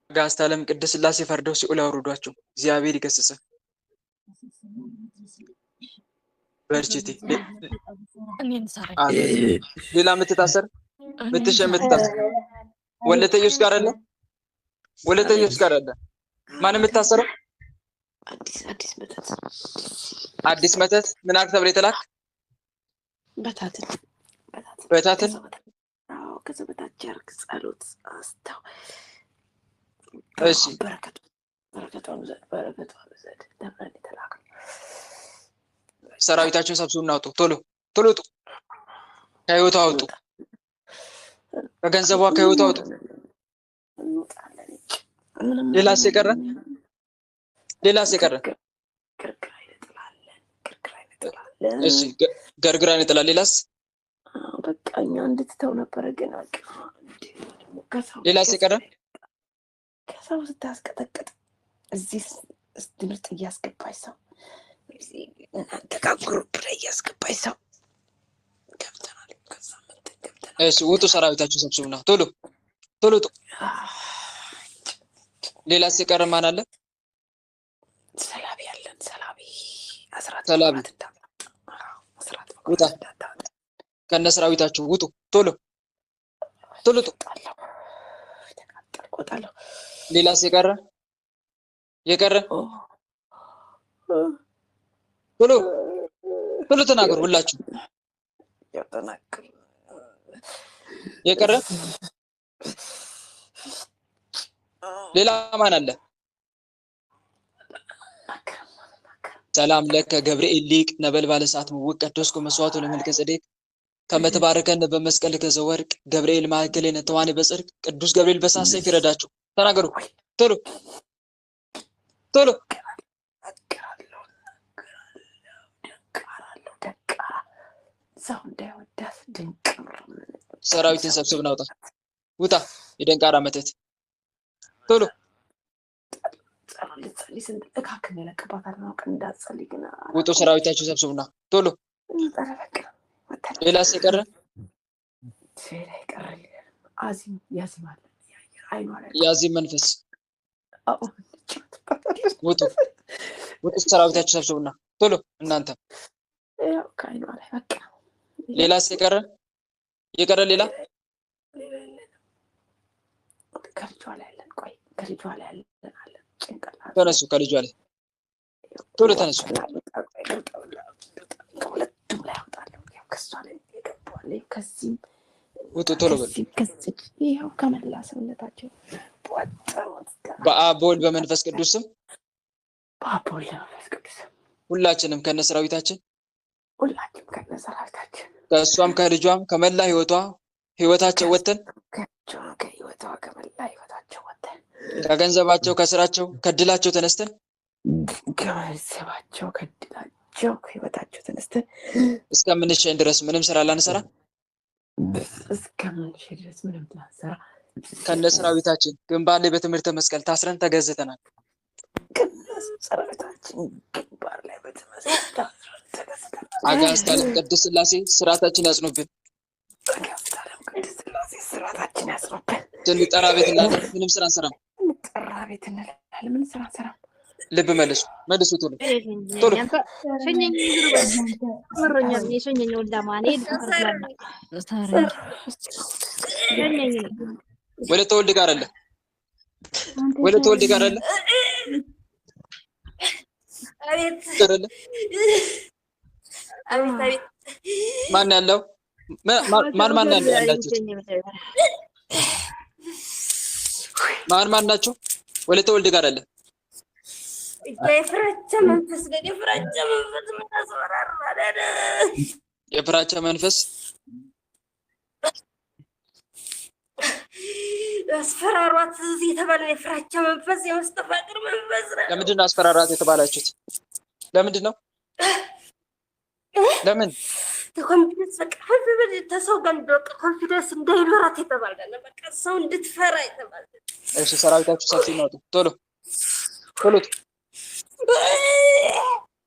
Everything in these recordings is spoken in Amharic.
ጋስታ ዓለም ቅድስት ሥላሴ ፈርደው ሲኦል አውርዷቸው። እግዚአብሔር ይገስጽ። በርቺቲ ሌላ የምትታሰር የምትታሰር ወለተ ኢየሱስ ጋር አለ። ወለተ ኢየሱስ ጋር አለ። ማን የምታሰረው? አዲስ መተት ምን አርክ ተብለ የተላክ በታትን ከዛ በታች ያርክ ጸሎት አስተው እሺ በረከቷን ዘድ ተባለ የተላክ ሰራዊታችሁን ሰብስቡና አውጡ። ቶሎ ውጡ። ከህይወቷ አውጡ። ከገንዘቧ ከህይወቷ አውጡ። ሌላስ የቀረ እሺ ገርግራን ይጥላል። ሌላስ በቃኛ እንድትተው ነበር ግን በቃ ሌላስ የቀረ ከሰው ስታስቀጠቅጥ እዚህ ትምህርት እያስገባች ሰው ተቃቁሩ ብላይ እያስገባች ሰው ገብተናል። ከዛ ገብተናል። እሺ ውጡ። ሰራዊታችሁ ሰብስቡና ቶሎ ውጡ። ሌላስ የቀረ ማን አለ? ሰላቢ ያለን ሰላቢ ውጣ። ከነ ሰራዊታችሁ ውጡ። ቶሎ ውጡ። ሌላስ የቀረ ቶሎ ተናገሩ ሁላችሁ። የቀረ ሌላ ማን አለ? ሰላም ለከ ገብርኤል ሊቅ ነበልባለ እሳት ምውቅ ቀደስኩ መስዋዕቱ ለመልከ ጼዴቅ ከመተባረከን በመስቀል ከዘወርቅ ገብርኤል ማእከሌነ ተዋኔ በጽድቅ ቅዱስ ገብርኤል በእሳት ሰይፍ ይረዳችሁ። ተናገሩ ቶሎ ሰራዊትን ሰብስብና ውጣ። የደንቃራ መተት ቶሎ ውጡ። ሰራዊታችሁ ሰብስቡና ቶሎ። ሌላስ የቀረ የአዚም መንፈስ ውጡ። ሰራዊታችሁ ሰብስቡና ቶሎ እናንተ። ሌላስ የቀረ ሌላ ተነሱ። ከልጇ ላይ ቶሎ ተነሱ። ውጡ ቶሎ በሉ። ከመላ ሰውነታቸው በአብ በወልድ በመንፈስ ቅዱስ ስም ሁላችንም ከነሰራዊታችን ከእሷም ከልጇም ከመላ ህይወታቸው ወተን ከገንዘባቸው ከስራቸው ከድላቸው ተነስተን እስከምንሸኝ ድረስ ምንም ስራ ላንሰራ ከነሰራዊታችን ግንባር ላይ በትምህርተ መስቀል ታስረን ተገዝተናል። አጋዕዝተ ዓለም ቅድስት ሥላሴ ስርዓታችን ያጽኑብን። ስንጠራ ቤት እንላለን፣ ምንም ስራ አንሰራም። ልብ መልሱ ቶሎ ወለተ ወልድ ጋር አለ። ማን ያለው ማን ያላችሁ? ማን ናቸው? ወለተ ወልድ ጋር አለ። የፍራቻ መንፈስ አስፈራሯት የተባለው የፍራቻ መንፈስ የመስተፋቅር መንፈስ ነው። ለምንድን ነው አስፈራራት የተባላችሁት? ለምንድን ነው? ለምን ኮንፊደንስ በቃ ተሰው ጋር እንደወጣ ኮንፊደንስ እንዳይኖራት የተባለ በቃ ሰው እንድትፈራ የተባለ። እሺ ሰራዊታችሁ ሰብስቡ ነው። ቶሎ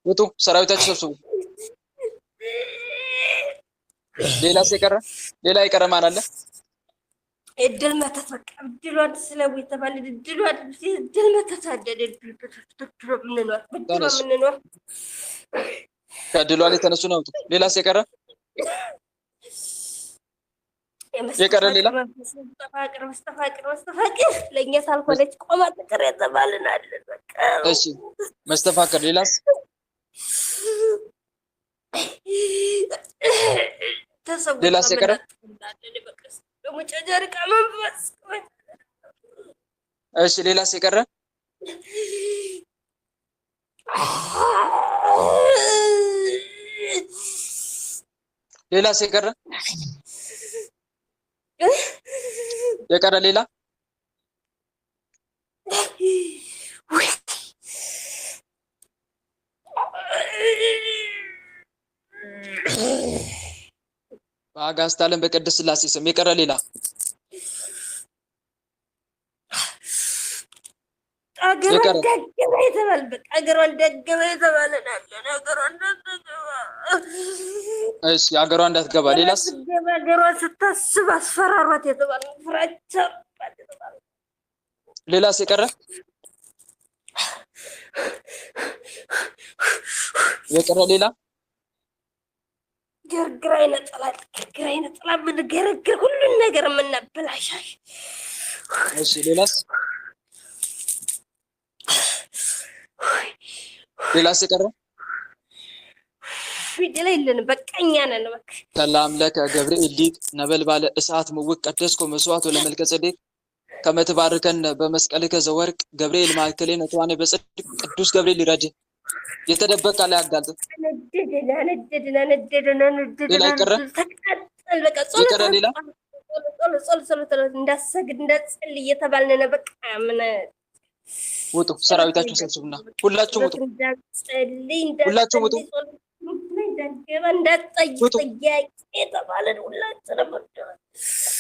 ውጡ። ሰራዊታችሁ ሰብስቡ። ሌላስ የቀረ ማን አለ? እድል መተት በቃ እድሏን ስለው የተባለ እድሏን እድል መተት አደደ ምንኖር ከእድሏ ላይ ተነሱ ነው። ሌላስ የቀረ ሌላ መስተፋቅር ለእኛ ሳልሆነች ቆማ ቅር የተባልን አለን። በቃ እሺ መስተፋቅር ሌላስ ሌላስ የቀረ እሺ ሌላስ የቀረ ሌላስ የቀረ ሌላ በአጋዕዝተ ዓለም በቅድስት ሥላሴ ስም የቀረ ሌላ አገሯን ደገመ የተባለ እሺ አገሯን እንዳትገባ ሌላስ አገሯን ስታስብ አስፈራሯት የተባለ ፍራቻ ሌላስ የቀረ ሌላ ገርግራይ ነጠላ ምን ገረግር ሁሉን ነገር የምናበላሻሽ እሺ ሌላስ የቀረ ፊደል የለን በቃኛ ነን። በቃ ሰላም ለከ ገብርኤል ሊቅ ነበልባለ እሳት ምውቅ ቀደስኮ መስዋዕት ለመልከጼዴቅ ከመ ትባርከነ በመስቀልከ ዘወርቅ ገብርኤል ማእከሌነ ተዋኔ በጽድቅ ቅዱስ ገብርኤል ይረድ የተደበቀ ላይ አጋልጥ ነደድን ሌላ ይቀረ ተቃጠል በቃ ጸሎት እንዳሰግድ እንዳጸልይ እየተባልን ነው። በቃ ምን ውጡ ሰራዊታችሁ ሰብስቡና ሁላችሁም ውጡ ሁላችሁም ውጡ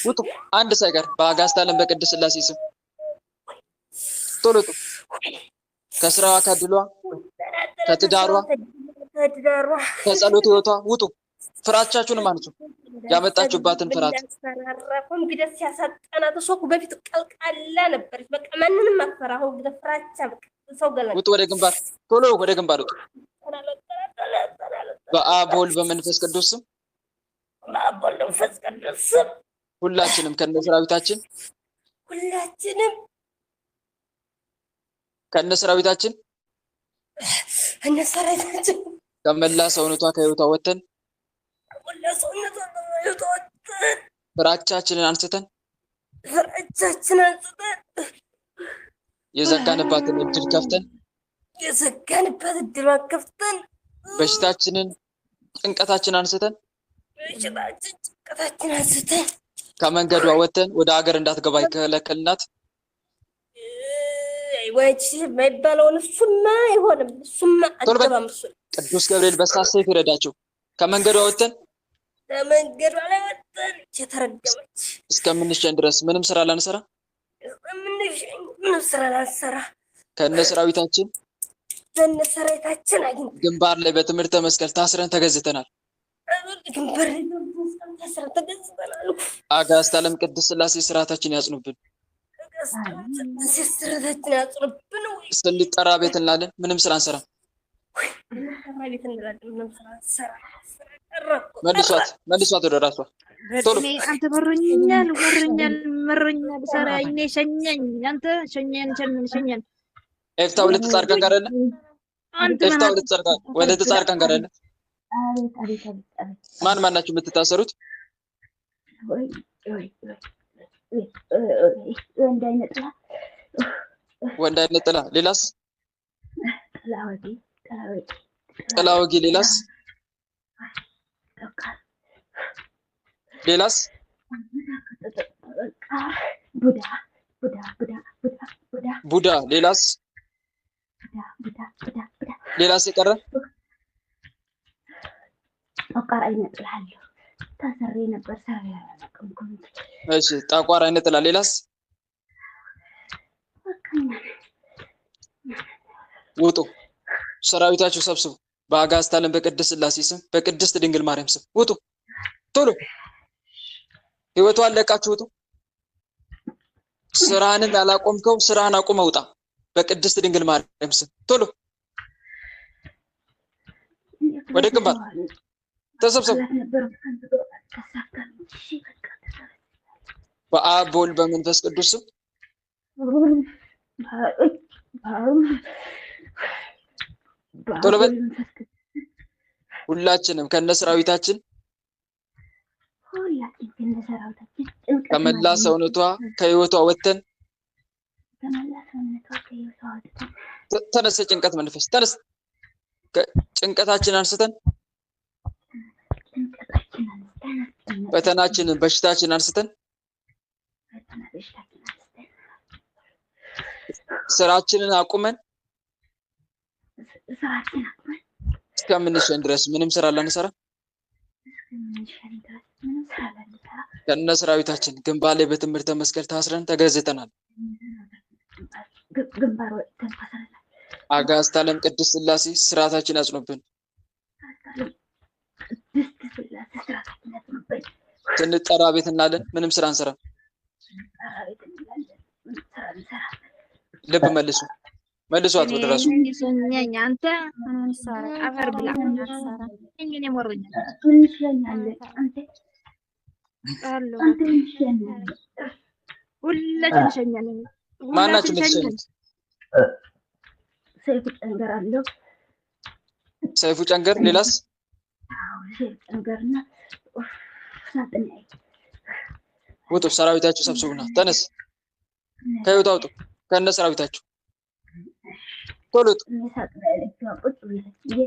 ውጡ አንድ ሳይቀር በአጋዕዝተ ዓለም በቅድስት ሥላሴ ስም ቶሎ ውጡ ከስራዋ ከድሏ ከትዳሯ ከጸሎት ሕይወቷ ውጡ ፍራቻችሁንም አንሱ ያመጣችሁባትን ፍርሃት ኮንፊደንስ ያሳጣናት እሷ እኮ በፊት ቀልቃላ ነበረች። በቃ ማንንም አትፈራ። አሁን ፍራቻ በቃ ሰው ገለና ውጡ ወደ ግንባር ቶሎ ወደ ግንባር ውጡ። በአብ ወልድ በመንፈስ ቅዱስ ስም ሁላችንም ከነሰራዊታችን ከመላ ሰውነቷ ከሕይወቷ ወጥተን ፍራቻችንን አንስተን የዘጋንባትን እድል ከፍተን በሽታችንን ጭንቀታችንን አንስተን ከመንገዷ ወጥተን ወደ ሀገር እንዳትገባ ይከለከልናት ወይስ የማይባለውን እሱማ አይሆንም። እሱማ አትገባም። ቅዱስ ገብርኤል በእሳት ሰይፍ ይረዳቸው። ከመንገዷ ወጥተን የተረገመች እስከምንሸኝ ድረስ ምንም ስራ ላንሰራ ከነ ሰራዊታችን ግንባር ላይ በትምህርተ መስቀል ታስረን ተገዝተናል። አጋዕዝተ ዓለም ቅድስት ሥላሴ ስርዓታችን ያጽኑብን። ስንጠራ ቤት እንላለን፣ ምንም ስራ አንሰራም። መልሷት ወደ ራሷ ቶሎ። አንተ መሮኛል ሰራ እኔ ሸኘኝ አንተ ሸኘን ኤፍታ ሁለት ጻድቃን ጋር አይደለ? ኤፍታ ሁለት ጻድቃን ወለተ ጻድቃን ጋር አይደለ? ማን ናችሁ የምትታሰሩት? ወንድ አይነት ጥላ ሌላስ? ጥላ ወጊ ሌላስ? ቡዳ ሌላስ? የቀረ ጠቋር አይነት ጥላለሁ ታሰሬ ነበር ሰራ ያቀምኩኝ። እሺ ጠቋር አይነት ጥላ ሌላስ? ውጡ ሰራዊታችሁ ሰብስቡ። በአጋዕዝተ ዓለም በቅድስት ሥላሴ ስም በቅድስት ድንግል ማርያም ስም ውጡ። ቶሎ ህይወቷን ለቃችሁ ውጡ። ስራህንም ያላቆምከው ስራህን አቁመህ ውጣ በቅድስት ድንግል ማርያም ስም ቶሎ ወደ ግንባር ተሰብሰቡ። በአብ በወልድ በመንፈስ ቅዱስ ስም ቶሎ በል። ሁላችንም ከነሰራዊታችን ከመላ ሰውነቷ ከህይወቷ ወጥተን ተነስ። ጭንቀት መንፈስ ተነስ። ጭንቀታችን አንስተን ፈተናችንን በሽታችን አንስተን ስራችንን አቁመን እስከምንሸን ድረስ ምንም ስራ ላንሰራ ከነ ሰራዊታችን ግንባር ላይ በትምህርተ መስቀል ታስረን ተገዝተናል። አጋዕዝተ ዓለም ቅድስት ሥላሴ ስርዓታችን ያጽኑብን። ስንጠራ ቤት እናለን፣ ምንም ስራ አንሰራም። ልብ መልሱ መልሷት ወደ ራሱ አንተ አፈር ብላ ሁላችን ሸኛለን። ማናችሁ የምትሸኙት? ሰይፉ ጨንገር አለው። ሰይፉ ጨንገር። ሌላስ? ጨንገርና ሳጥናይ ውጡ። ሰራዊታችሁ ሰብስቡና ተነስ። ከህይወት አውጡ ከነ ሰራዊታችሁ ቶሎ ውጡ። ሳጥናይ ቁጭ ብዬ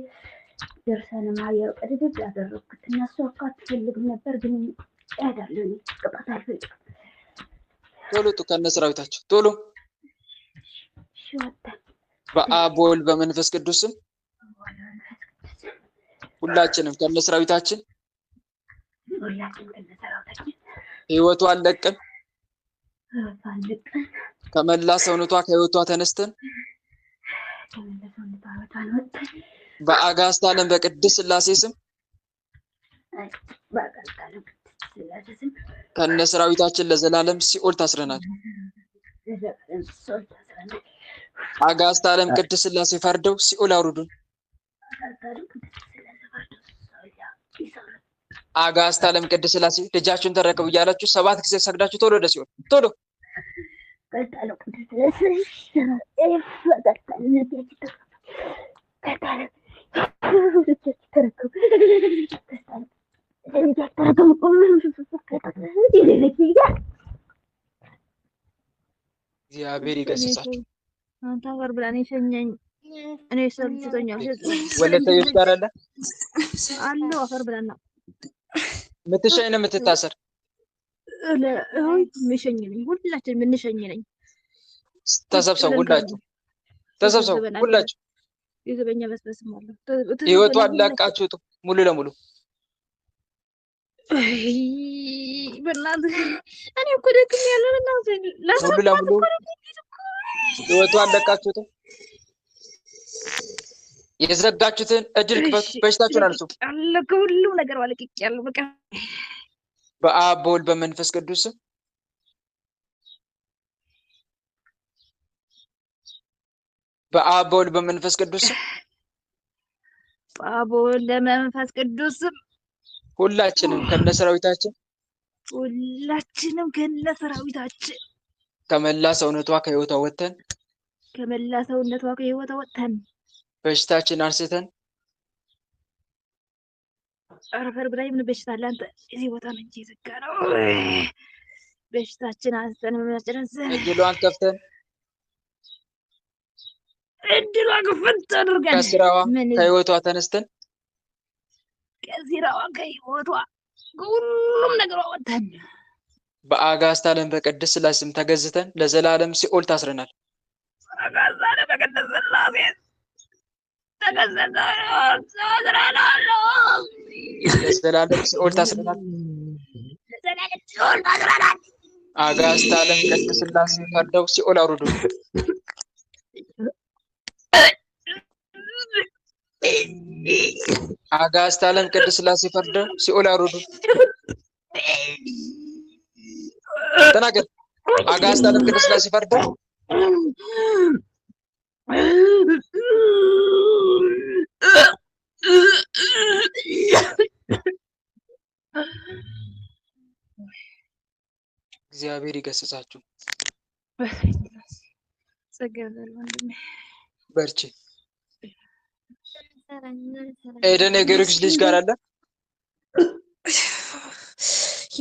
ደርሰን ማየው ቀድድ ያደረኩት እና እሷ እኮ አትፈልግም ነበር ግን እሄዳለሁ። ቅጣት አልፈልግም። ቶሎ ውጡ ከነ ሰራዊታችሁ ቶሎ። በአብ በወልድ በመንፈስ ቅዱስ ስም ሁላችንም ከነ ሰራዊታችን ህይወቷን ለቀን ከመላ ሰውነቷ ከህይወቷ ተነስተን በአጋዕዝተ ዓለም በቅድስት ሥላሴ ስም ከነ ሰራዊታችን ለዘላለም ሲኦል ታስረናል። አጋዕዝተ ዓለም ቅድስት ሥላሴ ፈርደው ሲኦል አውርዱን። አጋዕዝተ ዓለም ቅድስት ሥላሴ ልጃችሁን ተረከቡ እያላችሁ 7 ጊዜ ሰግዳችሁ ቶሎ ወደ ሲኦል ቶሎ። እግዚአብሔር ይገስጻችሁ። አንተ አፈር ብላ እኔ ሸኘኝ። እኔ ሰልችቶኛል። ወለተዮች ጋር አለ አሉ አፈር ብላና የምትሸኝ ነው የምትታሰር። ምሸኝ ነኝ። ሁላችን ምንሸኝ ነኝ። ተሰብሰቡ። ሁላችሁ ተሰብሰቡ። ሁላችሁ ይዘበኛ በስበስም አለ። ህይወቷን ለቃችሁ ውጡ ሙሉ ለሙሉ። በእናትህ እኔ እኮ ደክም ያለ በእናትህ ሙሉ ለሙሉ ህይወቷን ለቃችሁ ውጡ። የዘጋችሁትን እድል ክፈቱ። በሽታችሁን አንሱ። ሁሉም ነገር ዋለቅቅ ያለው በቃ በአብ በወልድ በመንፈስ ቅዱስ በአብ በወልድ በመንፈስ ቅዱስ በአብ በወልድ በመንፈስ ቅዱስ ሁላችንም ከነሰራዊታችን ከመላ ሰውነቷ ከህይወቷ ወጥተን በሽታችን አንስተን አረፈር ብላይ ምን በሽታ አለ አንተ? እዚህ ቦታ ነው እንጂ ዘጋ ነው። በሽታችን አንስተን መጨረስ እድሏን ከፍተን እድሏን ከፍተን አድርገን ከስራዋ ከህይወቷ ተነስተን ከስራዋ ከህይወቷ ሁሉም ነገር ወጥተን በአጋዕዝተ ዓለም በቅድስት ሥላሴ ስም ተገዝተን ለዘላለም ሲኦል ታስረናል። አጋዕዝተ ዓለም በቅድስት ሥላሴ ለዘላለም ሲኦል ታስረናል። አጋዕዝተ ዓለም ቅድስት ሥላሴ ፈርደው ሲኦል አውርዱ። አጋዕዝተ ዓለም ቅድስት ሥላሴ ፈርደው ሲኦል አውርዱ። ተናገር። አጋዕዝተ ዓለም ቅድስት ሥላሴ ፈርደው እግዚአብሔር ይገስጻችሁ። በርቺ። ኤደን የገርግሽ ልጅ ጋር አለ።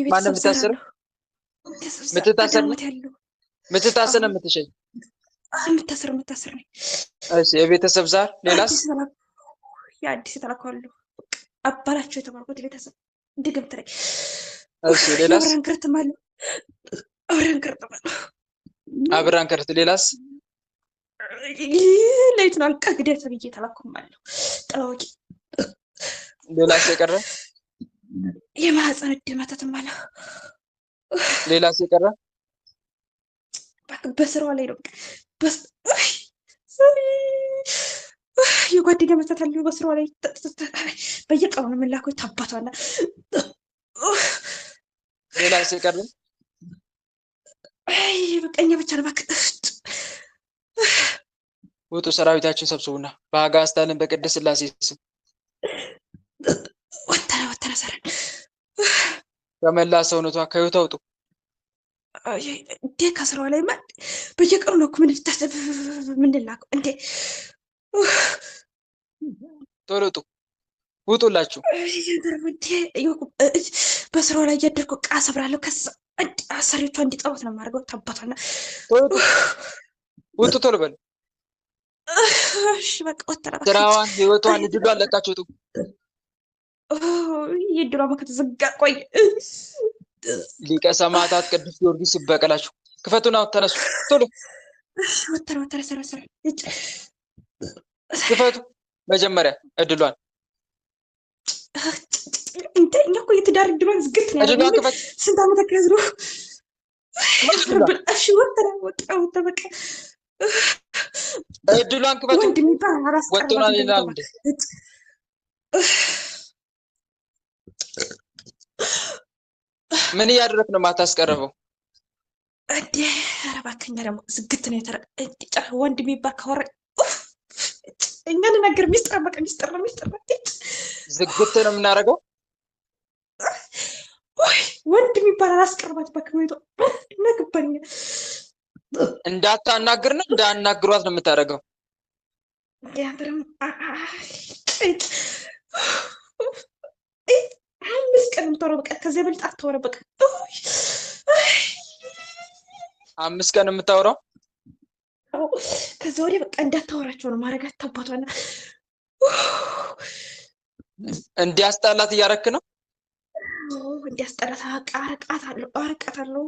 ማንም የምታስር የምትታሰር ነው የምትታሰር ነው የምትሸኝ የምታስር ነው። እሺ የቤተሰብ ዛር ሌላስ? የአዲስ የተላከዋሉ አባላቸው የተባልኩት ቤተሰብ ድግምት ላይ። እሺ ሌላስ? አብራን ከርት ሌላስ? ለይቱን አንቃ ግዴ ተብዬ ተላኩማለሁ ጠላቂ። ሌላስ የቀረ? የማህፀን እድመተትም አለ። ሌላስ የቀረ? በስራዋ ላይ ነው። የጓደኛ መስጠት አለ። በስራዋ ላይ በየቀኑ ነው የምላከው። ታባቷና ሌላስ የቀረ? በቀኛ ብቻ ነው። እባክህ ውጡ፣ ሰራዊታችን ሰብስቡና በአጋዕዝተ ዓለም በቅድስት ሥላሴ ስም ወተረ ሰረን ከመላ ሰውነቷ ከህይወቷ ውጡ። እንዴ ከስራዋ ላይ በየቀኑ ነው ምን ልታሰብ ምን ልላከው እንዴ? ቶሎ ውጡ፣ ውጡላችሁ። በስራዋ ላይ እያደርኩ ዕቃ ሰብራለሁ። ከዛ አሰሪዎቿ እንዲጠሩት ነው የማደርገው። ታባቷና ውጡ፣ ቶሎ በሉ። እሺ በቃ ወተረ። ስራዋን፣ ህይወቷን፣ እድሏን ለቃችሁ ውጡ። የድሯ ከተዘጋ ቆይ ሊቀ ሰማዕታት ቅዱስ ጊዮርጊስ ይበቀላችሁ። ክፈቱና ተነሱ ቶሎ። ወተረ ሰረ ክፈቱ መጀመሪያ እድሏን። እንዴ እኛ እኮ የትዳር እድሏን ዝግት ነው እድሏን ክፈት። ስንት ዓመት አካዝሩ። እሺ ወተረ በቃ እድሏን ክፈቱ። ወንድም ይባል አራስ ወጥቶናል ይላል እንዴ? ምን እያደረክ ነው የማታስቀርበው? እንዴ ኧረ እባክህ ደግሞ ዝግት ነው ወንድ የሚባል ካወራ እኛ ልናገር ሚስጥር በቃ ሚስጥር ነው። ዝግት ነው የምናደርገው። ወንድ የሚባል አላስቀርባት እባክህ ወይ ነግባኝ እንዳታናግር ነው እንዳናግሯት ነው የምታደርገው። ያንተም 5 ቀን የምታወራው በቃ ከዚያ በልጥ አታወራም። በቃ 5 ቀን የምታወራው ከዚያ ወዲያ በቃ እንዳታወራቸው ነው ማድረጋት። ታባቷና እንዲያስጣላት እያረክ ነው። እንዲያስጠላት አረቃታለሁ።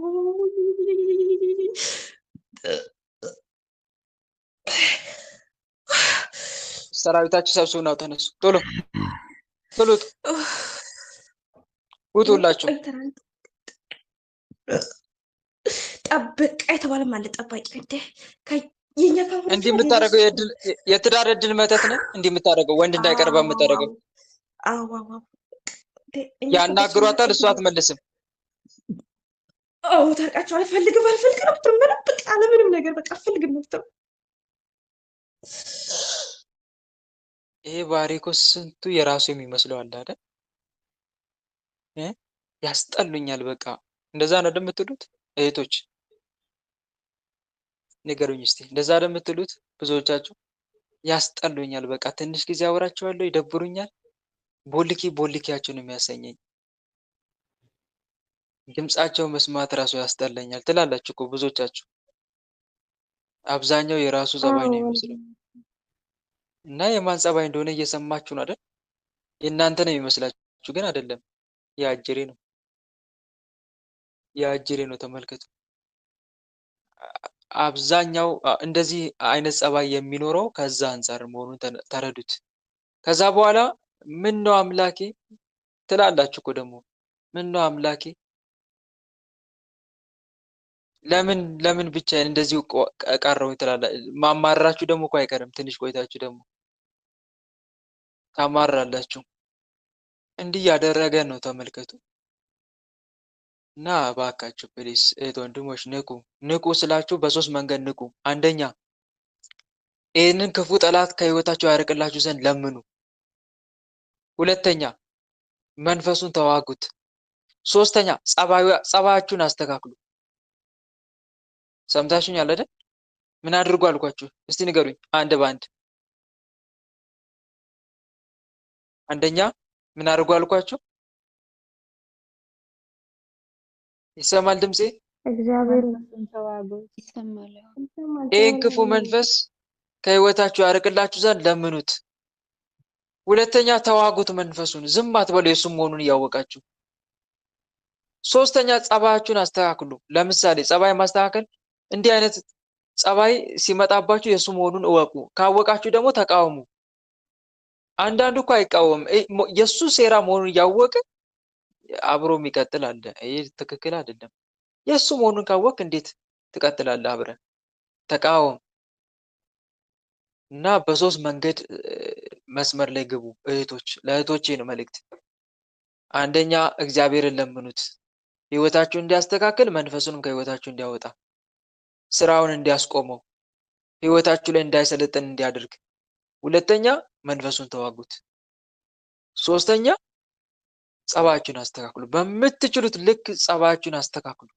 ሰራዊታችሁ ሰብስቡና ተነሱ ቶሎ ቶሎ ውጡላችሁ። ጠብቃ የተባለ ማለት ጠባቂ እንዴ የኛ ካፍር እንዲህ የምታደርገው የትዳር እድል መተት ነው። እንዲህ የምታደርገው ወንድ እንዳይቀርባ የምታደርገው። አዎ ያናግሯታል፣ እሷ አትመልስም። ታርቃቸው አልፈልግም ነው በቃ አለምንም ነገር በቃ አልፈልግም ነው። ይሄ ባህሪ እኮ ስንቱ የራሱ የሚመስለው አለ አይደል? ያስጠሉኛል በቃ። እንደዛ ነው እንደምትሉት እህቶች ንገሩኝ እስቲ። እንደዛ ነው የምትሉት ብዙዎቻችሁ? ያስጠሉኛል በቃ። ትንሽ ጊዜ አወራቸዋለሁ፣ ይደብሩኛል። ቦልኪያቸው ነው የሚያሰኘኝ። ድምጻቸው መስማት ራሱ ያስጠላኛል ትላላችሁ እኮ ብዙዎቻችሁ። አብዛኛው የራሱ ጸባይ ነው የሚመስለው እና የማን ጸባይ እንደሆነ እየሰማችሁ ነው አይደል? የእናንተ ነው የሚመስላችሁ ግን አይደለም። የአጅሬ ነው ተመልከቱ። አብዛኛው እንደዚህ አይነት ጸባይ የሚኖረው ከዛ አንፃር መሆኑን ተረዱት። ከዛ በኋላ ምን ነው አምላኬ ትላላችሁ እኮ ደግሞ ምን ነው አምላኬ ለምን ብቻዬን እንደዚህ ቀረው ትላላችሁ። ማማራችሁ ደግሞ እኮ አይቀርም። ትንሽ ቆይታችሁ ደግሞ ታማራላችሁ። እንዲህ ያደረገ ነው ተመልከቱ። እና እባካችሁ ፕሊስ እህት ወንድሞች ንቁ ስላችሁ በሶስት መንገድ ንቁ። አንደኛ ይህንን ክፉ ጠላት ከህይወታችሁ ያርቅላችሁ ዘንድ ለምኑ። ሁለተኛ መንፈሱን ተዋጉት። ሶስተኛ ጸባያችሁን አስተካክሉ። ሰምታችሁኛል አይደል? ምን አድርጉ አልኳችሁ? እስቲ ንገሩኝ አንድ በአንድ። አንደኛ ምን አድርጉ አልኳችሁ? ይሰማል ድምጼ? እግዚአብሔር ተዋጉ። ይሰማል። ይህን ክፉ መንፈስ ከህይወታችሁ ያርቅላችሁ ዘንድ ለምኑት። ሁለተኛ ተዋጉት መንፈሱን፣ ዝም አትበሉ የሱ መሆኑን እያወቃችሁ። ሶስተኛ ጸባያችሁን አስተካክሉ። ለምሳሌ ጸባይ ማስተካከል፣ እንዲህ አይነት ጸባይ ሲመጣባችሁ የሱ መሆኑን እወቁ። ካወቃችሁ ደግሞ ተቃወሙ። አንዳንዱ እኮ አይቃወም፣ የሱ ሴራ መሆኑን እያወቀ አብሮ የሚቀጥል አለ። ይህ ትክክል አይደለም። የሱ መሆኑን ካወቅ እንዴት ትቀጥላለህ አብረህ? ተቃወም እና በሶስት መንገድ መስመር ላይ ግቡ እህቶች። ለእህቶቼ ነው መልእክት። አንደኛ እግዚአብሔርን ለምኑት ህይወታችሁን እንዲያስተካክል፣ መንፈሱንም ከህይወታችሁ እንዲያወጣ፣ ስራውን እንዲያስቆመው፣ ህይወታችሁ ላይ እንዳይሰለጥን እንዲያደርግ። ሁለተኛ መንፈሱን ተዋጉት። ሶስተኛ ጸባያችሁን አስተካክሉ። በምትችሉት ልክ ጸባያችሁን አስተካክሉ።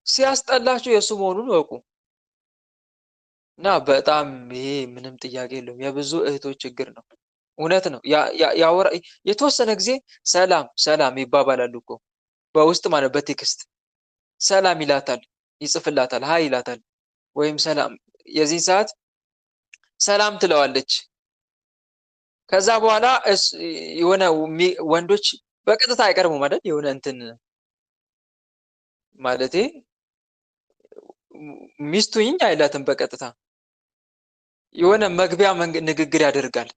ሲያስጠላችሁ የእሱ መሆኑን እወቁ። እና በጣም ይሄ ምንም ጥያቄ የለውም የብዙ እህቶች ችግር ነው። እውነት ነው። የተወሰነ ጊዜ ሰላም ሰላም ይባባላሉ እኮ በውስጥ ማለት በቴክስት ሰላም ይላታል፣ ይጽፍላታል፣ ሀይ ይላታል፣ ወይም ሰላም የዚህ ሰዓት ሰላም ትለዋለች። ከዛ በኋላ የሆነ ወንዶች በቀጥታ አይቀርሙም አይደል? የሆነ እንትን ማለቴ ሚስቱኝ አይላትም በቀጥታ የሆነ መግቢያ ንግግር ያደርጋል።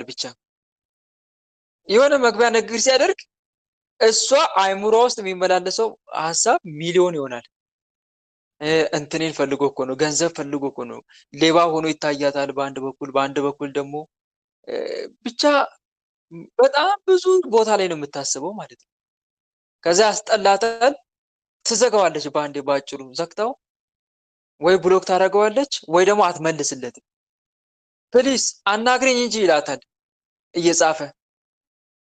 ብቻ የሆነ መግቢያ ንግግር ሲያደርግ እሷ አይምሮ ውስጥ የሚመላለሰው ሀሳብ ሚሊዮን ይሆናል። እንትኔን ፈልጎ እኮ ነው፣ ገንዘብ ፈልጎ እኮ ነው፣ ሌባ ሆኖ ይታያታል በአንድ በኩል ደግሞ ብቻ በጣም ብዙ ቦታ ላይ ነው የምታስበው ማለት ነው። ከዛ ያስጠላታል፣ ትዘጋዋለች። በአንዴ ባጭሩ ዘግታው ወይ ብሎክ ታደርገዋለች ወይ ደግሞ አትመልስለትም። ፕሊስ አናግረኝ እንጂ ይላታል እየጻፈ፣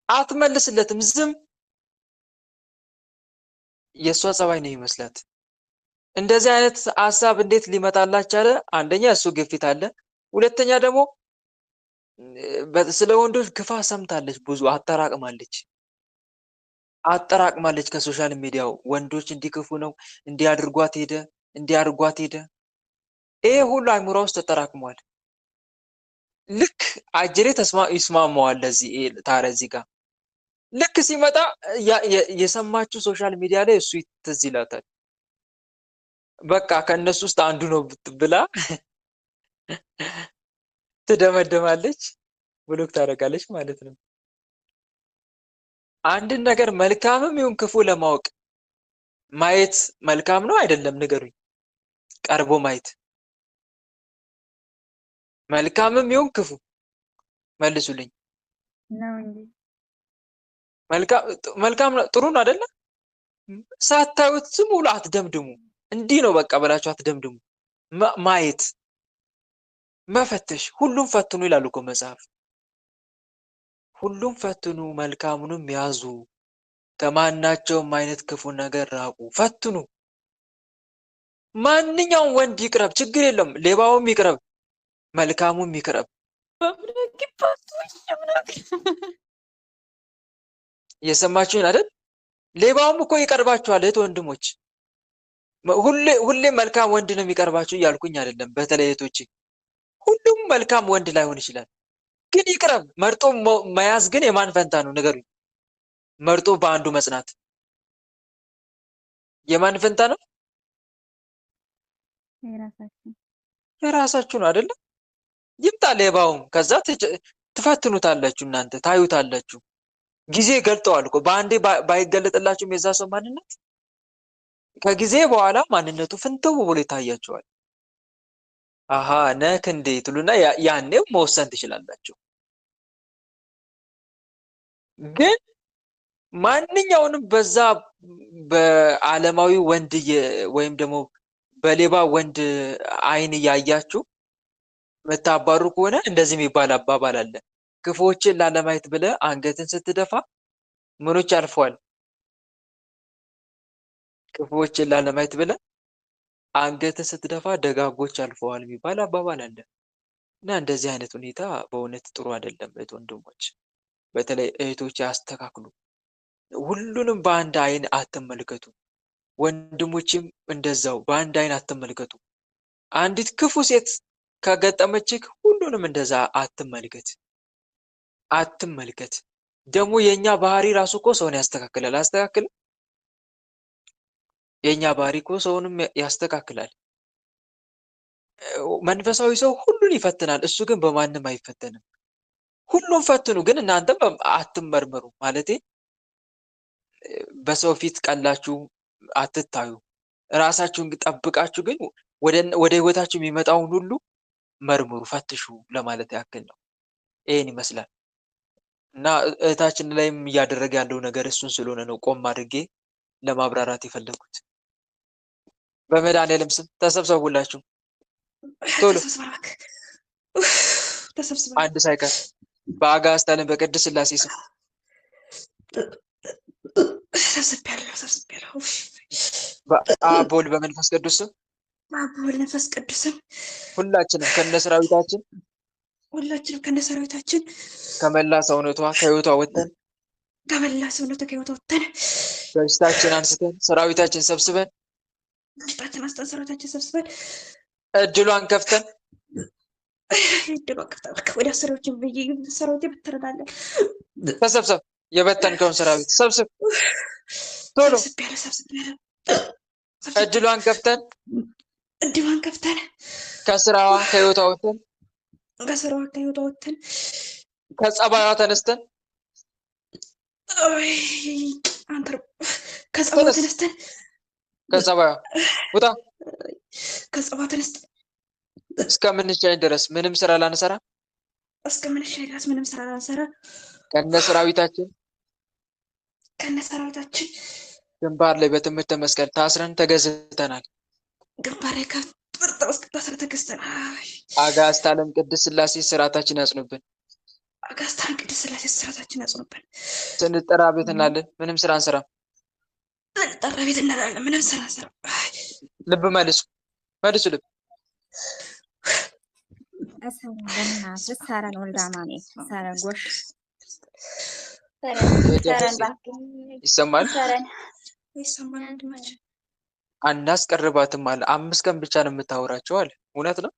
አትመልስለትም። ዝም። የእሷ ጸባይ ነው ይመስላት። እንደዚህ አይነት ሀሳብ እንዴት ሊመጣላት ቻለ? አንደኛ እሱ ግፊት አለ። ሁለተኛ ደግሞ ስለ ወንዶች ክፋት ሰምታለች፣ ብዙ አጠራቅማለች ከሶሻል ሚዲያው። ወንዶች እንዲክፉ ነው፣ እንዲያድርጓት ሄደ። ይሄ ሁሉ አይምሯ ውስጥ ተጠራቅሟል። ልክ አጅሬ ይስማማዋል ለዚህ ታዲያ እዚህ ጋር ልክ ሲመጣ የሰማችው ሶሻል ሚዲያ ላይ እሱ ትዝ ይላታል። በቃ ከእነሱ ውስጥ አንዱ ነው ብላ ትደመደማለች፣ ብሎክ ታደርጋለች ማለት ነው። አንድን ነገር መልካምም ይሁን ክፉ ለማወቅ ማየት መልካም ነው አይደለም? ንገሩኝ። ቀርቦ ማየት መልካምም ይሁን ክፉ መልሱልኝ። ነው እንጂ መልካም ጥሩ ነው አይደለ? ሳታዩት ዝም ብሎ አትደምድሙ። እንዲህ ነው በቃ ብላችሁ አትደምድሙ። ማየት፣ መፈተሽ፣ ሁሉም ፈትኑ ይላሉ እኮ መጽሐፍ። ሁሉም ፈትኑ፣ መልካሙንም ያዙ፣ ከማናቸውም አይነት ክፉ ነገር ራቁ። ፈትኑ። ማንኛውም ወንድ ይቅረብ፣ ችግር የለም። ሌባውም ይቅረብ፣ መልካሙም ይቅረብ። እየሰማችሁኝ አይደል? ሌባውም እኮ ይቀርባችኋል እህት ወንድሞች። ሁሌ መልካም ወንድ ነው የሚቀርባችሁ እያልኩኝ አይደለም። በተለይ እህቶቼ ሁሉም መልካም ወንድ ላይሆን ይችላል፣ ግን ይቅረብ። መርጦ መያዝ ግን የማን ፈንታ ነው ንገሩኝ? መርጦ በአንዱ መጽናት የማን ፈንታ ነው? የራሳችሁ ነው አይደለ? ይምጣ ሌባውም፣ ከዛ ትፈትኑታላችሁ፣ እናንተ ታዩታላችሁ። ጊዜ ገልጠዋል እኮ በአንዴ ባይገለጥላችሁም የዛ ሰው ማንነት ከጊዜ በኋላ ማንነቱ ፍንትው ብሎ ይታያቸዋል። አሃ ነክ እንዴ ትሉና ያኔው መወሰን ትችላላችሁ። ግን ማንኛውንም በዛ በዓለማዊ ወንድ ወይም ደግሞ በሌባ ወንድ አይን እያያችሁ የምታባሩ ከሆነ እንደዚህ የሚባል አባባል አለ። ክፉዎችን ላለማየት ብለህ አንገትን ስትደፋ ምኖች አልፈዋል። ክፉዎችን ላለማየት ብለህ አንገትን ስትደፋ ደጋጎች አልፈዋል የሚባል አባባል አለ። እና እንደዚህ አይነት ሁኔታ በእውነት ጥሩ አይደለም። እህት ወንድሞች፣ በተለይ እህቶች ያስተካክሉ። ሁሉንም በአንድ አይን አትመልከቱ። ወንድሞችም እንደዛው በአንድ አይን አትመልከቱ። አንዲት ክፉ ሴት ከገጠመችህ ሁሉንም እንደዛ አትመልከት። ደግሞ የኛ ባህሪ ራሱ እኮ ሰውን ያስተካክላል። አስተካክልም የኛ ባህሪ እኮ ሰውንም ያስተካክላል። መንፈሳዊ ሰው ሁሉን ይፈትናል፣ እሱ ግን በማንም አይፈተንም። ሁሉም ፈትኑ፣ ግን እናንተም አትመርመሩ። ማለቴ በሰው ፊት ቀላችሁ አትታዩ። ራሳችሁን ጠብቃችሁ ግን ወደ ህይወታችሁ የሚመጣውን ሁሉ መርምሩ፣ ፈትሹ ለማለት ያክል ነው። ይሄን ይመስላል እና እህታችን ላይም እያደረገ ያለው ነገር እሱን ስለሆነ ነው ቆም አድርጌ ለማብራራት የፈለጉት። በመድኃኒዓለም ስም ተሰብሰቡላችሁ ቶሎ አንድ ሳይቀር በአጋዕዝተ ዓለም በቅድስት ሥላሴ ስም ሰብስቤያለሁ። በአብ በወልድ በመንፈስ ቅዱስ ስም ሁላችንም ከነሰራዊታችን ከመላ ሰውነቷ ከህይወቷ ወጥተን በሽታችን አንስተን ሰራዊታችን ሰብስበን እድሏን ከፍተን ወደ ሰራዊት ብትረዳለን። ተሰብሰብ፣ የበተንከውን ሰራዊት ሰብስብ ቶሎ። እድሏን ከፍተን ከስራዋ ከህይወቷ ወጥተን ከጸባይዋ ተነስተን ከጸባይዋ ውጣ። ከጸባይዋ ተነስተን እስከምንሻኝ ድረስ ምንም ስራ ላንሰራ ከነ ሰራዊታችን ግንባር ላይ በትምህርተ መስቀል ታስረን ተገዝተናል። አጋዕዝተ ዓለም ቅድስት ሥላሴ ስርዓታችን ያጽኑብን። ስንጠራ ቤት እንላለን፣ ምንም ስራ አንሰራም። ልብ መልሱ ልብ ይሰማል። አናስቀርባትም አለ። 5 ቀን ብቻ ነው የምታወራቸው አለ። እውነት ነው።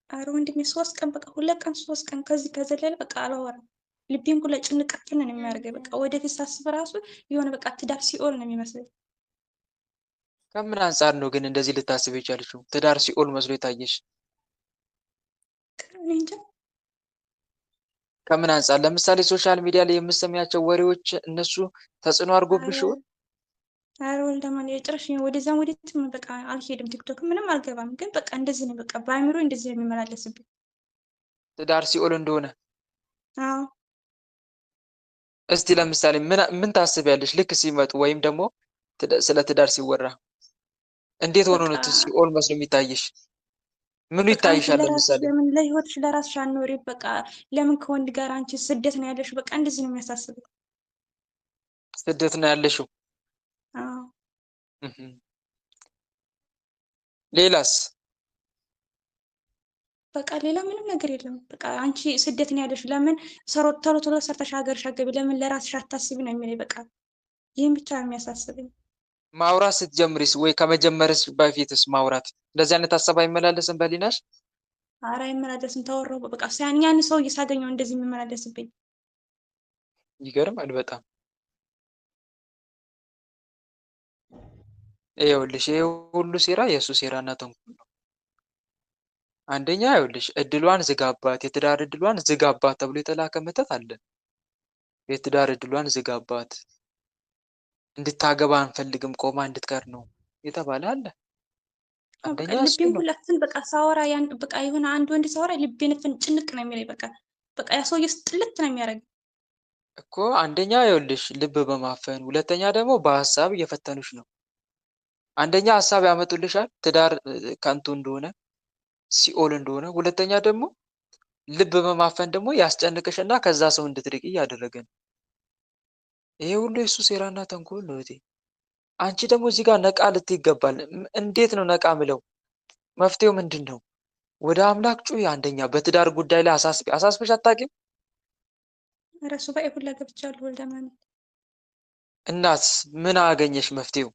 አረ ወንድሜ 3 ቀን በቃ 2 ቀን 3 ቀን ከዚህ ከዘለለ በቃ አላወራም። ልቤን ሁላ ጭንቀትን ነው የሚያደርገኝ። በቃ ወደፊት ሳስብ ራሱ የሆነ በቃ ትዳር ሲኦል ነው የሚመስለኝ። ከምን አንጻር ነው ግን እንደዚህ ልታስብ የቻለችው? ትዳር ሲኦል መስሎ የታየሽ እንጃ። ከምን አንጻር? ለምሳሌ ሶሻል ሚዲያ ላይ የምትሰሚያቸው ወሬዎች እነሱ ተጽዕኖ አድርጎብሽ ይሆን? አረ ወልደማን የጭራሽ ወደዛም ወደትም በቃ አልሄድም። ቲክቶክ ምንም አልገባም። ግን በቃ እንደዚህ ነው በቃ በአእምሮ እንደዚህ ነው የሚመላለስብኝ ትዳር ሲኦል እንደሆነ። አዎ እስቲ ለምሳሌ ምን ታስቢያለሽ? ልክ ሲመጡ ወይም ደግሞ ስለ ትዳር ሲወራ እንዴት ሆኖ ነው ሲኦል መስሎ የሚታየሽ? ምኑ ይታይሻል? ለምሳሌ ለምን ለህይወትሽ ለራስሽ አኖሪ? በቃ ለምን ከወንድ ጋር አንቺ ስደት ነው ያለሽ? በቃ እንደዚህ ነው የሚያሳስበው። ስደት ነው ያለሽው? አዎ። ሌላስ? በቃ ሌላ ምንም ነገር የለም። በቃ አንቺ ስደት ነው ያለሽ። ለምን ቶሎ ቶሎ ሰርተሽ ሀገርሽ አትገቢ? ለምን ለራስሽ አታስቢ ነው የሚለኝ። በቃ ይህን ብቻ ነው የሚያሳስበኝ። ማውራት ስትጀምሪስ ወይ ከመጀመርሽ በፊትስ ማውራት እንደዚህ አይነት ሀሳብ አይመላለስም በሊናሽ? ኧረ አይመላለስም። ተወራው በቃ ያን ሰው ሳገኘው እንደዚህ የሚመላለስብኝ። ይገርማል በጣም። ይኸውልሽ ይሄ ሁሉ ሴራ የእሱ ሴራና ተንኮል ነው። አንደኛ ይኸውልሽ እድሏን ዝጋባት፣ የትዳር እድሏን ዝጋባት ተብሎ የተላከ መተት አለ። የትዳር እድሏን ዝጋባት፣ እንድታገባ አንፈልግም፣ ቆማ እንድትቀር ነው የተባለ አለ። አንደኛ ልቤን ሁለትን በቃ ሳወራ ያን በቃ የሆነ አንድ ወንድ ሳወራ ልቤን ጭንቅ ነው የሚለኝ። በቃ ያ ሰውዬ ጥልት ነው የሚያደርግ። እኮ አንደኛ ይኸውልሽ ልብ በማፈን ሁለተኛ ደግሞ በሀሳብ እየፈተኑሽ ነው። አንደኛ ሀሳብ ያመጡልሻል ትዳር ከንቱ እንደሆነ ሲኦል እንደሆነ፣ ሁለተኛ ደግሞ ልብ በማፈን ደግሞ ያስጨንቅሽና ከዛ ሰው እንድትርቂ እያደረገ ነው። ይሄ ሁሉ የሱ ሴራና ተንኮል ነው እህቴ። አንቺ ደግሞ እዚህ ጋር ነቃ ልትይ ይገባል። እንዴት ነው ነቃ ምለው? መፍትሄው ምንድን ነው? ወደ አምላክ ጩይ። አንደኛ በትዳር ጉዳይ ላይ አሳስበሽ አታውቂም? ኧረ ሱባኤ ሁላ ገብቻለሁ። ወልደማን እናት ምን አገኘሽ? መፍትሄው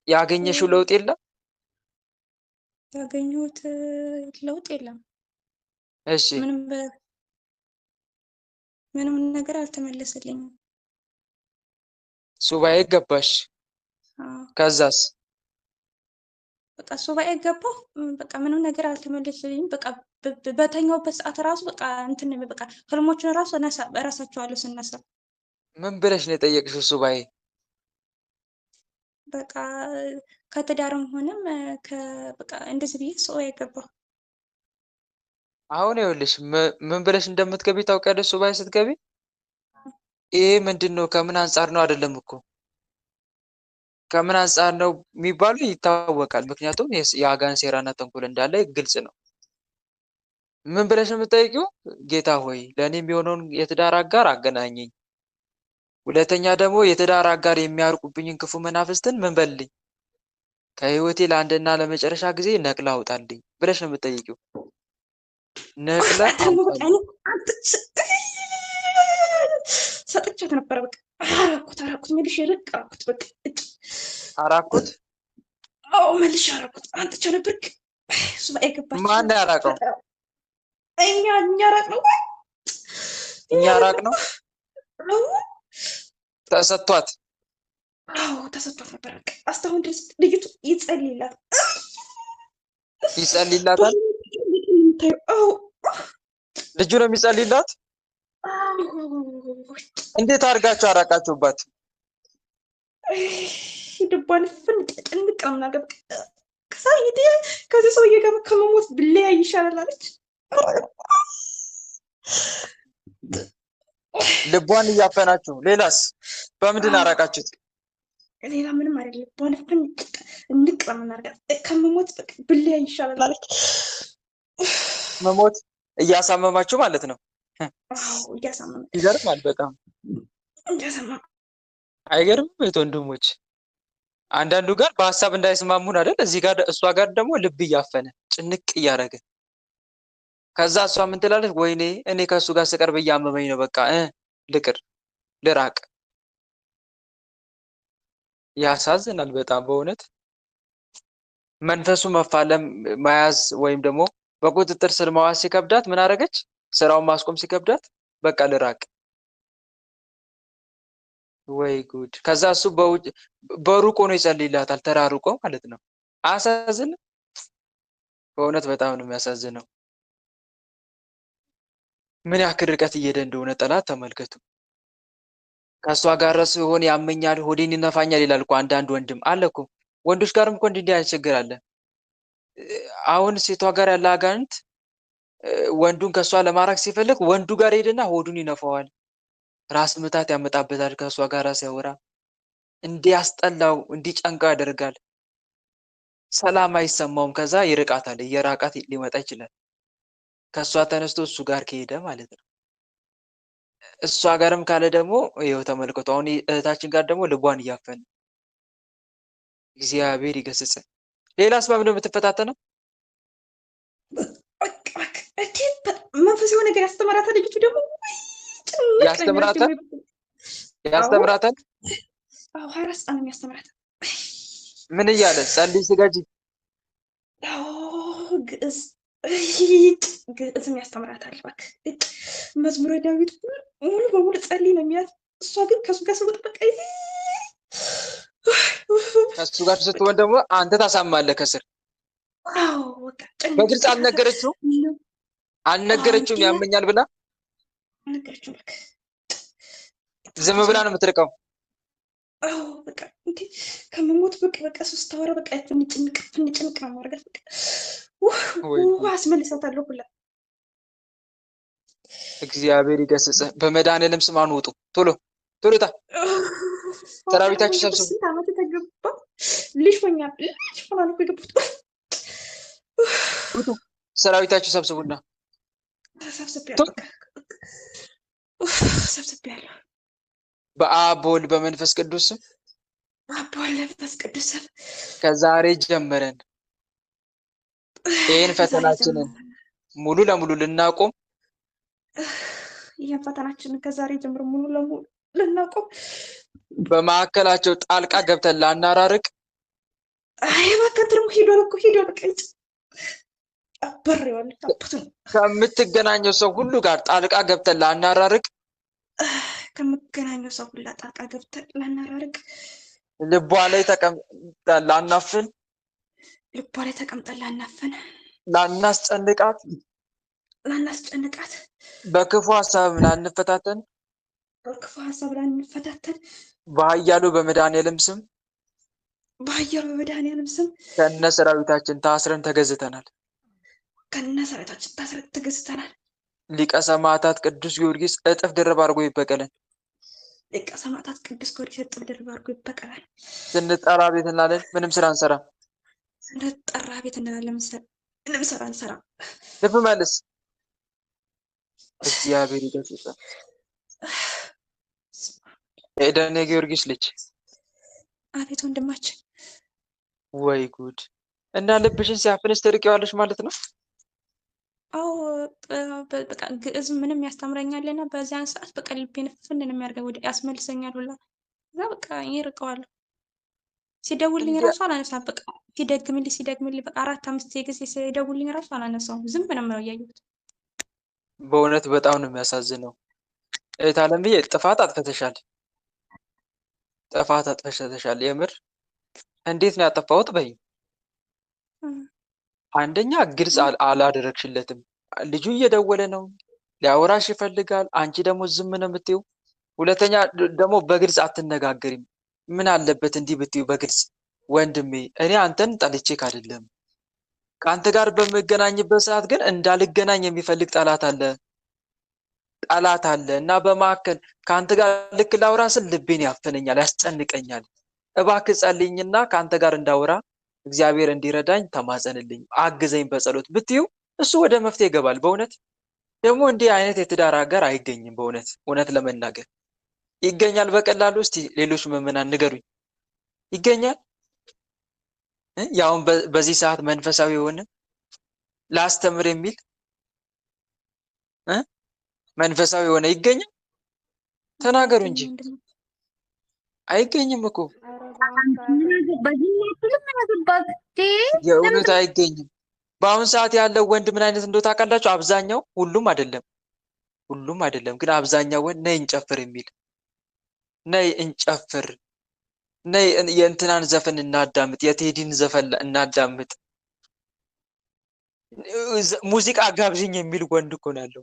ያገኘሽው ለውጥ የለም? ያገኘሁት ለውጥ የለም። እሺ ምንም ነገር አልተመለሰልኝም። ሱባኤ ገባሽ? ከዛስ? በቃ ሱባኤ ገባሁ። በቃ ምንም ነገር አልተመለሰልኝም። በቃ በተኛውበት ሰዓት ራሱ በቃ እንትን በቃ ህልሞችን ራሱ እረሳቸዋለሁ ስነሳ። ምን ብለሽ ነው የጠየቅሽው ሱባኤ? በቃ ከትዳርም ሆነም በቃ እንደዚህ ብዬ ሱባኤ ገባሁ። አሁን ይኸውልሽ ምን ብለሽ እንደምትገቢ ታውቂያለሽ? ሱባኤ ስትገቢ ይሄ ምንድን ነው ከምን አንጻር ነው አይደለም እኮ ከምን አንጻር ነው የሚባሉ ይታወቃል። ምክንያቱም የአጋን ሴራና ተንኮል እንዳለ ግልጽ ነው። ምን ብለሽ ነው የምትጠይቂው? ጌታ ሆይ ለእኔ የሚሆነውን የትዳር አጋር አገናኘኝ፣ ሁለተኛ ደግሞ የትዳር አጋር የሚያርቁብኝን ክፉ መናፍስትን ምን በልልኝ፣ ከህይወቴ ለአንድና ለመጨረሻ ጊዜ ነቅላ አውጣልኝ ብለሽ ነው የምትጠይቂው። ነቅለ ሰጥቻት ነበረ። በቃ አራኩት መልሼ ርቅ አራኩት። በቃ አራኩት። አዎ መልሼ አራኩት። አንጥቼ ነበር። ሱባኤ ገባች። ማን ያራቀው? እኛ ራቅ ነው። እኛ ራቅ ነው ተሰጥቷት። አዎ ተሰጥቷት ነበር። በቃ አስታሁን ድረስ ልጅቱ ይጸልይላታል። ልጁ ነው የሚጸልይላት። እንዴት አድርጋችሁ አራቃችሁባት? ድቧን ፍንጥንቅ ነው ነገር ከዚህ ሰውዬ ጋር ከመሞት ብለያይ ይሻላል አለች። ልቧን እያፈናችሁ። ሌላስ በምንድን አራቃችሁት? ሌላ ምንም አይደለም። ልቧን ፍንጥንቅ ነው የምናደርጋት። ከመሞት ብለያይ ይሻላል አለች። መሞት እያሳመማችሁ ማለት ነው። እያሳመመ ይገርማል በጣም እያሳመመ። አይገርምም? የት ወንድሞች አንዳንዱ ጋር በሀሳብ እንዳይስማሙን አይደል? እዚህ ጋር እሷ ጋር ደግሞ ልብ እያፈነ ጭንቅ እያደረገ ከዛ እሷ ምን ትላለች? ወይኔ እኔ ከእሱ ጋር ስቀርብ እያመመኝ ነው፣ በቃ ልራቅ። ያሳዝናል በጣም በእውነት። መንፈሱ መፋለም መያዝ ወይም ደግሞ በቁጥጥር ስር መዋዝ ሲከብዳት ምን አደረገች? ስራውን ማስቆም ሲከብዳት በቃ ልራቅ። ወይ ጉድ! ከዛ እሱ በሩቅ ሆኖ ይጸልይላታል፣ ተራርቆ ማለት ነው። አያሳዝንም? በእውነት በጣም ነው የሚያሳዝነው። ምን ያክል ርቀት እየሄደ እንደሆነ ጠላት ተመልከቱ። ከእሷ ጋር ሲሆን ያመኛል፣ ሆዴን ይነፋኛል ይላል እኮ አንዳንድ ወንድም አለ እኮ። ወንዶች ጋርም እኮ እንዲህ አይነት ችግር አለ። አሁን ሴቷ ጋር ያለ አጋንንት ወንዱን ከእሷ ለማራቅ ሲፈልግ ወንዱ ጋር ሄድና ሆዱን ይነፋዋል፣ ራስ ምታት ያመጣበታል። ከእሷ ጋር ሲያወራ እንዲያስጠላው እንዲጨንቀው ያደርጋል። ሰላም አይሰማውም። ከዛ ይርቃታል። እየራቃት ሊመጣ ይችላል። ከእሷ ተነስቶ እሱ ጋር ከሄደ ማለት ነው። እሷ ጋርም ካለ ደግሞ ይኸው ተመልከቱ። አሁን እህታችን ጋር ደግሞ ልቧን እያፈን። እግዚአብሔር ይገስጽ። ሌላስ በምን የምትፈታተነው? መንፈስ የሆነ ነገር ያስተምራታል። ልጅቱ ደግሞ ያስተምራታል። አዎ 24 ሰዓት ነው የሚያስተምራታል። ምን እያለ ጸልይ፣ ስገጂ። ግዕዝም ያስተምራታል። እባክህ መዝሙረ ዳዊት ሙሉ በሙሉ ጸልይ ነው የሚያት። እሷ ግን ከሱ ጋር ስትወጣ በቃ ከሱ ጋር ስትሆን ደግሞ አንተ ታሳማለህ ከስር። አዎ በቃ በግልጽ አልነገረችውም ያመኛል ብላ አልነገረችውም። በቃ ዝም ብላ ነው የምትርቀው። አዎ በቃ እንዴ ከመሞት በቃ ሶስት አወራ በቃ ፍንጭንቅ ነው ማድረግ። በቃ አስመልሳታለሁ ሁላ እግዚአብሔር ይገስጽህ። በመድኃኒዓለም ስም አንውጡ። ቶሎ ቶሎ ታ ሰራዊታችሁ ሰብስቡ። ስንት ዓመት የተገባ ልጅ ሆኛል። ልጅ ሆና ነው የገቡት። ሰራዊታችሁ ሰብስቡና ሰብስቤያለሁ። ሰብስቤያለሁ። በአብ በወልድ በመንፈስ ቅዱስ ስም በአብ በወልድ በመንፈስ ቅዱስ ስም ከዛሬ ጀምረን ይህን ፈተናችንን ሙሉ ለሙሉ ልናቆም ይህን ፈተናችንን ከዛሬ ጀምሮ ሙሉ ለሙሉ ልናቆም በማዕከላቸው ጣልቃ ገብተን ላናራርቅ እባክህ ደግሞ ሄዷል እኮ ሄዷል። በቃ አበሬዋለሁ። አባቱን ከምትገናኘው ሰው ሁሉ ጋር ጣልቃ ገብተን ላናራርቅ ከምገናኘው ሰው ሁላ ጣልቃ ገብተን ላናራርቅ ልቧ ላይ ተቀምጠን ላናፍን ልቧ ላይ ተቀምጠን ላናፍን ላናስጨንቃት በክፉ ሀሳብ ላንፈታተን በክፉ ሀሳብ ላንፈታተን በኃያሉ በመድኃኒዓለም ስም ከነ ሰራዊታችን ታስረን ተገዝተናል። ሊቀ ሰማዕታት ቅዱስ ጊዮርጊስ እጥፍ ድርብ አድርጎ ይበቀለን። ስንጠራ ቤት እንላለን፣ ምንም ስራ አንሰራም። ልብ መልስ። እግዚአብሔር ይገስጽህ። ኤደን የጊዮርጊስ ልጅ አቤት ወንድማችን። ወይ ጉድ! እና ልብሽን ሲያፍንሽ ትርቂዋለሽ ማለት ነው? አዎ በቃ ግዕዝ ምንም ያስተምረኛልና በዚያን ሰዓት በቃ ልቤን ፍን ነው የሚያደርገው፣ ወደ ያስመልሰኛል ሁላ። እዛ በቃ ይርቀዋለሁ። ሲደውልኝ ራሱ አላነሳም። በቃ ሲደግምልኝ በቃ 4-5 ጊዜ ሲደውልኝ ራሱ አላነሳውም። ዝም ነው ያየሁት። በእውነት በጣም ነው የሚያሳዝነው። እህት አለምዬ ጥፋት አጥፍተሻል። የምር እንዴት ነው ያጠፋሁት በይ። አንደኛ ግልጽ አላደረግሽለትም። ልጁ እየደወለ ነው፣ ሊያወራሽ ይፈልጋል። አንቺ ደግሞ ዝም ነው የምትይው። ሁለተኛ ደግሞ በግልጽ አትነጋገሪም። ምን አለበት እንዲህ ብትይው በግልጽ ወንድሜ፣ እኔ አንተን ጠልቼክ አይደለም። ከአንተ ጋር በምገናኝበት ሰዓት ግን እንዳልገናኝ የሚፈልግ ጠላት አለ እና በማዕከል ከአንተ ጋር ልክ ላውራ ስል ልቤን ያፈነኛል፣ ያስጨንቀኛል። እባክህ ጸልይኝና ከአንተ ጋር እንዳወራ እግዚአብሔር እንዲረዳኝ ተማጸንልኝ፣ አግዘኝ በጸሎት ብትዩ እሱ ወደ መፍትሄ ይገባል። በእውነት ደግሞ እንዲህ አይነት የትዳር አጋር አይገኝም። እውነት ለመናገር ይገኛል በቀላሉ? እስቲ ሌሎች ምዕመናን ንገሩኝ፣ ይገኛል? ያውን በዚህ ሰዓት መንፈሳዊ የሆነ ላስተምር የሚል መንፈሳዊ የሆነ ይገኛል? ተናገሩ እንጂ። አይገኝም እኮ የእውነት አይገኝም። በአሁን ሰዓት ያለው ወንድ ምን አይነት እንደው ታውቃላችሁ? አብዛኛው ሁሉም አይደለም ግን አብዛኛው ወንድ ነይ እንጨፍር የሚል ነይ እንጨፍር፣ ነይ የእንትናን ዘፈን እናዳምጥ፣ የቴዲን ዘፈን እናዳምጥ፣ ሙዚቃ ጋብዥኝ የሚል ወንድ እኮ ነው ያለው።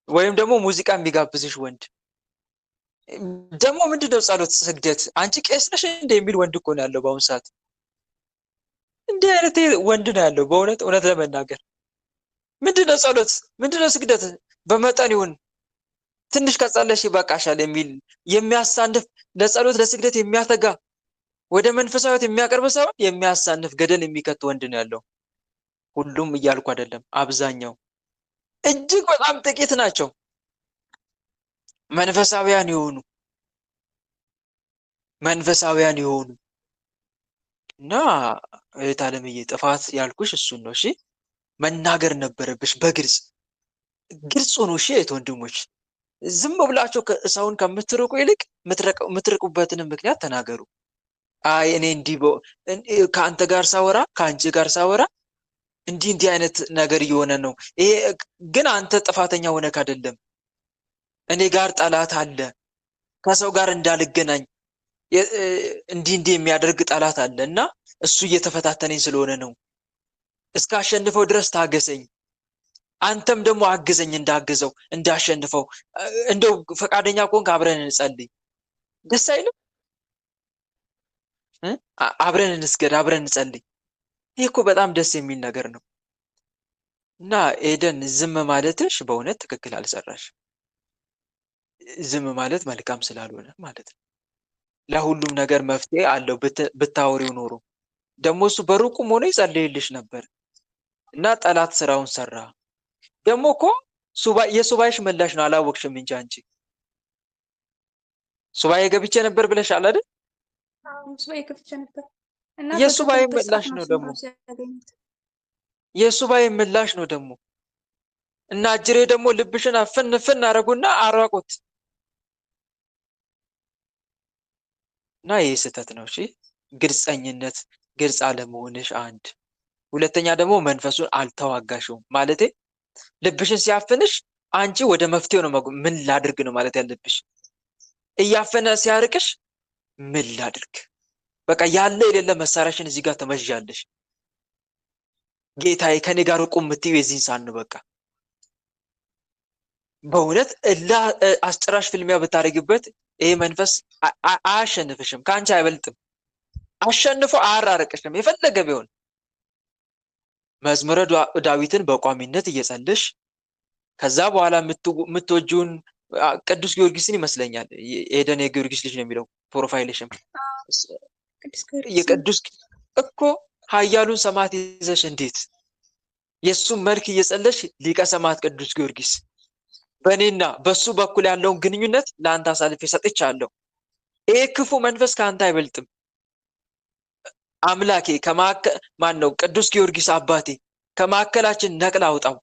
ወይም ደግሞ ሙዚቃ የሚጋብዝሽ ወንድ ደግሞ ምንድነው ጸሎት፣ ስግደት፣ አንቺ ቄስ ነሽ እንደ የሚል ወንድ እኮ ነው ያለው በአሁኑ ሰዓት። እንዲህ አይነት ወንድ ነው ያለው በእውነት ለመናገር። ምንድነው ጸሎት፣ ምንድነው ስግደት፣ በመጠን ይሁን ትንሽ ከጸለሽ ይበቃሻል የሚል የሚያሳንፍ፣ ለጸሎት ለስግደት የሚያተጋ ወደ መንፈሳዊት የሚያቀርብ ሳይሆን የሚያሳንፍ ገደል የሚከት ወንድ ነው ያለው። ሁሉም እያልኩ አይደለም፣ አብዛኛው እጅግ በጣም ጥቂት ናቸው መንፈሳዊያን የሆኑ እና እህት አለምዬ ጥፋት ያልኩሽ እሱን ነው። እሺ መናገር ነበረብሽ በግልጽ ሆኖ። እሺ እህት ወንድሞች፣ ዝም ብላችሁ ሰውን ከምትርቁ ይልቅ የምትርቁበትን ምክንያት ተናገሩ። አይ እኔ እንዲህ ከአንተ ጋር ሳወራ ከአንቺ ጋር ሳወራ እንዲህ አይነት ነገር እየሆነ ነው። ይሄ ግን አንተ ጥፋተኛ ሆነክ አይደለም። እኔ ጋር ጠላት አለ፣ ከሰው ጋር እንዳልገናኝ እንዲህ የሚያደርግ ጠላት አለ እና እሱ እየተፈታተነኝ ስለሆነ ነው። እስካሸንፈው ድረስ ታገሰኝ፣ አንተም ደግሞ አግዘኝ እንዳግዘው እንዳሸንፈው። እንደው ፈቃደኛ ከሆንክ አብረን እንጸልይ። ደስ አይልም? አብረን እንስገድ፣ አብረን እንጸልይ። ይህ እኮ በጣም ደስ የሚል ነገር ነው። እና ኤደን ዝም ማለትሽ በእውነት ትክክል አልሰራሽ። ዝም ማለት መልካም ስላልሆነ ማለት ነው። ለሁሉም ነገር መፍትሄ አለው ብታወሪው ኖሮ ደግሞ እሱ በሩቁም ሆኖ ይጸልይልሽ ነበር እና ጠላት ስራውን ሰራ። ደግሞ እኮ የሱባኤሽ ምላሽ ነው አላወቅሽም እንጂ አንቺ ሱባኤ ገብቼ ነበር ብለሻል አይደል? ሱባኤ ገብቼ ነበር እና የሱባኤ ምላሽ ነው ደግሞ የሱባኤ ምላሽ ነው ደግሞ እና አጅሬ ደግሞ ልብሽን አፍን አረጉና አራቁት እና ይሄ ስህተት ነው። እሺ ግልጸኝነት፣ ግልጽ አለመሆንሽ አንድ። ሁለተኛ ደግሞ መንፈሱን አልተዋጋሽውም ማለቴ ልብሽን ሲያፍንሽ አንቺ ወደ መፍትሄው ነው ምን ላድርግ ነው ማለት ያለብሽ። እያፈነ ሲያርቅሽ ምን ላድርግ በቃ ያለ የሌለ መሳሪያሽን እዚህ ጋር ተመዣለሽ። ጌታዬ ከኔ ጋር ቁም የምትይው የዚህን ሰዓት ነው። በቃ በእውነት አስጨራሽ ፍልሚያ ብታደርጊበት ይሄ መንፈስ አያሸንፍሽም፣ ከአንቺ አይበልጥም። አሸንፎ አያራርቅሽም የፈለገ ቢሆን። መዝሙረ ዳዊትን በቋሚነት እየጸለሽ ከዛ በኋላ የምትወጂውን ቅዱስ ጊዮርጊስን ይመስለኛል ኤደን የጊዮርጊስ ልጅ ነው የሚለው ፕሮፋይልሽም የቅዱስ እኮ ኃያሉን ሰማዕት ይዘሽ እንዴት የሱን መልክ እየጸለሽ ሊቀ ሰማዕት ቅዱስ ጊዮርጊስ በእኔና በሱ በኩል ያለውን ግንኙነት ለአንተ አሳልፌ ሰጥቻለሁ። ይሄ ክፉ መንፈስ ከአንተ አይበልጥም። አምላኬ ማን ነው? ቅዱስ ጊዮርጊስ አባቴ ከማዕከላችን ነቅላ አውጣው።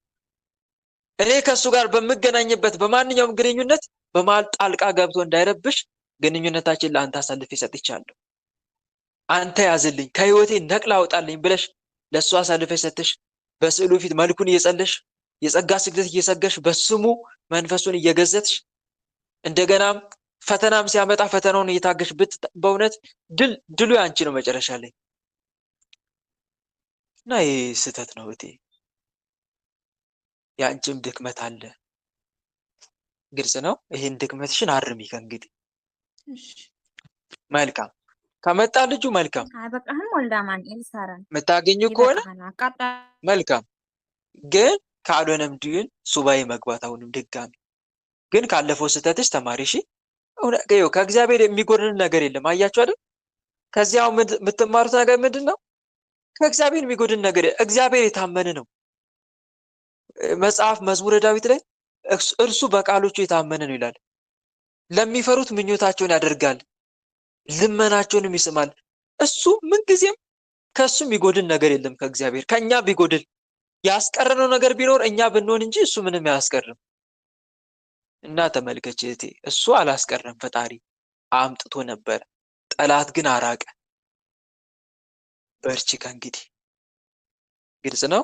እኔ ከሱ ጋር በምገናኝበት በማንኛውም ግንኙነት በመሃል ጣልቃ ገብቶ እንዳይረብሽ ግንኙነታችን ለአንተ አሳልፌ ሰጥቻለሁ። አንተ ያዝልኝ፣ ከህይወቴ ነቅላ አውጣልኝ ብለሽ ለሱ አሳልፌ ሰጥሽ በስዕሉ ፊት መልኩን እየጸለሽ የጸጋ ስግደት እየሰገሽ በስሙ መንፈሱን እየገዘትሽ እንደገናም ፈተናም ሲያመጣ ፈተናውን እየታገሽ በእውነት ድሉ ያንቺ ነው መጨረሻ ላይ። እና ይሄ ስህተት ነው እቴ፣ ያንቺም ድክመት አለ። ግልጽ ነው። ይሄን ድክመትሽን አርሚ ከእንግዲህ። መልካም ከመጣ ልጁ መልካም አይበቃህም? ወልዳ ማንኤል ሳራን የምታገኙ ከሆነ መልካም፣ ግን ካልሆነም ግን ሱባኤ መግባት አሁንም ድጋሚ። ግን ካለፈው ስህተትሽ ተማሪ። እሺ ከእግዚአብሔር የሚጎድል ነገር የለም። አያችሁ አይደል? ከዚያው የምትማሩት ነገር ምንድን ነው? ከእግዚአብሔር የሚጎድል ነገር እግዚአብሔር የታመነ ነው። መጽሐፍ መዝሙረ ዳዊት ላይ እርሱ በቃሎቹ የታመነ ነው ይላል። ለሚፈሩት ምኞታቸውን ያደርጋል፣ ልመናቸውንም ይስማል። እሱ ምንጊዜም ከሱ የሚጎድል ነገር የለም። ከእግዚአብሔር ከኛ ቢጎድል ያስቀረነው ነገር ቢኖር እኛ ብንሆን እንጂ እሱ ምንም አያስቀርም። እና ተመልከች እህቴ፣ እሱ አላስቀረም። ፈጣሪ አምጥቶ ነበር፣ ጠላት ግን አራቀ። በርቺ ከእንግዲህ። ግልጽ ነው።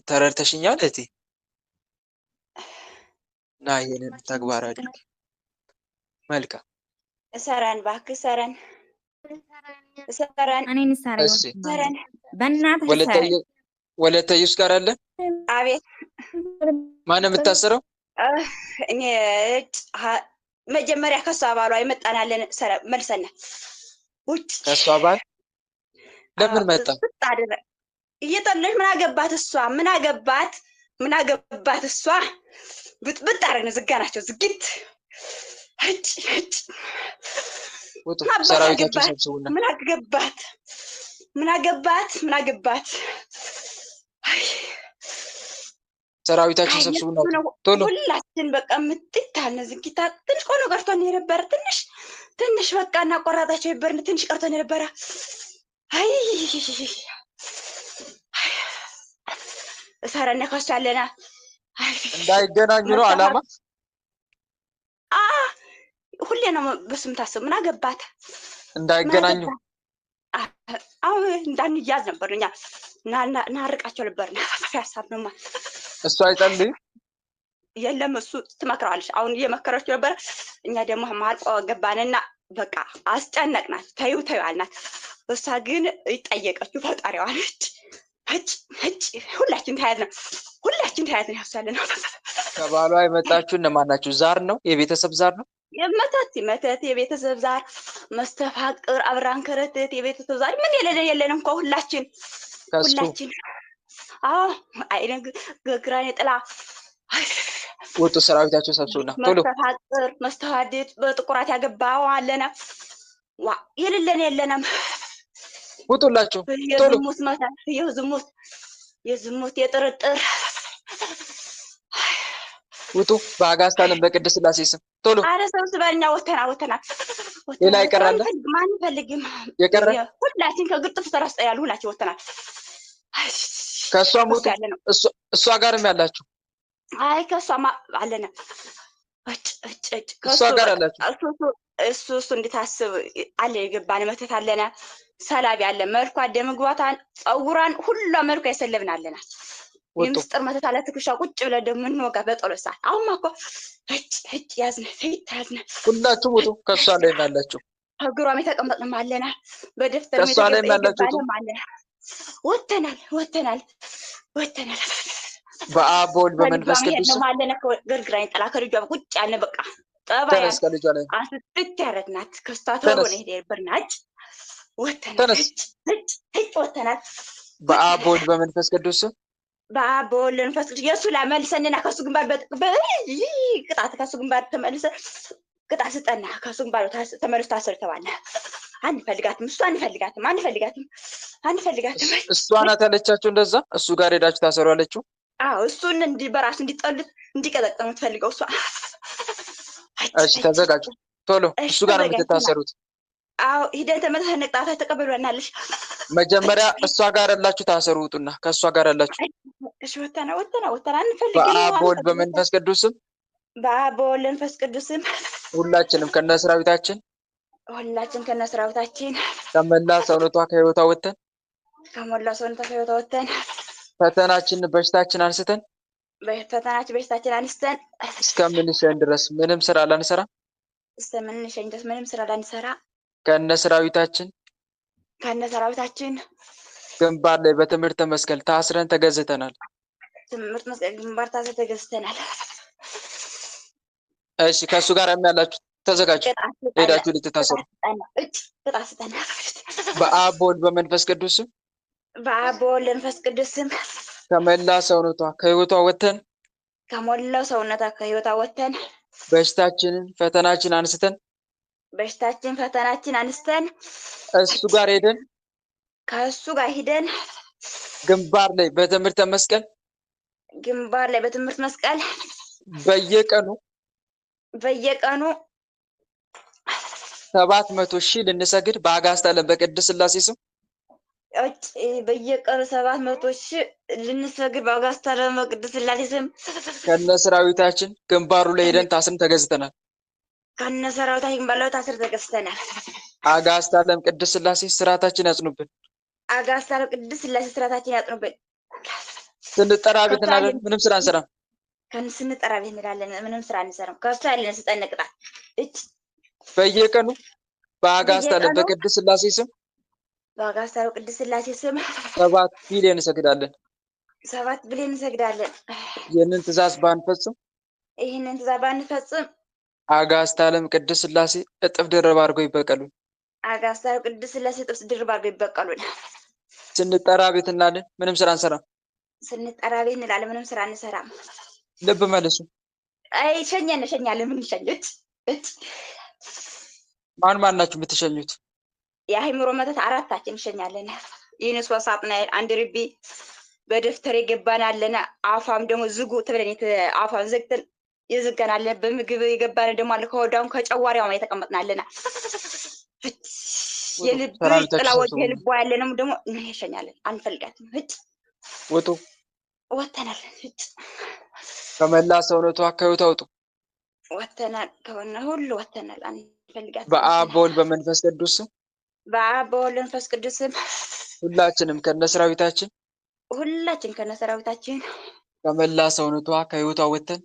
ተረድተሽኛል እህቴ? እና ይሄንን ተግባር አድርግ። መልካም ሰረን፣ እባክህ ሰረን፣ ሰረን እኔን ሰረን በእናትህ ሰረን። ወለተ ኢየሱስ ጋር አለ። አቤት። ማነው የምታስረው? እኔ መጀመሪያ ከሷ ባሏ የመጣናለን ሰረን መልሰና ውጭ ከሷ ባል ለምን መጣ? እየጠለሽ ምን አገባት እሷ? ምን አገባት እሷ? ብጥብጥ አረግነ ዝጋናቸው ዝግት እጭ ወጡ። ሰራዊታችሁ ሰብስቡና ምን አገባት ሰራዊታችሁ ሰብስቡና ቶሎ ሁላችን በቃ ምጥታነ ዝግታ ትንሽ ቆሎ ቀርቶን የነበረ ትንሽ በቃ እናቆራጣቸው ይበርን ትንሽ ቀርቶን የነበረ አይ ሰረነ ከሱ ያለና እንዳይገናኙ ነው አላማ። ሁሌ ነው በስም ታስብ። ምን አገባት እንዳይገናኙ። እንዳንያዝ ነበር እኛ እናርቃቸው ነበር። ሀሳብ ነው ማለት እሱ አይጸልይ የለም እሱ ትመክረዋለች። አሁን እየመከረች ነበር። እኛ ደግሞ መሀል ገባንና በቃ አስጨነቅናት። ተይው አልናት። እሷ ግን ይጠየቀችው ፈጣሪዋ ነች። ሁላችን ተያዝን ያሳለ ነው። ከባሏ የመጣችሁ እነማን ናችሁ? ዛር ነው? የቤተሰብ ዛር ነው? መተት የቤተሰብ ዛር መስተፋቅር አብራን ከረተት የቤተሰብ ዛር ምን የለንም እኮ ሁላችን አዎ አይደን ግራኔ ጥላ ውጡ ሰራዊታችሁ ሰብስቡና ቶሎ መስተፋቅር መስተዋደድ በጥቁራት ያገባው አለና ዋ የለንም ውጡላችሁ ቶሎ የዝሙት የጥርጥር ውጡ በአጋዕዝተ ዓለም በቅድስት ሥላሴ ስም ቶሎ አረ ሰብስበኛ ወተና ሌላ ይቀራል ማን ፈልግም የቀረ ሁላችን ከግጥፍ ተረስጠ ያሉ ሁላችን ወተናል ከሷም ውጡ እሷ ጋርም ያላችሁ አይ ከሷማ አለና እሷ ጋር ያላችሁ እሱ እንድታስብ አለ የገባን መተት አለና ሰላቢ አለ መልኳ ደምግባታን ጸጉራን ሁሉ መልኳ ያሰለብን አለና የምስጥር መተት አለ ትክሻ ቁጭ ብለ ደምን ወጋ በጦለሳ አሁን ማኮ ያዝነ ሁላችሁ ውጡ ከሷ ላይ ያላችሁ ሀገሯም የተቀመጥን አለና በደፍተር ከሷ ላይ ያላችሁ ወተናል በአብ በወልድ በመንፈስ ቅዱስ ማለነ ገርግራኝ ጠላ ከልጇ ቁጭ ያለ በቃ ጠባያ አስጥት ያረድናት ከስታተው ነው ይደርብናች ወተናል በአብ በወልድ በመንፈስ ቅዱስ በአብ በወልድ በመንፈስ ቅዱስ የሱ ላመልሰንና ከሱ ግንባር ቅጣት ከሱ ግንባር ተመልሰ ቅጣት ስጠና ከሱ ግንባር ተመልሶ ታሰር ተባለ አንፈልጋትም እሷ ናት ያለቻችሁ እንደዛ እሱ ጋር ሄዳችሁ ታሰሩ አለችው አዎ እሱን በራሱ እንዲጠልት እንዲቀጠቅሙ ትፈልገው እሷ እሺ ተዘጋጁ ቶሎ እሱ ጋር ነው የምትታሰሩት አዎ ሂደን ተመልሰን ቅጣት ተቀበሉናለሽ መጀመሪያ እሷ ጋር ያላችሁ ታሰሩ ውጡና ከእሷ ጋር ያላችሁ እሺ ወተና አንፈልግ በአብ በወልድ በመንፈስ ቅዱስም ሁላችንም ከነሰራዊታችን ከመላ ሰውነቷ ከህይወቷ ወተን ፈተናችን በሽታችን አንስተን እስከምንሸኝ ድረስ ምንም ስራ ላንሰራ ከነሰራዊታችን ግንባር ላይ በትምህርተ መስቀል ታስረን ተገዝተናል። እሺ ከሱ ጋር ያላችሁ ተዘጋጁ ሄዳችሁ ልትታሰሩ በአብ በወልድ በመንፈስ ቅዱስም ከመላ ሰውነቷ ከህይወቷ ወተን በሽታችንን ፈተናችን አንስተን እሱ ጋር ሄደን ግንባር ላይ በትምህርተ መስቀል በየቀኑ 700,000 ልንሰግድ በአጋዕዝተ ዓለም በቅድስት ሥላሴ ስም በየቀኑ 700,000 ልንሰግድ በአጋዕዝተ ዓለም በቅድስት ሥላሴ ስም ከነሰራዊታችን ግንባሩ ላይ ሄደን ታስረን ተገዝተናል። አጋዕዝተ ዓለም ቅድስት ሥላሴ ስርዓታችን ያጽኑብን። ስንጠራ ቤት እንላለን ምንም ስራ አንሰራም። በየቀኑ በአጋዕዝተ ዓለም በቅድስት ሥላሴ ስም 7 ቢሊዮን እንሰግዳለን። ይህንን ትእዛዝ ባንፈጽም አጋዕዝተ ዓለም ቅድስት ሥላሴ እጥፍ ድርብ አድርገው ይበቀሉን። ስንጠራ ቤት እንላለን ምንም ስራ አንሰራም። ልብ መልሱ። ሸኛለን ምን ሸኝት ማን ናችሁ የምትሸኙት? የአይምሮ መተት አራታችን እንሸኛለን። ይህንስ ወሳጥናኤል አንድ ርቢ በደፍተር የገባን አለና አፋም ደግሞ ዝጉ ተብለን አፋን ዘግተን የዘጋናለን። በምግብ የገባን ደግሞ አለ ከወዳውን ከጨዋሪያው ላይ ተቀመጥናለና የልብ ጥላዎች የልብ ያለንም ደግሞ እንሸኛለን። አንፈልጋትም። ወጡ ወተናል። ከመላ ሰውነቷ ከህይወቷ ውጡ። ወተናል ከሆነ ሁሉ ወተናል። አንፈልጋትም። በአብ በወልድ በመንፈስ ቅዱስም ሁላችንም ከነሰራዊታችን ከመላ ሰውነቷ ከህይወቷ ወተን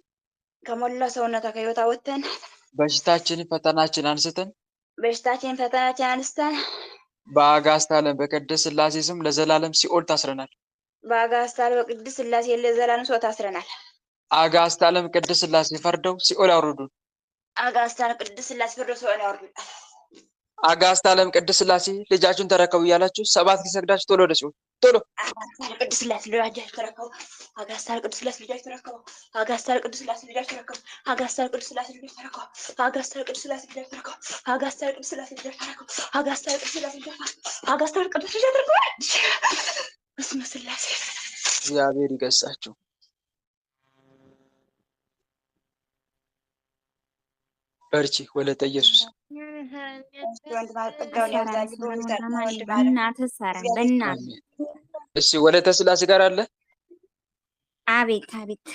በሽታችን ፈተናችን አንስተን በአጋዕዝተ ዓለም በቅድስት ሥላሴ ስም ለዘላለም ሲኦል ታስረናል። አጋዕዝተ ዓለም ቅድስት ሥላሴ ፈርደው ሲኦል ያውርዱን። አጋዕዝተ ዓለም ቅድስት ሥላሴ ፍርዶስን ያወርዱልን። አጋዕዝተ ዓለም ቅድስት ሥላሴ ልጃችሁን ተረከቡ እያላችሁ 7 ጊዜ ሰግዳችሁ ቶሎ ወደ ሲኦል ቶሎ። አጋዕዝተ ዓለም ቅድስት ሥላሴ ልጃችሁን ተረከቡ። አጋዕዝተ ዓለም ቅድስት ሥላሴ ልጃችሁን ተረከቡ። አጋዕዝተ ዓለም ቅድስት ሥላሴ ልጃችሁን ተረከቡ። አጋዕዝተ ዓለም ቅድስት ሥላሴ ልጃችሁን ተረከቡ። አጋዕዝተ ዓለም ቅድስት ሥላሴ ልጃችሁን ተረከቡ። አጋዕዝተ ዓለም ቅድስት ሥላሴ ልጃችሁን ተረከቡ። አጋዕዝተ ዓለም ቅድስት ሥላሴ ልጃችሁን ተረከቡ። አጋዕዝተ ዓለም ቅድስት ልጃችሁን ተረከቡ። በስመ ሥላሴ እግዚአብሔር ይገሳችሁ። በርቺ ወለተ ኢየሱስ። እሺ ወለተ ሥላሴ ጋር አለ። አቤት አቤት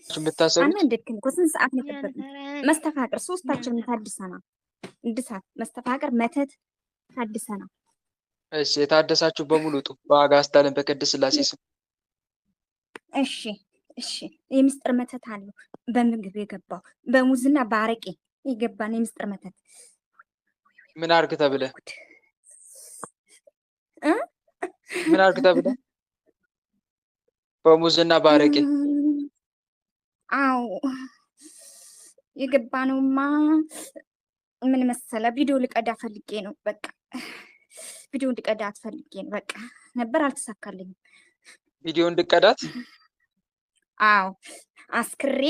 የምታሰሩት አንደክም እኮ ስንት ሰዓት ነው የጠበቅነው? መስተፋቅር ሶስታችንም ታድሰናል። እድሳት መስተፋቅር መተት ታድሰናል። እሺ የታደሳችሁ በሙሉ ውጡ በአጋዕዝተ ዓለም በቅድስት ሥላሴ ስም። እሺ እሺ የምስጢር መተት አለው። በምግብ የገባው በሙዝና በአረቄ የገባን የምስጢር መተት ምን አርግ ተብለ ምን አርግ ተብለ በሙዝና በአረቄ? አዎ የገባነውማ ምን መሰለ ቪዲዮ ልቀዳ ፈልጌ ነው። በቃ ቪዲዮ እንድቀዳት ፈልጌ ነው። በቃ ነበር አልተሳካልኝም። ቪዲዮ እንድቀዳት? አዎ አስክሬ።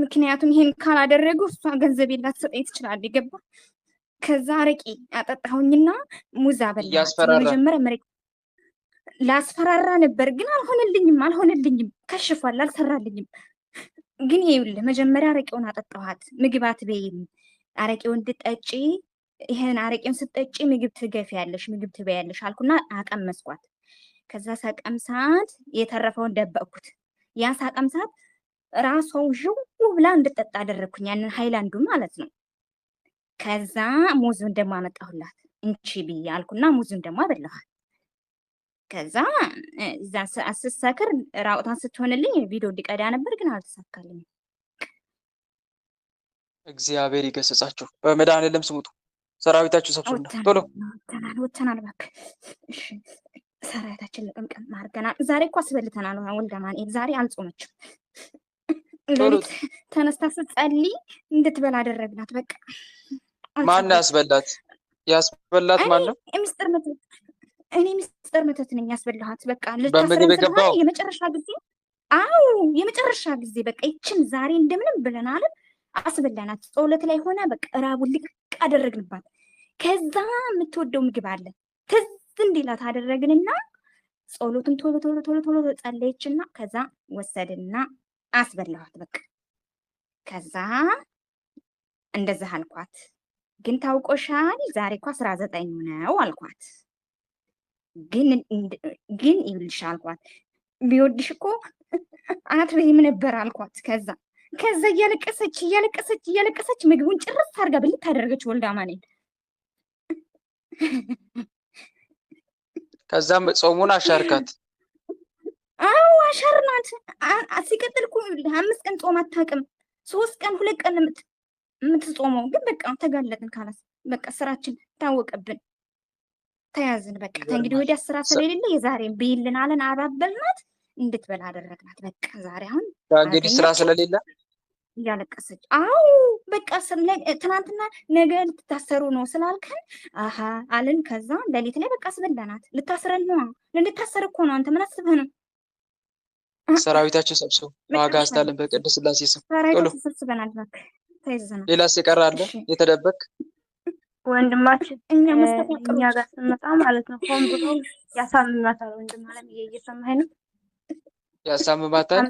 ምክንያቱም ይሄን ካላደረጉ እሷ ገንዘብ ላትሰጠኝ ትችላለች። ገባ? ከዛ አረቄ አጠጣሁኝና ሙዝ አበላኋት። መጀመሪያ መሬት ላስፈራራ ነበር ግን አልሆነልኝም። ከሽፏል፣ አልሰራልኝም። ግን ይኸውልህ መጀመሪያ አረቄውን አጠጣኋት። ምግብ አትበይም፣ አረቄውን እንድጠጪ ይሄን አረቄውን ስትጠጪ ምግብ ትገፊያለሽ፣ ምግብ ትበያለሽ አልኩና አቀመስኳት። ከዛ ሳቀምሳት የተረፈውን ደበቅኩት። ያ ሳቀምሳት ራሷው ዥው ብላ እንድጠጣ አደረግኩኝ፣ ያንን ሃይላንዱ ማለት ነው። ከዛ ሙዙን ደግሞ አመጣሁላት እንቺ ብዬ አልኩና ሙዙን ደግሞ አበላኋት። ከዛ እዛ ስትሰክር ራቁቷን ስትሆንልኝ ቪዲዮ እንዲቀዳ ነበር ግን አልተሳካልኝም። እግዚአብሔር ይገስጻችሁ። በመድኃኔዓለም ስም ውጡ። ሰራዊታችሁ ሰብስቡና ቶሎ ወተናል። እባክህ እሺ፣ ሰራዊታችን ለቀምቀም አድርገናል። ዛሬ እኮ አስበልተናል። ወልደ ማንኤል ዛሬ አልጾመችም። ሌሊት ተነስታ ስትጸልይ እንድትበላ አደረግናት። በቃ ማን ያስበላት? ያስበላት ማን ነው? ሚስጥር መተት እኔ ሚስጥር መተት ነኝ ያስበላኋት። በቃ በምግብ የገባው የመጨረሻ ጊዜ። አዎ የመጨረሻ ጊዜ በቃ ይችን ዛሬ እንደምንም ብለናል አስበላናት። ጸሎት ላይ ሆና በቃ ራቡን ልቅ አደረግንባት። ከዛ የምትወደው ምግብ አለ ትዝ እንዲላት አደረግንና ጸሎትን ቶሎ ቶሎ ቶሎ ቶሎ ጸለየችና ከዛ ወሰድና አስበላኋት። በቃ ከዛ እንደዛ አልኳት። ግን ታውቆሻል ዛሬ እኮ 19 ነው አልኳት። ግን ይልሽ አልኳት ቢወድሽ እኮ አትበይም ነበር አልኳት። ከዛ እያለቀሰች ምግቡን ጭርስ አድርጋ ብልት ታደረገች ወልደ ማንኤል። ከዛም ጾሙን አሻርካት። አዎ አሻርናት። ሲቀጥል እኮ 5 ቀን ጾም አታውቅም። 3 ቀን 2 ቀን የምትጾመው ግን በቃ ተጋለጥን። ካላስ በቃ ስራችን ታወቀብን፣ ተያዝን። በቃ ከእንግዲህ ወዲያ ስራ ስለሌለ የዛሬን ብይልን አለን። አባበልናት፣ እንድትበላ አደረግናት። በቃ ዛሬ አሁን እንግዲህ ስራ ስለሌለ እያለቀሰች አዎ በቃ ትናንትና ነገ ልትታሰሩ ነው ስላልከን አሀ አልን። ከዛ ሌሊት ላይ በቃ አስበላናት። ልታስረን ነው። ልንታሰር እኮ ነው። አንተ ምን አስበህ ነው? ሰራዊታችን ሰብስቡ። አጋዕዝተ ዓለም በቅድስት ሥላሴ ስም ቶሎ ሰብስበናል። እባክህ ተይዘናል። ሌላስ የቀረ አለ የተደበቅ? ወንድማችን እኛ ጋር ስንመጣ ማለት ነው ሆን ብሎ ያሳምማታል። ወንድም አለም እየሰማኸኝ ነው? ያሳምማታል።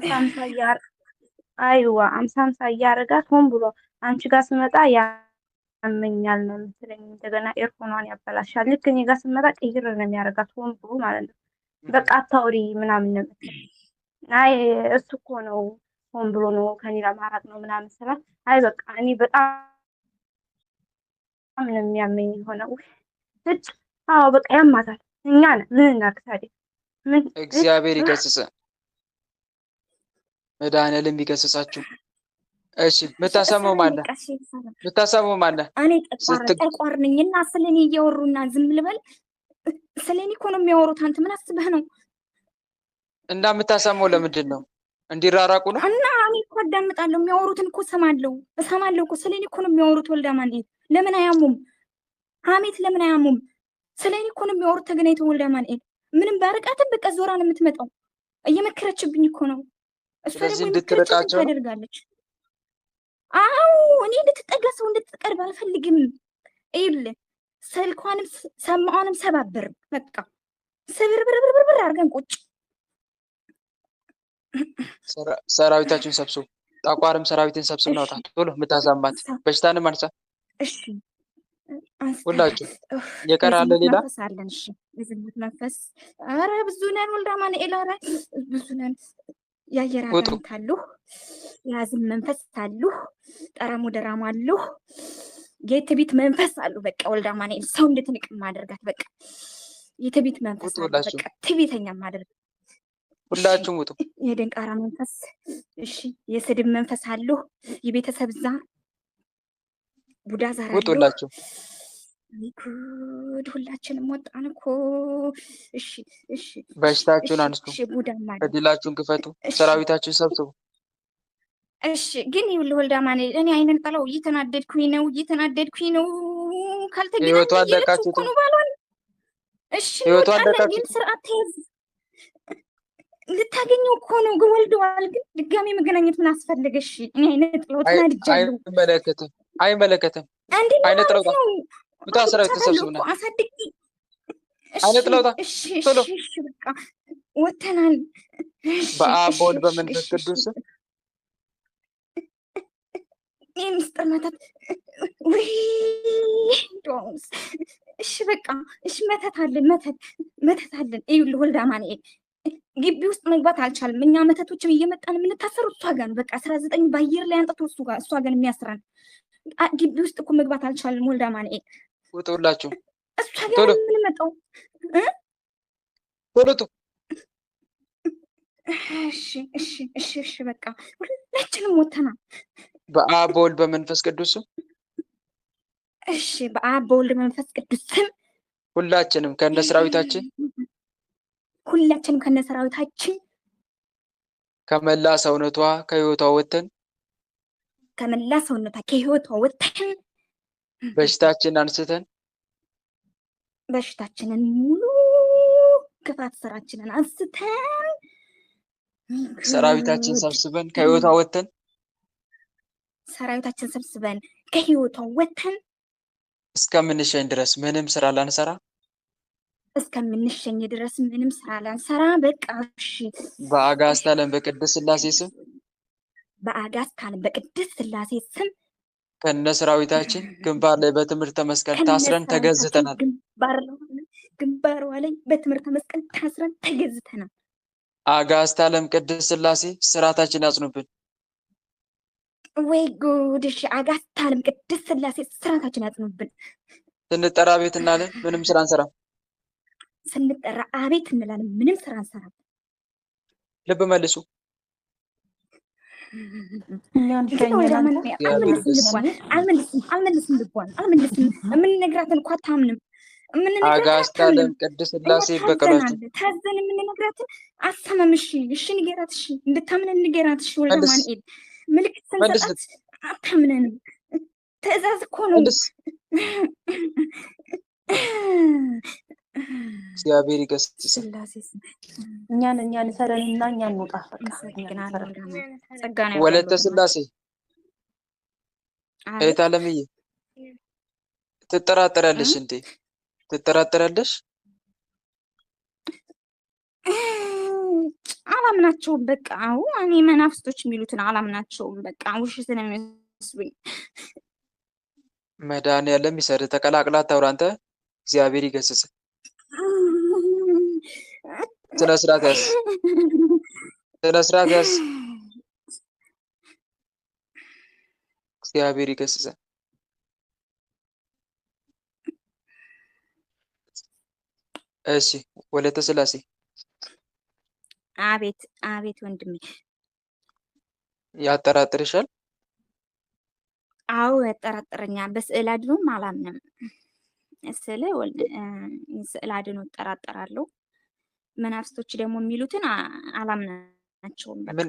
አይዋ 50 እያደረጋት ሆን ብሎ አንቺ ጋር ስመጣ ያመኛል ነው የምትለኝ። እንደገና ኤርፎኗን ያበላሻል። ልክ እኔ ጋር ስመጣ ቅይር ነው የሚያደርጋት ሆን ብሎ ማለት ነው። በቃ አታውሪ ምናምን ነው የምትለኝ። አይ እሱ እኮ ነው ሆን ብሎ ነው ከኔ ለማራቅ ነው ምናምን ስላት፣ አይ በቃ እኔ በጣም ነው የሚያመኝ የሆነው እጭ። አዎ በቃ ያማታል። እኛ ነን ምን እናድርግ ታዲያ? ምን እግዚአብሔር ይገስጽ። መድኃኔዓለም ይገስጻችሁ። እሺ የምታሰማው ማነው? እኔ ጠቋር ነኝና ስለኔ እያወሩና ዝም ልበል? ስለኔ እኮ ነው የሚያወሩት። አንተ ምን አስበህ ነው? እና የምታሰማው ለምንድን ነው? እንዲራራቁ ነው እና እኔ እኮ አዳምጣለሁ፣ የሚያወሩትን እኮ እሰማለሁ እኮ ስለኔ እኮ ነው የሚያወሩት። ወልደ አማኑኤል ለምን አያሙም? ሀሜት ለምን አያሙም? ስለኔ እኮ ነው የሚያወሩት ተገናኝተው። ወልደ አማኑኤል ምንም ባርቃትን በቃ ዞራ ነው የምትመጣው። እየመከረችብኝ እኮ ነው እሷ ደግሞ የመከረችብኝ ታደርጋለች። አዎ እኔ እንድትጠጋ ሰው እንድትቀርብ አልፈልግም። ይኸውልህ ስልኳንም ሰማዋንም ሰባበር በቃ ስብርብርብርብር አድርገን ቁጭ። ሰራዊታችን ሰብስቡ፣ ጠቋርም ሰራዊትን ሰብስብ ናውጣ ቶሎ የምታሳማት በሽታንም አንሳ። እሺ ሁላችሁ የቀራለ ሌላ አለን። እሺ የዝሙት መንፈስ ኧረ ብዙ ነን ወልደ አማኑኤል፣ ኧረ ብዙ ነን። የአየር አጋንንት አሉ፣ የአዝም መንፈስ አሉ፣ ጠረሙ ደራሙ አሉ፣ የትዕቢት መንፈስ አሉ። በቃ ወልደ አማኑኤል ሰው እንድትንቅ ማደርጋት በቃ የትዕቢት መንፈስ አሉ። በቃ ትዕቢተኛ ማደርጋት። ሁላችሁም ውጡ። የደንቃራ መንፈስ እሺ፣ የስድብ መንፈስ አሉ፣ የቤተሰብ ዛር ቡዳ ዛር አሉ። ውጡላችሁ። ጉድ ሁላችንም ወጣን እኮ። እሺ እሺ፣ በሽታችሁን አንስቱ፣ ቡዳ ማለት እድላችሁን ክፈቱ፣ ሰራዊታችሁን ሰብስቡ። እሺ ግን ይኸውልህ ወልደ አማኑኤል እኔ አይንን ጥለው እየተናደድኩኝ ነው። ካልተገናኘ እየለች እኮ ነው ባሏን። እሺ እንወጣለን፣ ግን ስርዓት ተያዝ። ልታገኘው እኮ ነው ግን ወልደዋል። ግን ድጋሜ መገናኘት ምን አስፈለገሽ? እኔ አይነት ጥለው ተናድጃለሁ። አይመለከትም። አይነት ጥለው ውጣ፣ ሰራዊት ተሰብስቡና አሳድጊ። አይነት ጥለው ውጣ ቶሎ። እሺ በቃ ወተናል። በአብ በወልድ በመንፈስ ቅዱስ ይህ ምስጢር መተት ወይ ዶስ። እሺ በቃ እሺ፣ መተት አለን። ይኸውልህ ወልደ አማኑኤል ግቢ ውስጥ መግባት አልቻልም። እኛ መተቶችም እየመጣን የምንታሰሩ እሷ ጋር ነው። በቃ 19 በአየር ላይ አንጥቶ እሷ ጋር የሚያስራን። ግቢ ውስጥ እኮ መግባት አልቻልም። ወልደ አማኑኤል ውጡላችሁ፣ እሷ ጋር የምንመጣው ቶሎ ጡ። እሺ በቃ ሁላችንም ወተናል። በአብ በወልድ በመንፈስ ቅዱስ ስም። እሺ በአብ በወልድ በመንፈስ ቅዱስ ስም ሁላችንም ከነ ሰራዊታችን ከመላ ሰውነቷ ከህይወቷ ወጥተን በሽታችንን አንስተን በሽታችንን ሙሉ ክፋት ስራችንን አንስተን ሰራዊታችን ሰብስበን ከህይወቷ ወጥተን እስከምንሸኝ ድረስ ምንም ስራ ላንሰራ በቃ እሺ። በአጋዕዝተ ዓለም በቅድስት ሥላሴ ስም ከነ ሰራዊታችን ግንባር ላይ በትምህርተ መስቀል ታስረን ተገዝተናል። ግንባሯ ላይ በትምህርተ መስቀል ታስረን ተገዝተናል። አጋዕዝተ ዓለም ቅድስት ሥላሴ ስራታችን ያጽኑብን። ወይ ጉድ! እሺ አጋዕዝተ ዓለም ቅድስት ሥላሴ ስራታችን ያጽኑብን። ስንጠራ ቤት እናለን፣ ምንም ስራ አንሰራም። ስንጠራ አቤት እንላለን፣ ምንም ስራ አንሰራም። ልብ መልሱ። አልመልስም። የምንነግራትን እኮ አታምንም። አጋዕዝተ ዓለም ቅድስት ሥላሴ በቀሏቸው ታዘን የምንነግራትን አሰማም። እሺ ንገራት። እሺ እንድታምነን ንገራት። እሺ ወልደ አማኑኤል ምልክት ስንሰጣት አታምነንም። ትእዛዝ እኮ ነው። እግዚአብሔር ይገስጽ። እኛን ሰረንና እኛን እንውጣ። ወለተ ሥላሴ እህት አለምዬ ትጠራጠራለሽ እንዴ? ትጠራጠራለሽ? አላምናቸውም። በቃ እኔ መናፍስቶች የሚሉትን አላምናቸውም። በቃ ውሸት ነው የሚመስሉኝ። መድኃኒዓለም ይሰር። ተቀላቅላ አታውራ አንተ። እግዚአብሔር ይገስጽ። ስነ ስርዓት ያዝ። እግዚአብሔር ይገስጽ። እሺ ወለተ ሥላሴ አቤት ወንድሜ ያጠራጥርሻል? አዎ ያጠራጥረኛል። በስዕል አድኖም አላምንም። ስዕል አድኖ እጠራጠራለሁ። መናፍስቶች ደግሞ የሚሉትን አላምናቸውም። በቃ ምን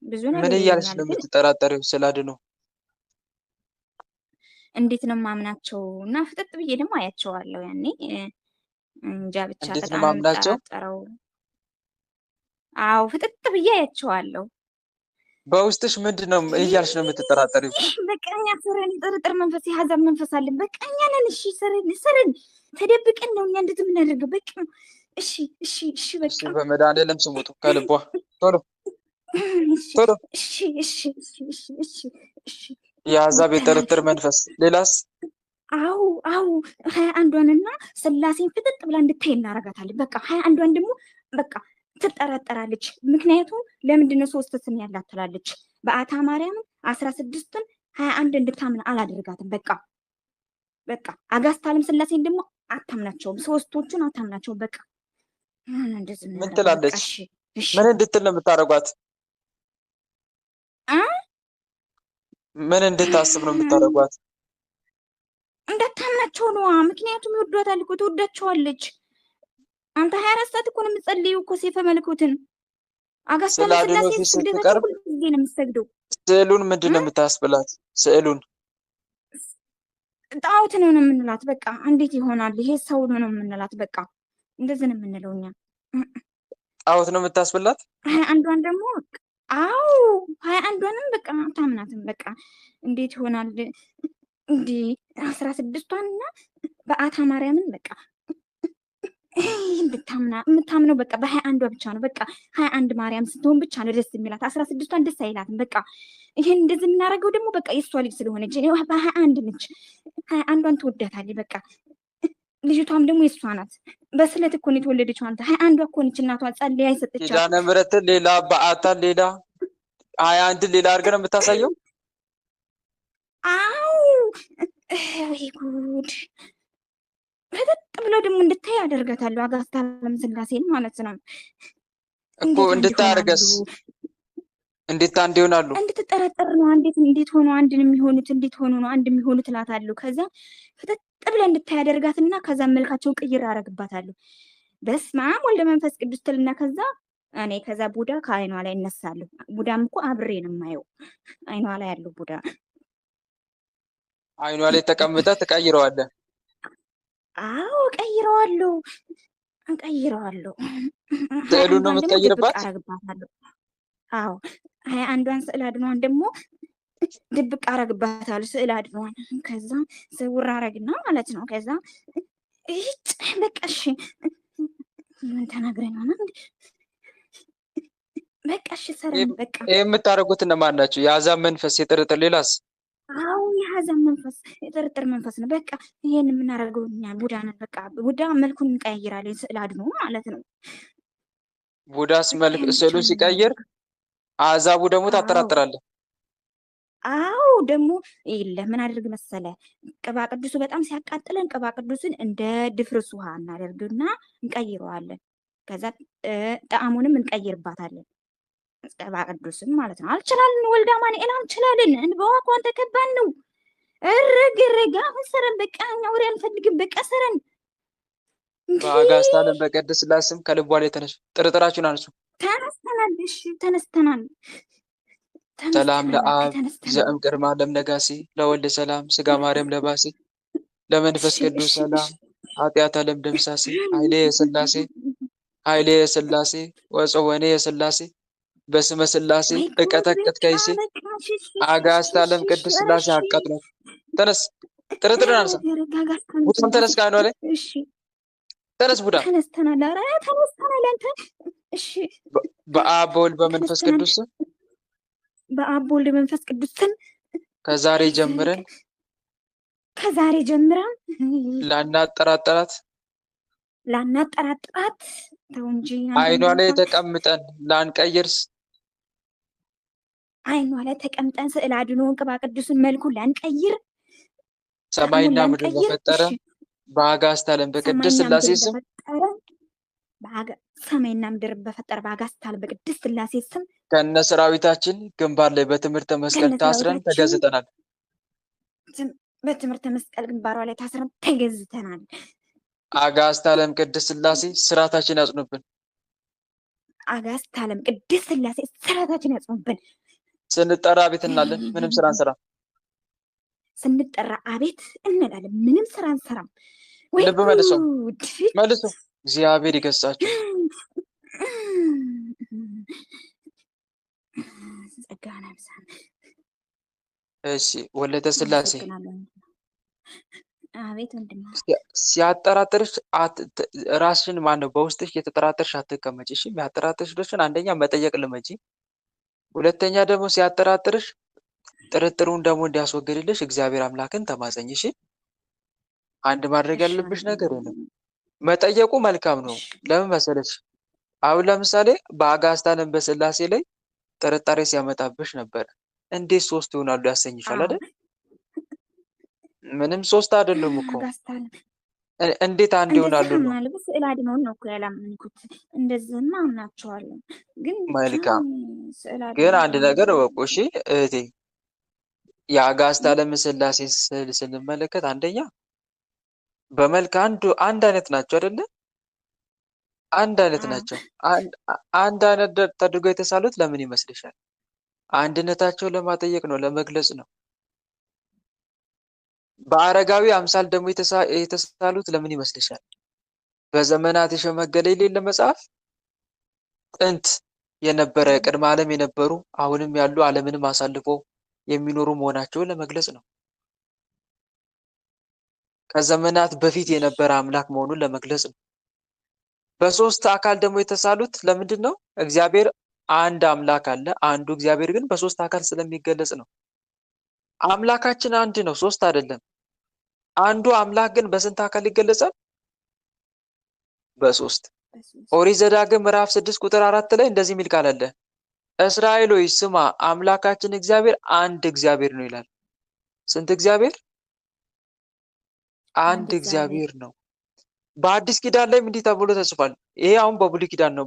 ብዙ ምን ነገር እያልሽ ይሉኛል፣ ነው ግን የምትጠራጠሪው ስለ አድኖ? እንዴት ነው ማምናቸው? እና ፍጥጥ ብዬ ደግሞ አያቸዋለሁ። ያኔ እንጃ ብቻ እንዴት ነው በጣም ነው ማምናቸው? የምጠራጠረው። አዎ ፍጥጥ ብዬ አያቸዋለሁ። በውስጥሽ ምንድን ነው እያልሽ ነው የምትጠራጠሪው? በቃ እኛ ሰረን የጥርጥር መንፈስ የሀዛብ መንፈስ አለን። በቃ እኛ ነን። እሺ ሰረን ተደብቀን ነው እኛ እንደዚህ የምናደርገው። በቃ እሺ እሺ እሺ በቃ እሺ በመድኃኒዓለም ስም ውጡ ከልቧ ቶሎ እሺ ቶሎ። እሺ እሺ እሺ እሺ እሺ እሺ የአሕዛብ ወተናል። የጥርጥር መንፈስ። ሌላስ? አው አው 21ዷንና ስላሴን ፍጥጥ ብላ እንድታይ እናረጋታለን። በቃ 21ዷን ደግሞ በቃ ትጠራጠራለች። ምክንያቱም ለምንድን ነው 3 ስም ያላት ትላለች። በአታ ማርያምን 16ን 21 እንድታምን አላደርጋትም። በቃ በቃ አጋስታ ዓለም ስላሴን ደግሞ አታምናቸውም። 3ቶቹን አታምናቸውም። በቃ እንደዚህ ምን እናደርግ። በቃ ትላለች? እሺ እሺ ምን እንድትል ነው የምታደርጓት? አ ምን እንድታስብ ነው የምታደርጓት? እንዳታምናቸው ነዋ። ምክንያቱም ይወዷታል እኮ ትወዳቸዋለች። አንተ 24 ሰዓት እኮ ነው የምትጸልይው እኮ ሴፈ መለኮትን አጋስታ ስለ አድኖ ለስላሴ ፊት ስግደታቸው ስትቀርብ ሁሉ ጊዜ ነው የምትሰግደው። ስዕሉን ምንድን ነው የምታስብላት? ስዕሉን ጣዖት ነው የምንላት። በቃ እንዴት ይሆናል ይሄ? ሰው ነው የምንላት። በቃ እንደዚህ ነው የምንለው እኛ። ጣዖት ነው የምታስብላት። 21ዷን ደግሞ አዎ 21ዷንም በቃ አታምናትም። በቃ እንዴት ይሆናል እንዴ? 16ቷን እና በአታ ማርያምን በቃ የምታምነው በቃ በ21ዷ ብቻ ነው። በቃ 21 ማርያም ስትሆን ብቻ ነው ደስ የሚላት። 16ቷን ደስ አይላትም። በቃ ይሄን እንደዚህ የምናደርገው ደግሞ በቃ የእሷ ልጅ ስለሆነች በ21 ነች። 21ዷን ትወዳታለች። በቃ ልጅቷም ደግሞ የእሷ ናት። በስለት እኮ ነው የተወለደችው። አንተ 21ዷ እኮ ነች እናቷ ጸልያ የሰጠቻት። ኪዳነ ምሕረትን ሌላ፣ በዓታን ሌላ፣ 21ን ሌላ አድርገን ነው የምታሳየው። አው ወይ ጉድ! ፈጠጥ ብለው ደግሞ እንድታይ ያደርጋታለሁ። አጋስታ ዓለም ስላሴን ማለት ነው እኮ እንድታርገስ እንዴት አንድ ይሆናሉ? እንድትጠረጠር ነው። እንዴት ሆኖ አንድን የሚሆኑት? እንዴት ሆኖ ነው አንድ የሚሆኑት እላታለሁ። ከዛ ፈጠጥ ብላ እንድታይ ያደርጋትና ከዛ መልካቸውን ቅይር አደርግባታለሁ። በስመ አብ ወልደ መንፈስ ቅዱስ ትልና ከዛ እኔ ከዛ ቡዳ ከአይኗ ላይ እነሳለሁ። ቡዳም እኮ አብሬ ነው የማየው። አይኗ ላይ ያለው ቡዳ አይኗ ላይ ተቀምጠ ትቀይረዋለህ። አዎ ቀይረዋለሁ። ስዕሉን ነው የምትቀይርባት? አረግባታለሁ። አዎ 21ዷን ስዕል አድኗን ደግሞ ድብቅ አረግባታለሁ። ስዕል አድኗን ከዛ ስውር አረግና ማለት ነው። ከዛ ይጭ በቃ እሺ ምን ተናግረን ሆነ እንዴ? በቃ እሺ ሰላም በቃ የምታደርጉት እነማን ናቸው? የአሕዛብ መንፈስ፣ የጥርጥር፣ ሌላስ? አዎ የሀዘን መንፈስ፣ የጥርጥር መንፈስ ነው። በቃ ይሄን የምናደርገው እኛ ቡዳ ነን። በቃ ቡዳ መልኩን እንቀያይራለን። ስዕል አድኖ ማለት ነው። ቡዳስ መልክ ስዕሉን ሲቀይር፣ አሕዛቡ ደግሞ ታጠራጥራለህ። አዎ ደግሞ የለ ምን አድርግ መሰለ፣ ቅባ ቅዱሱ በጣም ሲያቃጥለን ቅባ ቅዱስን እንደ ድፍርስ ውሃ እናደርግና እንቀይረዋለን። ከዛ ጣዕሙንም እንቀይርባታለን። ቅባ ቅዱስን ማለት ነው። አልችላልን ወልደ አማኑኤል አልችላልን። እንበዋ እንኳን ተከባን ነው። እረግ አሁን ሰረን በቃ እኛ ወሬ አንፈልግም። በቃ ሰረን በአጋዕዝተ ዓለም በቅድስት ሥላሴ ስም ከልቧ ላይ ተነሱ። ጥርጥራችሁን አንሱ። ተነስተናል። እሺ ተነስተናል። ሰላም ለአብ ዘእምቅድመ ዓለም ነጋሲ ለወልድ ሰላም ስጋ ማርያም ለባሴ ለመንፈስ ቅዱስ ሰላም ኃጢአት ዓለም ደምሳሴ ኃይሌ የሥላሴ ኃይሌ የሥላሴ ወጽወኔ የሥላሴ በስመ ሥላሴ እቀጠቅጥ ከይሴ አጋዕዝተ ዓለም ቅድስት ሥላሴ አቃጥሏት። ተነስ፣ ጥርጥርን አንሳ። ቡዳን ተነስ፣ ከዓይኗ ላይ ተነስ። ቡዳ ተነስተናል። ኧረ ተነስተናል። አንተ እሺ። በአብ በወልድ በመንፈስ ቅዱስ ስም በአብ በወልድ መንፈስ ቅዱስ ስም ከዛሬ ጀምረን ላናጠራጠራት ተው እንጂ አይኗ ላይ ተቀምጠን ላንቀይርስ አይኗ ላይ ተቀምጠን ስዕል አድኖን ቅባ ቅዱስን መልኩን ላንቀይር ሰማይና ምድር በፈጠረ በአጋዕዝተ ዓለም በቅድስት ሥላሴ ስም ሰማይና ምድር በፈጠረ በአጋዕዝተ ዓለም በቅድስት ሥላሴ ስም ከነ ሰራዊታችን ግንባር ላይ በትምህርተ መስቀል ታስረን ተገዝተናል። በትምህርተ መስቀል ግንባሯ ላይ ታስረን ተገዝተናል። አጋዕዝተ ዓለም ቅድስት ሥላሴ ስራታችን ያጽኑብን። አጋዕዝተ ዓለም ቅድስት ሥላሴ ስራታችን ያጽኑብን። ስንጠራ ቤት እናለን፣ ምንም ስራ አንሰራም። ስንጠራ አቤት እንላለን፣ ምንም ስራ አንሰራም። ወይ ልብ መልሶ ጉድ! መልሶ እግዚአብሔር ይገሳችሁ። ጸጋህን አብዛን። እሺ ወለተ ሥላሴ አቤት ወንድም ሲያጠራጥርሽ ራስሽን ማን ነው በውስጥሽ የተጠራጠርሽ አትቀመጪ። እሺ የሚያጠራጥርሽን አንደኛ መጠየቅ ልመጂ፣ ሁለተኛ ደግሞ ሲያጠራጥርሽ ጥርጥሩን ደግሞ እንዲያስወግድልሽ እግዚአብሔር አምላክን ተማጸኝ። እሺ አንድ ማድረግ ያለብሽ ነገር ነው መጠየቁ መልካም ነው። ለምን መሰለሽ? አሁን ለምሳሌ በአጋዕዝተ ዓለም በሥላሴ ላይ ጥርጣሬ ሲያመጣብሽ ነበር። እንዴት ሶስት ይሆናሉ ያሰኝሻል አይደል? ምንም ሶስት አይደሉም እኮ እንዴት አንድ ይሆናሉ ነው? ስዕል አድኖን ነው እኮ ያላመንኩት። እንደዚህማ አምናቸዋለሁ፣ ግን መልካም ግን አንድ ነገር እወቁ እሺ እህቴ፣ የአጋዕዝተ ዓለም ሥላሴ ስዕል ስንመለከት አንደኛ በመልክ አንድ አይነት ናቸው አይደለ? አንድ አይነት ናቸው። አንድ አይነት ተደርገው የተሳሉት ለምን ይመስልሻል? አንድነታቸውን ለማጠየቅ ነው፣ ለመግለጽ ነው። በአረጋዊ አምሳል ደግሞ የተሳሉት ለምን ይመስልሻል? በዘመናት የሸመገለ የሌለ መጽሐፍ ጥንት የነበረ ቅድመ ዓለም የነበሩ አሁንም ያሉ ዓለምንም አሳልፎ የሚኖሩ መሆናቸውን ለመግለጽ ነው። ከዘመናት በፊት የነበረ አምላክ መሆኑን ለመግለጽ ነው። በሶስት አካል ደግሞ የተሳሉት ለምንድን ነው? እግዚአብሔር አንድ አምላክ አለ። አንዱ እግዚአብሔር ግን በሶስት አካል ስለሚገለጽ ነው። አምላካችን አንድ ነው፣ ሶስት አይደለም። አንዱ አምላክ ግን በስንት አካል ይገለጻል? በሶስት። ኦሪት ዘዳግም ምዕራፍ 6 ቁጥር 4 ላይ እንደዚህ የሚል ቃል አለ። እስራኤል ሆይ ስማ፣ አምላካችን እግዚአብሔር አንድ እግዚአብሔር ነው ይላል። ስንት እግዚአብሔር? አንድ እግዚአብሔር ነው። በአዲስ ኪዳን ላይም እንዲህ ተብሎ ተጽፏል። ይሄ አሁን በብሉይ ኪዳን ነው።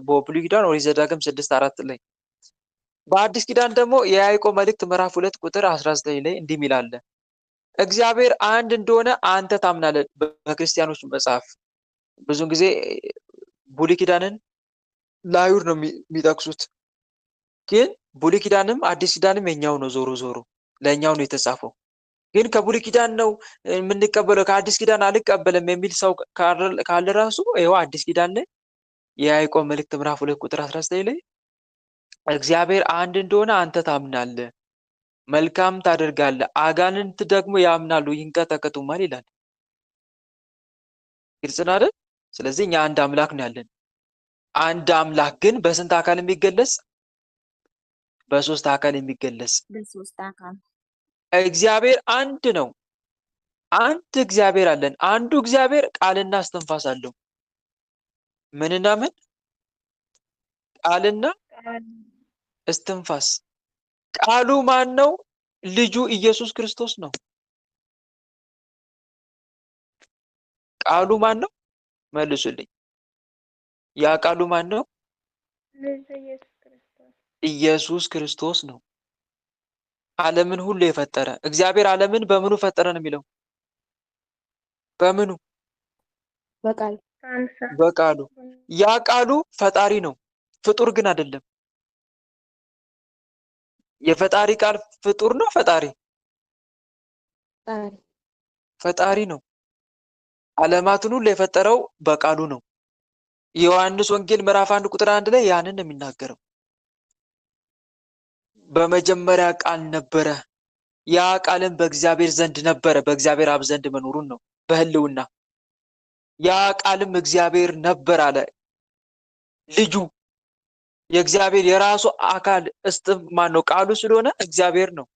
በብሉይ ኪዳን ኦሪት ዘዳግም 6:4 ላይ። በአዲስ ኪዳን ደግሞ የያዕቆብ መልእክት ምዕራፍ 2 ቁጥር 19 ላይ እንዲህ የሚል አለ። እግዚአብሔር አንድ እንደሆነ አንተ ታምናለህ። በክርስቲያኖች መጽሐፍ ብዙውን ጊዜ ብሉይ ኪዳንን ለአይሁድ ነው የሚጠቅሱት፣ ግን ብሉይ ኪዳንም አዲስ ኪዳንም የኛው ነው። ዞሮ ዞሮ ለእኛው ነው የተጻፈው። ግን ከብሉይ ኪዳን ነው የምንቀበለው ከአዲስ ኪዳን አልቀበልም የሚል ሰው ካለ ራሱ ይኸው አዲስ ኪዳን ላይ የያዕቆብ መልእክት ምዕራፍ 2 ቁጥር 19 ላይ እግዚአብሔር አንድ እንደሆነ አንተ ታምናለህ፣ መልካም ታደርጋለህ፣ አጋንንት ደግሞ ያምናሉ ይንቀጠቀጡማል ይላል። ግልጽ ነው አይደል? ስለዚህ እኛ አንድ አምላክ ነው ያለን። አንድ አምላክ ግን በስንት አካል የሚገለጽ? በሶስት አካል የሚገለጽ። በሶስት አካል እግዚአብሔር አንድ ነው። አንድ እግዚአብሔር አለን። አንዱ እግዚአብሔር ቃልና እስትንፋስ አለው። ምንና ምን? ቃልና እስትንፋስ። ቃሉ ማን ነው? ልጁ ኢየሱስ ክርስቶስ ነው። ቃሉ ማን ነው? መልሱልኝ። ያ ቃሉ ማን ነው? ኢየሱስ ክርስቶስ ነው። ዓለምን ሁሉ የፈጠረ እግዚአብሔር ዓለምን በምኑ ፈጠረ ነው የሚለው? በምኑ? በቃሉ። ያ ቃሉ ፈጣሪ ነው፣ ፍጡር ግን አይደለም። የፈጣሪ ቃል ፍጡር ነው? ፈጣሪ ነው። ዓለማትን ሁሉ የፈጠረው በቃሉ ነው። የዮሐንስ ወንጌል ምዕራፍ 1 ቁጥር 1 ላይ ያንን ነው የሚናገረው። በመጀመሪያ ቃል ነበረ፣ ያ ቃልም በእግዚአብሔር ዘንድ ነበረ፣ በእግዚአብሔር አብ ዘንድ መኖሩን ነው በህልውና። ያ ቃልም እግዚአብሔር ነበር አለ። ልጁ የእግዚአብሔር የራሱ አካል ማን ነው? ቃሉ ስለሆነ እግዚአብሔር ነው።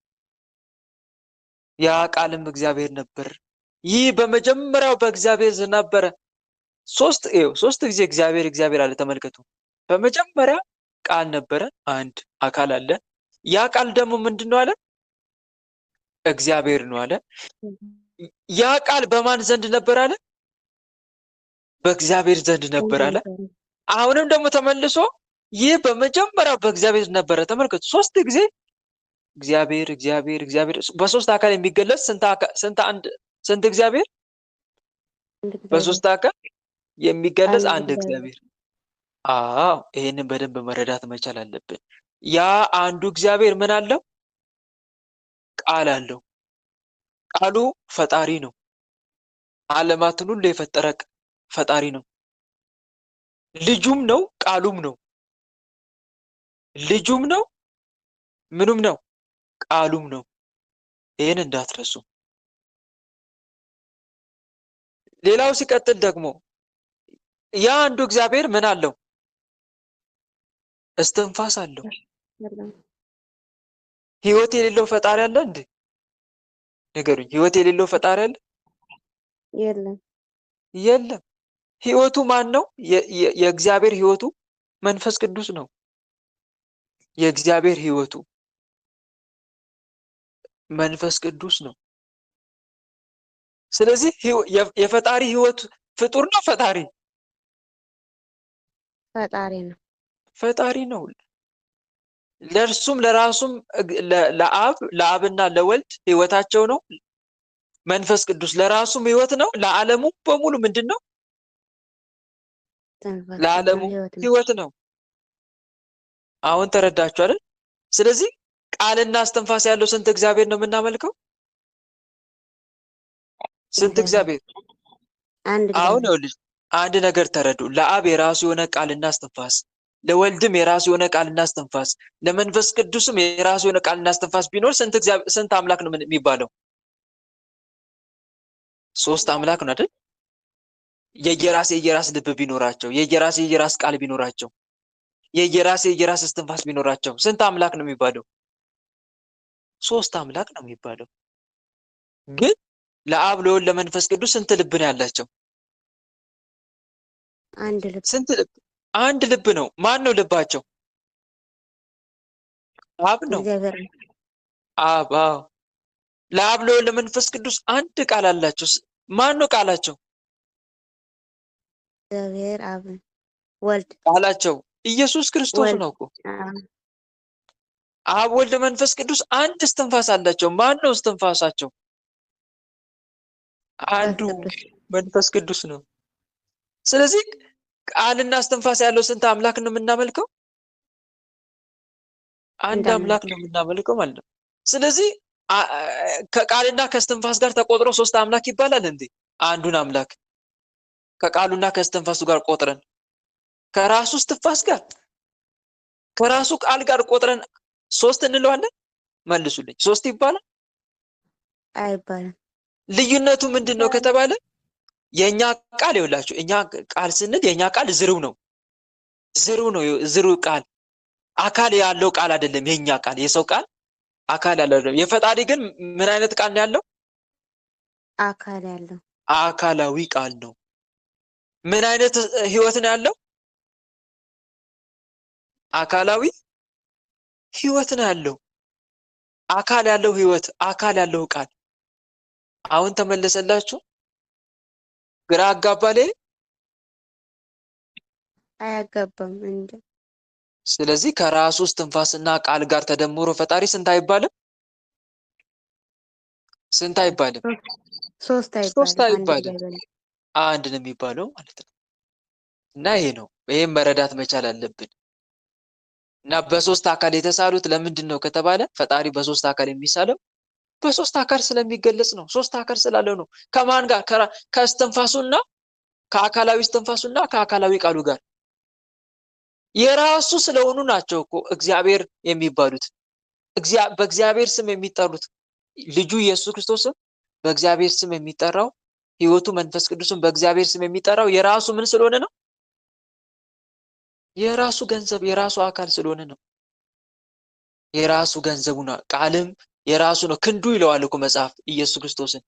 ያ ቃልም እግዚአብሔር ነበር። ይህ በመጀመሪያው በእግዚአብሔር ዘንድ ነበረ። ሶስት ጊዜ እግዚአብሔር እግዚአብሔር አለ። ተመልከቱ። በመጀመሪያ ቃል ነበረ፣ አንድ አካል አለ። ያ ቃል ደግሞ ምንድን ነው አለ? እግዚአብሔር ነው አለ። ያ ቃል በማን ዘንድ ነበር አለ? በእግዚአብሔር ዘንድ ነበር አለ። አሁንም ደግሞ ተመልሶ ይህ በመጀመሪያው በእግዚአብሔር ነበረ። ተመልከቱ። ሶስት ጊዜ እግዚአብሔር እግዚአብሔር እግዚአብሔር በሶስት አካል የሚገለጽ ስንት እግዚአብሔር? በሶስት አካል የሚገለጽ አንድ እግዚአብሔር። አዎ ይሄንን በደንብ መረዳት መቻል አለብን። ያ አንዱ እግዚአብሔር ምን አለው? ቃል አለው። ቃሉ ፈጣሪ ነው። ዓለማትን ሁሉ የፈጠረ ፈጣሪ ነው። ልጁም ነው፣ ቃሉም ነው። ልጁም ነው፣ ምኑም ነው? ቃሉም ነው። ይሄን እንዳትረሱ። ሌላው ሲቀጥል ደግሞ ያ አንዱ እግዚአብሔር ምን አለው? እስትንፋስ አለው። ህይወት የሌለው ፈጣሪ አለ እንዴ? ንገሩኝ። ህይወት የሌለው ፈጣሪ አለ? የለም። የለም። ህይወቱ ማን ነው? የእግዚአብሔር ህይወቱ መንፈስ ቅዱስ ነው። የእግዚአብሔር ህይወቱ መንፈስ ቅዱስ ነው። ስለዚህ የፈጣሪ ህይወት ፍጡር ነው ፈጣሪ? ፈጣሪ ነው። ፈጣሪ ነው። ለእርሱም ለራሱም ለአብና ለወልድ ህይወታቸው ነው። መንፈስ ቅዱስ ለራሱም ህይወት ነው። ለዓለሙ በሙሉ ምንድን ነው? ለዓለሙ ህይወት ነው። አሁን ተረዳችሁ አይደል? ስለዚህ ቃልና እስትንፋስ ያለው ስንት እግዚአብሔር ነው የምናመልከው? ስንት እግዚአብሔር? አሁን ይኸውልሽ አንድ ነገር ተረዱ። ለአብ የራሱ የሆነ ቃልና እስትንፋስ፣ ለወልድም የራሱ የሆነ ቃልና እስትንፋስ፣ ለመንፈስ ቅዱስም የራሱ የሆነ ቃልና እስትንፋስ ቢኖር ስንት አምላክ ነው የሚባለው? ሶስት አምላክ ነው አይደል? የየራስ ልብ ቢኖራቸው፣ የየራስ ቃል ቢኖራቸው፣ የየራስ እስትንፋስ ቢኖራቸው ስንት አምላክ ነው የሚባለው? ሶስት አምላክ ነው የሚባለው። ግን ለአብ ለወልድ ለመንፈስ ቅዱስ ስንት ልብ ነው ያላቸው? አንድ ልብ። ስንት ልብ? አንድ ልብ ነው። ማን ነው ልባቸው? አብ ነው። አብ። ለአብ ለወልድ ለመንፈስ ቅዱስ አንድ ቃል አላቸው። ማን ነው ቃላቸው? እግዚአብሔር አብ። ወልድ ቃላቸው ኢየሱስ ክርስቶስ ነው እኮ። አብ ወልድ መንፈስ ቅዱስ አንድ እስትንፋስ አላቸው። ማን ነው እስትንፋሳቸው? አንዱ መንፈስ ቅዱስ ነው። ስለዚህ ቃልና እስትንፋስ ያለው ስንት አምላክ ነው የምናመልከው? አንድ አምላክ ነው የምናመልከው ማለት ነው። ስለዚህ ከቃልና ከእስትንፋስ ጋር ተቆጥሮ ሶስት አምላክ ይባላል እንዴ? አንዱን አምላክ ከቃሉና ከእስትንፋሱ ጋር ቆጥረን ከራሱ እስትንፋስ ጋር ከራሱ ቃል ጋር ቆጥረን ሶስት እንለዋለን? መልሱልኝ። ሶስት ይባላል? አይባልም። ልዩነቱ ምንድን ነው ከተባለ የኛ ቃል ይውላችሁ፣ እኛ ቃል ስንል የኛ ቃል ዝርው ነው። ዝርው ቃል አካል ያለው ቃል አይደለም። የኛ ቃል የሰው ቃል አካል ያለው አይደለም። የፈጣሪ ግን ምን አይነት ቃል ነው ያለው? አካል ያለው አካላዊ ቃል ነው። ምን አይነት ህይወት ነው ያለው? አካላዊ ህይወት ነው ያለው። አካል ያለው ህይወት፣ አካል ያለው ቃል። አሁን ተመለሰላችሁ? ግራ አጋባለ? አያጋባም እንዴ? ስለዚህ ከራሱ እስትንፋስና ቃል ጋር ተደምሮ ፈጣሪ ስንት አይባልም? ስንት አይባልም? ሶስት አይባልም። አንድ ነው የሚባለው ማለት ነው። እና ይሄ ነው። ይሄን መረዳት መቻል አለብን። እና በሶስት አካል የተሳሉት ለምንድን ነው ከተባለ ፈጣሪ በሶስት አካል የሚሳለው በሶስት አካል ስለሚገለጽ ነው። ሶስት አካል ስላለው ነው። ከማን ጋር? ከእስትንፋሱና ከአካላዊ እስትንፋሱና ከአካላዊ ቃሉ ጋር የራሱ ስለሆኑ ናቸው እኮ እግዚአብሔር የሚባሉት። በእግዚአብሔር ስም የሚጠሩት ልጁ ኢየሱስ ክርስቶስም በእግዚአብሔር ስም የሚጠራው ህይወቱ መንፈስ ቅዱስም በእግዚአብሔር ስም የሚጠራው የራሱ ምን ስለሆነ ነው? የራሱ ገንዘብ የራሱ አካል ስለሆነ ነው። የራሱ ገንዘቡ ነው። ቃልም የራሱ ነው። ክንዱ ይለዋል እኮ መጽሐፍ ኢየሱስ ክርስቶስን።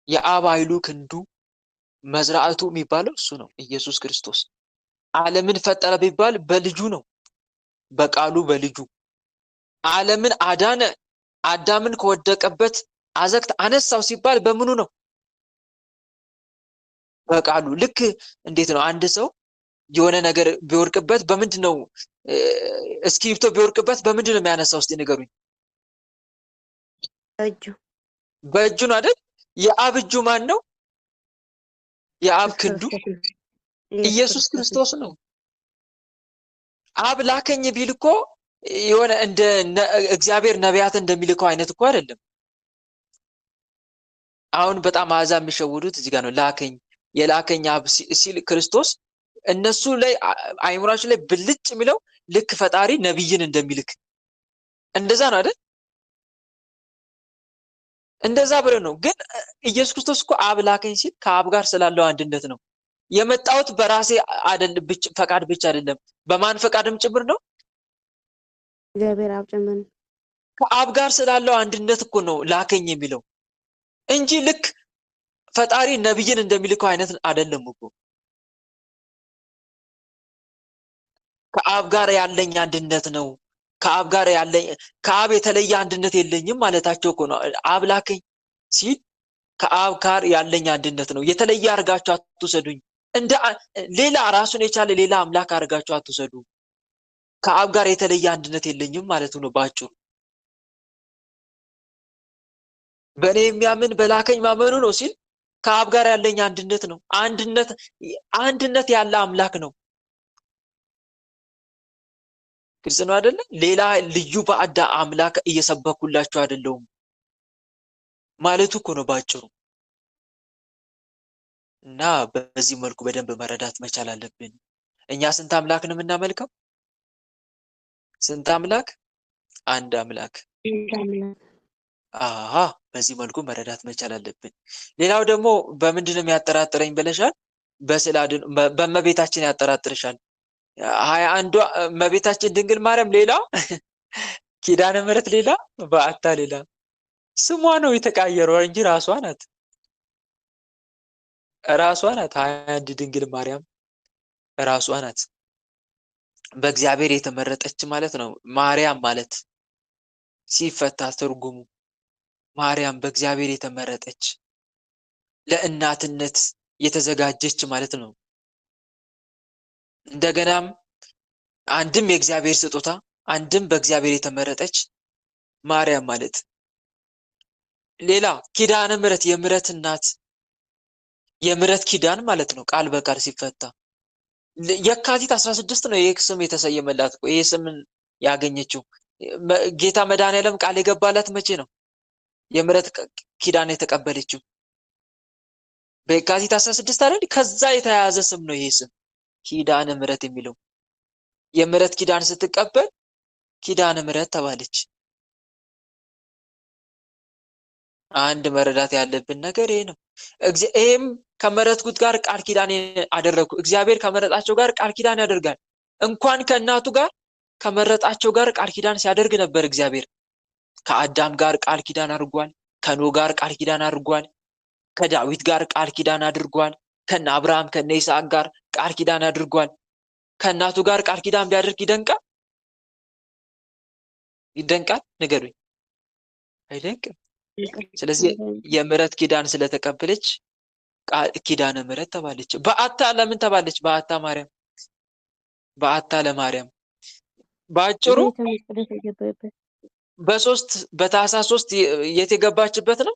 የአብ ኃይሉ ክንዱ መዝራዕቱ የሚባለው እሱ ነው ኢየሱስ ክርስቶስ። ዓለምን ፈጠረ ቢባል በልጁ ነው። በቃሉ በልጁ ዓለምን አዳነ። አዳምን ከወደቀበት አዘቅት አነሳው ሲባል በምኑ ነው? በቃሉ። ልክ እንዴት ነው አንድ ሰው የሆነ ነገር ቢወርቅበት በምንድን ነው? እስክሪብቶ ቢወርቅበት በምንድን ነው የሚያነሳው? እስቲ ንገሩኝ። በእጁ ነው አይደል? የአብ እጁ ማን ነው? የአብ ክንዱ ኢየሱስ ክርስቶስ ነው። አብ ላከኝ ቢል እኮ የሆነ እንደ እግዚአብሔር ነቢያት እንደሚልከው አይነት እኮ አይደለም። አሁን በጣም አሕዛብ የሚሸውዱት እዚህ ጋር ነው። ላከኝ የላከኝ አብ ሲል ክርስቶስ እነሱ ላይ አይምራቸው ላይ ብልጭ የሚለው ልክ ፈጣሪ ነብይን እንደሚልክ እንደዛ ነው አይደል? እንደዛ ብለ ነው። ግን ኢየሱስ ክርስቶስ እኮ አብ ላከኝ ሲል ከአብ ጋር ስላለው አንድነት ነው። የመጣሁት በራሴ አይደለም ፈቃድ ብቻ አይደለም፣ በማን ፈቃድም ጭምር ነው? እግዚአብሔር አብ ጭምር ነው። ከአብ ጋር ስላለው አንድነት እኮ ነው ላከኝ የሚለው እንጂ ልክ ፈጣሪ ነብይን እንደሚልከው አይነት አይደለም እኮ። ከአብ ጋር ያለኝ አንድነት ነው። ከአብ ጋር ያለኝ ከአብ የተለየ አንድነት የለኝም ማለታቸው እኮ ነው። አብ ላከኝ ሲል ከአብ ጋር ያለኝ አንድነት ነው። የተለየ አድርጋችሁ አትውሰዱኝ። እንደ ሌላ ራሱን የቻለ ሌላ አምላክ አድርጋችሁ አትውሰዱ። ከአብ ጋር የተለየ አንድነት የለኝም ማለት ነው ባጭሩ። በእኔ የሚያምን በላከኝ ማመኑ ነው ሲል ከአብ ጋር ያለኝ አንድነት ነው። አንድነት ያለ አምላክ ነው። ግልጽ ነው አይደለ? ሌላ ልዩ ባዕድ አምላክ እየሰበኩላችሁ አይደለሁም ማለቱ እኮ ነው ባጭሩ። እና በዚህ መልኩ በደንብ መረዳት መቻል አለብን። እኛ ስንት አምላክ ነው የምናመልከው? ስንት አምላክ? አንድ አምላክ። አሃ በዚህ መልኩ መረዳት መቻል አለብን። ሌላው ደግሞ በምንድን ነው የሚያጠራጥረኝ ብለሻል? በእመቤታችን ያጠራጥርሻል። 21ዷ እመቤታችን ድንግል ማርያም ሌላ፣ ኪዳነ ምሕረት ሌላ፣ በዓታ ሌላ። ስሟ ነው የተቃየረው እንጂ ራሷ ናት። 21 ድንግል ማርያም ራሷ ናት። በእግዚአብሔር የተመረጠች ማለት ነው። ማርያም ማለት ሲፈታ ትርጉሙ ማርያም በእግዚአብሔር የተመረጠች ለእናትነት የተዘጋጀች ማለት ነው። እንደገናም አንድም የእግዚአብሔር ስጦታ አንድም በእግዚአብሔር የተመረጠች ማርያም ማለት። ሌላ ኪዳነ ምሕረት የምሕረት እናት የምሕረት ኪዳን ማለት ነው። ቃል በቃል ሲፈታ የካቲት 16 ነው ይህ ስም የተሰየመላት። ይህ ስም ያገኘችው ጌታ መድኃኔዓለም ቃል የገባላት መቼ ነው? የምሕረት ኪዳን የተቀበለችው በየካቲት 16 አይደል? ከዛ የተያያዘ ስም ነው ይሄ ስም ኪዳነ ምሕረት የሚለው። የምሕረት ኪዳን ስትቀበል ኪዳነ ምሕረት ተባለች። አንድ መረዳት ያለብን ነገር ይሄ ነው። ይሄም ከመረጥኩት ጋር ቃል ኪዳን አደረግኩ። እግዚአብሔር ከመረጣቸው ጋር ቃል ኪዳን ያደርጋል። እንኳን ከእናቱ ጋር ከመረጣቸው ጋር ቃል ኪዳን ሲያደርግ ነበር እግዚአብሔር። ከአዳም ጋር ቃል ኪዳን አድርጓል። ከኖህ ጋር ቃል ኪዳን አድርጓል። ከዳዊት ጋር ቃል ኪዳን አድርጓል። ከነ አብርሃም ከነ ይስሐቅ ጋር ቃል ኪዳን አድርጓል። ከእናቱ ጋር ቃል ኪዳን ቢያደርግ ይደንቃል? ይደንቃል? ንገሩኝ። አይደንቅም? ስለዚህ የምሕረት ኪዳን ስለተቀበለች ኪዳነ ምሕረት ተባለች። በዓታ ለምን ተባለች? በዓታ ማርያም፣ በዓታ ለማርያም። በአጭሩ በታኅሳስ 3 የት የገባችበት ነው?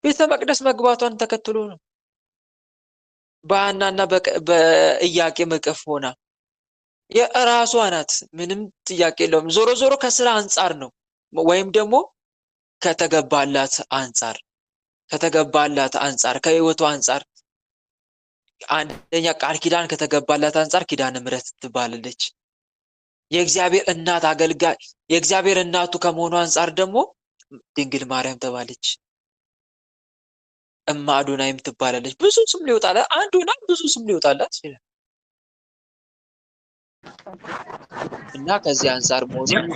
ቤተ መቅደስ መግባቷን ተከትሎ ነው። በሐናና በኢያቄም እቅፍ ሆና የራሷ ናት። ምንም ጥያቄ የለውም። ዞሮ ዞሮ ከስራ አንጻር ነው ወይም ደግሞ ከተገባላት አንጻር ከህይወቷ አንጻር አንደኛ ቃል ኪዳን ከተገባላት አንጻር ኪዳነ ምሕረት ትባላለች። የእግዚአብሔር እናት አገልጋይ የእግዚአብሔር እናቱ ከመሆኑ አንጻር ደግሞ ድንግል ማርያም ተባለች። እማ አዶናይም ትባላለች። ብዙ ስም ሊወጣላት አንዱና ብዙ ስም ሊወጣላት ይችላል እና ከዚህ አንጻር መሆኑን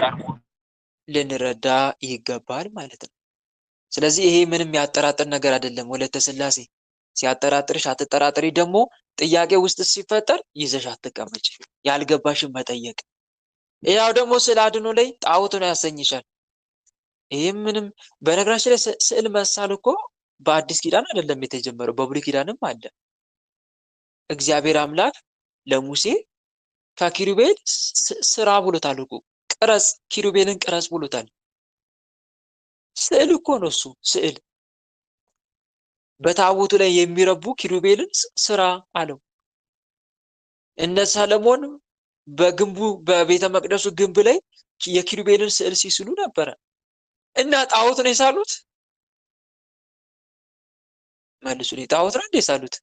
ልንረዳ ይገባል ማለት ነው። ስለዚህ ይሄ ምንም ያጠራጥር ነገር አይደለም። ወለተ ሥላሴ ሲያጠራጥርሽ አትጠራጥሪ። ደግሞ ጥያቄ ውስጥ ሲፈጠር ይዘሽ አትቀመጭ፣ ያልገባሽን መጠየቅ። ያው ደግሞ ስዕል አድኖ ላይ ጣዖት ነው ያሰኝሻል። ይሄም ምንም በነገራችን ላይ ስዕል መሳል እኮ በአዲስ ኪዳን አይደለም የተጀመረው፣ በብሉይ ኪዳንም አለ። እግዚአብሔር አምላክ ለሙሴ ከኪሩቤል ስራ ብሎታል እኮ ቅረጽ፣ ኪሩቤልን ቅረጽ ብሎታል። ስዕል እኮ ነው እሱ ስዕል። በታቦቱ ላይ የሚረቡ ኪሩቤልን ስራ አለው። እነ ሰለሞን በግንቡ በቤተ መቅደሱ ግንብ ላይ የኪሩቤልን ስዕል ሲስሉ ነበረ እና ጣዖት ነው የሳሉት? መልሱልኝ። ጣዖት ነው እንደ የሳሉት?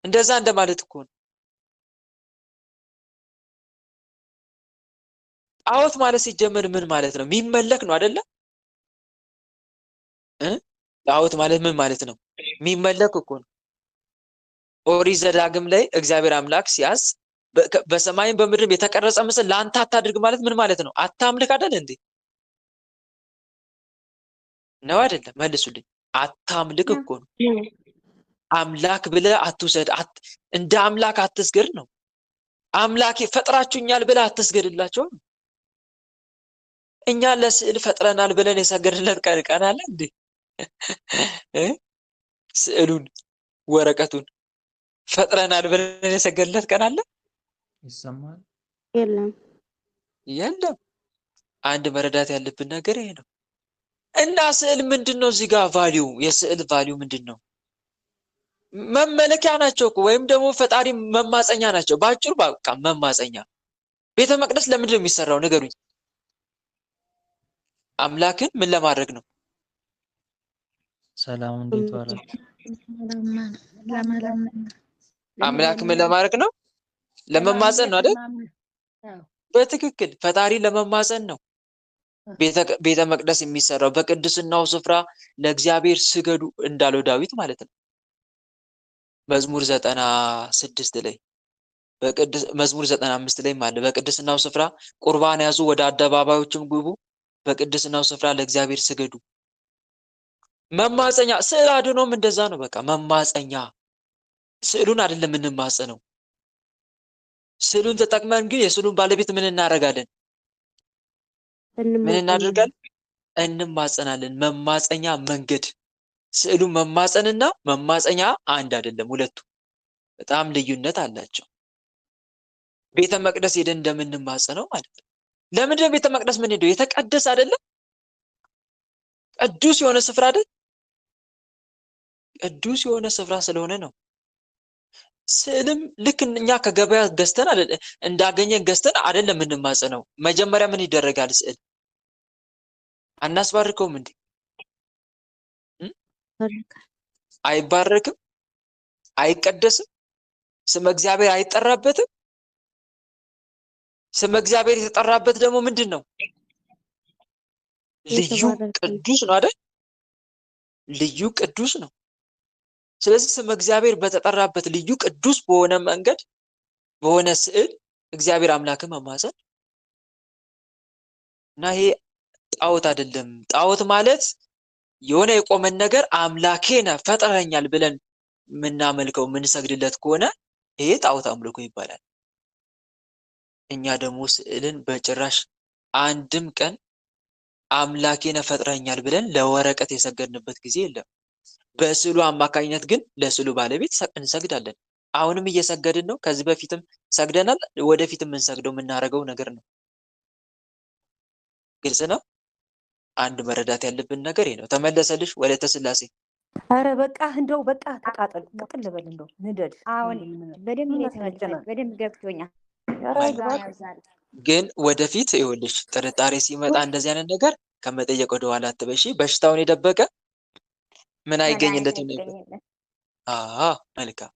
እንደዛ እንደማለት እኮ ነው። ጣዖት ማለት ሲጀመር ምን ማለት ነው? የሚመለክ ነው አይደለ? ጣዖት ማለት ምን ማለት ነው? የሚመለክ እኮ ነው። ኦሪት ዘዳግም ላይ እግዚአብሔር አምላክ ሲያዝ በሰማይም በምድርም የተቀረጸ ምስል ለአንተ አታድርግ ማለት ምን ማለት ነው? አታምልክ አይደል እንዴ? ነው አይደለም? መልሱልኝ። አታምልክ እኮ ነው። አምላክ ብለህ አትውሰድ፣ እንደ አምላክ አትስገድ ነው። አምላኬ ፈጥራችሁኛል ብለህ አትስገድላቸው ነው። እኛ ለስዕል ፈጥረናል ብለን የሰገድለት ቀን አለ እንዴ? ስዕሉን ወረቀቱን ፈጥረናል ብለን የሰገድለት ቀን አለ? ይሰማል? የለም። አንድ መረዳት ያለብን ነገር ይሄ ነው። እና ስዕል ምንድነው? እዚህ ጋር ቫልዩ፣ የስዕል ቫልዩ ምንድነው? መመለኪያ ናቸው እኮ ወይም ደግሞ ፈጣሪ መማፀኛ ናቸው። ባጭሩ በቃ መማፀኛ። ቤተ መቅደስ ለምንድን ነው የሚሰራው? ንገሩኝ። አምላክን ምን ለማድረግ ነው? ሰላም እንዴት ዋላችሁ? አምላክ ምን ለማድረግ ነው? ለመማፀን ነው አይደል? በትክክል ፈጣሪ ለመማፀን ነው ቤተ መቅደስ የሚሰራው። በቅድስናው ስፍራ ለእግዚአብሔር ስገዱ እንዳለው ዳዊት ማለት ነው። መዝሙር 96 ላይ መዝሙር 95 ላይ ማለት በቅድስናው ስፍራ ቁርባን ያዙ፣ ወደ አደባባዮችም ግቡ፣ በቅድስናው ስፍራ ለእግዚአብሔር ስገዱ። መማፀኛ። ስዕል አድኖም እንደዛ ነው። በቃ መማፀኛ። ስዕሉን አይደለም የምንማፀነው። ስዕሉን ተጠቅመን ግን የስዕሉን ባለቤት ምን እናደርጋለን? ምን እናደርጋለን? እንማፀናለን። መማፀኛ መንገድ። ስዕሉ መማፀንና መማፀኛ አንድ አይደለም፣ ሁለቱ በጣም ልዩነት አላቸው። ቤተ መቅደስ ሄደን እንደምንማፀነው ማለት ነው። ለምንድን ነው ቤተ መቅደስ ምን ሄደው? የተቀደሰ አይደለም? ቅዱስ የሆነ ስፍራ አይደል? ቅዱስ የሆነ ስፍራ ስለሆነ ነው። ስዕልም ልክ እኛ ከገበያ ገዝተን እንዳገኘን ገዝተን አይደለም የምንማፀነው። መጀመሪያ ምን ይደረጋል? ስዕል አናስባርከውም እንዴ? አይባረክም? አይቀደስም? ስመ እግዚአብሔር አይጠራበትም? ስመ እግዚአብሔር የተጠራበት ደግሞ ምንድን ነው? ልዩ ቅዱስ ነው አይደል? ልዩ ቅዱስ ነው። ስለዚህ ስመ እግዚአብሔር በተጠራበት ልዩ ቅዱስ በሆነ መንገድ በሆነ ስዕል እግዚአብሔር አምላክን መማፀን እና ይሄ ጣዖት አይደለም። ጣዖት ማለት የሆነ የቆመን ነገር አምላኬ ነህ ፈጥረኸኛል ብለን የምናመልከው የምንሰግድለት ከሆነ ይሄ ጣዖት አምልኮ ይባላል። እኛ ደግሞ ስዕልን በጭራሽ አንድም ቀን አምላኬ ነህ ፈጥረኸኛል ብለን ለወረቀት የሰገድንበት ጊዜ የለም። በስዕሉ አማካኝነት ግን ለስዕሉ ባለቤት እንሰግዳለን። አሁንም እየሰገድን ነው። ከዚህ በፊትም ሰግደናል። ወደፊትም የምንሰግደው የምናደርገው ነገር ነው። ግልጽ ነው። አንድ መረዳት ያለብን ነገር ይሄ ነው። ተመለሰልሽ ወለተ ስላሴ። አረ በቃ እንደው በቃ ተቃጠል ቅጥል በል እንደው ንደድ። አሁን በደንብ ነው የተመለሰኝ። በደንብ ገብቶኛል። ግን ወደፊት ይኸውልሽ ጥርጣሬ ሲመጣ እንደዚህ አይነት ነገር ከመጠየቅ ወደ ኋላ አትበሺ። በሽታውን የደበቀ ምን አይገኝለትም ነበር። መልካም።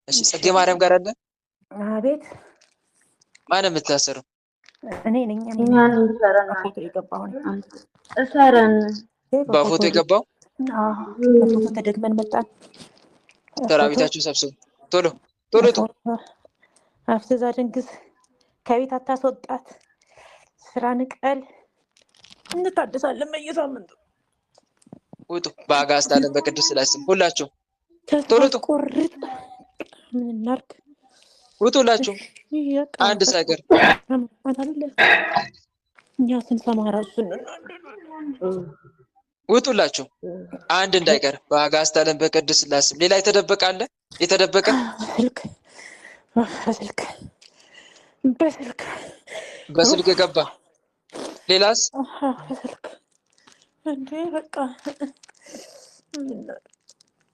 እሺ ጽጌ ማርያም ጋር አለ። አቤት። ማን የምታሰረው? እኔ ነኝ። በፎቶ የገባው በፎቶ የገባው። በፎቶ ተደግመን መጣን። ሰራዊታችሁ ሰብስቡ። ቶሎ ቶሎ ቶሎ። አፍትዛ ድንግዝ ከቤት አታስወጣት። ስራ ንቀል። እንታደሳለን በየሳምንቱ። ውጡ። በአጋዕዝተ ዓለም በቅድስት ሥላሴ ስም ሁላችሁ ቶሎ ቶሎ። ምን እናድርግ? ውጡ ሁላችሁ አንድ ሳይቀር። እኛ ስንሰማ እራሱ ውጡ ሁላችሁ አንድ እንዳይቀር። በአጋዕዝተ ዓለም በቅድስት ሥላሴ ስም። ሌላ የተደበቀ አለ? የተደበቀ በስልክ ገባ። ሌላስ? እንዴ በቃ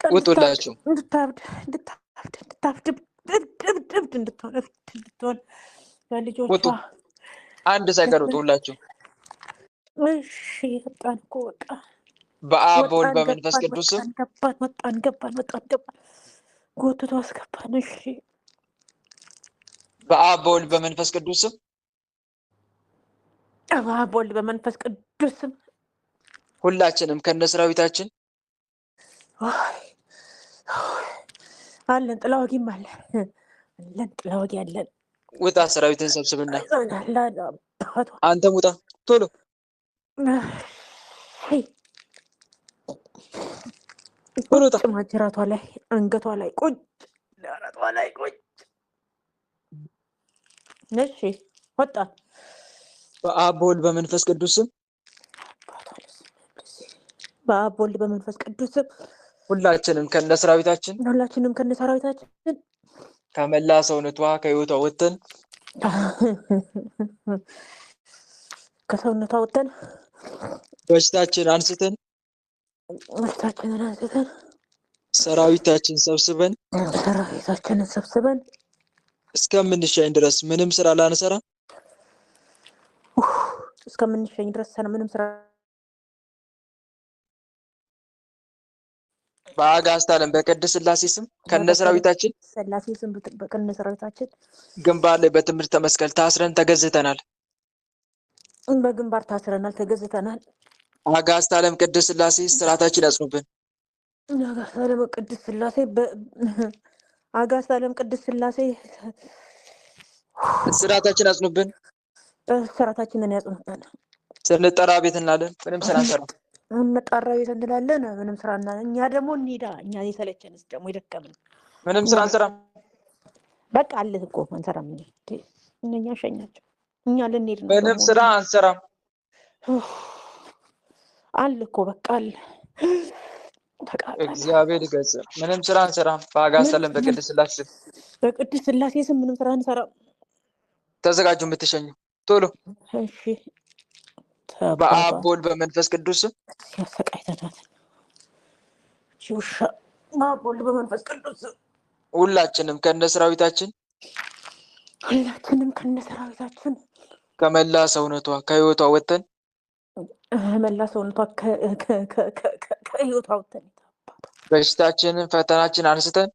ውጡላችሁ። እንድታብድ እብድ እንድትሆን በልጆቿ ውጡ። አንድ ሳይቀር ውጡ ሁላችሁ። እሺ ወጣን እኮ በቃ በአብ በወልድ በመንፈስ ቅዱስ ወጣን ገባን ጎትቶ አስገባን። እሺ በአብ በወልድ በመንፈስ ቅዱስ በአብ በወልድ በመንፈስ ቅዱስ ሁላችንም ከነሰራዊታችን አለን። ጥላ ወጊም አለን። ጥላ ወጊ አለን። ውጣ። ሰራዊትን ሰብስብና አንተም ውጣ ቶሎ። ቁጭ ማጅራቷ ላይ አንገቷ ላይ ቁጭ ደረቷ ላይ ቁጭ። እሺ ወጣ። በአብ በወልድ በመንፈስ ቅዱስ በአብ በወልድ በመንፈስ ቅዱስ ሁላችንም ከነሰራዊታችን ከመላ ሰውነቷ ከህይወቷ ወጥተን ከሰውነቷ ወጥተን በሽታችንን አንስተን ሰራዊታችንን ሰብስበን እስከምንሸኝ ድረስ ምንም ስራ ላንሰራ ምንም ስራ በአጋዕዝተ ዓለም በቅድስት ሥላሴ ስም ከነሰራዊታችን ግንባር ላይ በትምህርተ መስቀል ታስረን ተገዝተናል። በግንባር ታስረናል፣ ተገዝተናል። አጋዕዝተ ዓለም ቅድስት ሥላሴ ስርዓታችን ያጽኑብን። አጋዕዝተ ዓለም ቅድስት ሥላሴ ስርዓታችን ያጽኑብን። ስርዓታችንን ያጽኑብን። ስንጠራ ቤት እንላለን፣ ምንም ስራ አንሰራም። እንጠራ ቤት እንላለን፣ ምንም ስራ እናለን። እኛ ደግሞ እንሂዳ፣ እኛ የሰለቸንስ ደግሞ ይደከምን፣ ምንም ስራ አንሰራም። በቃ አለ እኮ አንሰራም። እኛ ሸኛቸው፣ እኛ ልንሄድ ነው። ምንም ስራ አንሰራም አለ እኮ በቃ አለ። እግዚአብሔር ይገጽ። ምንም ስራ አንሰራም። በአጋዕዝተ ዓለም በቅድስት ሥላሴ ስም ምንም ስራ አንሰራም። ተዘጋጁ፣ የምትሸኙ ቶሎ። እሺ በአብ በወልድ በመንፈስ ቅዱስ ያሰቃይተናል። በአብ በወልድ በመንፈስ ቅዱስ ሁላችንም ከነሰራዊታችን ከመላ ሰውነቷ ከህይወቷ ወጥተን በሽታችንን ፈተናችንን አንስተን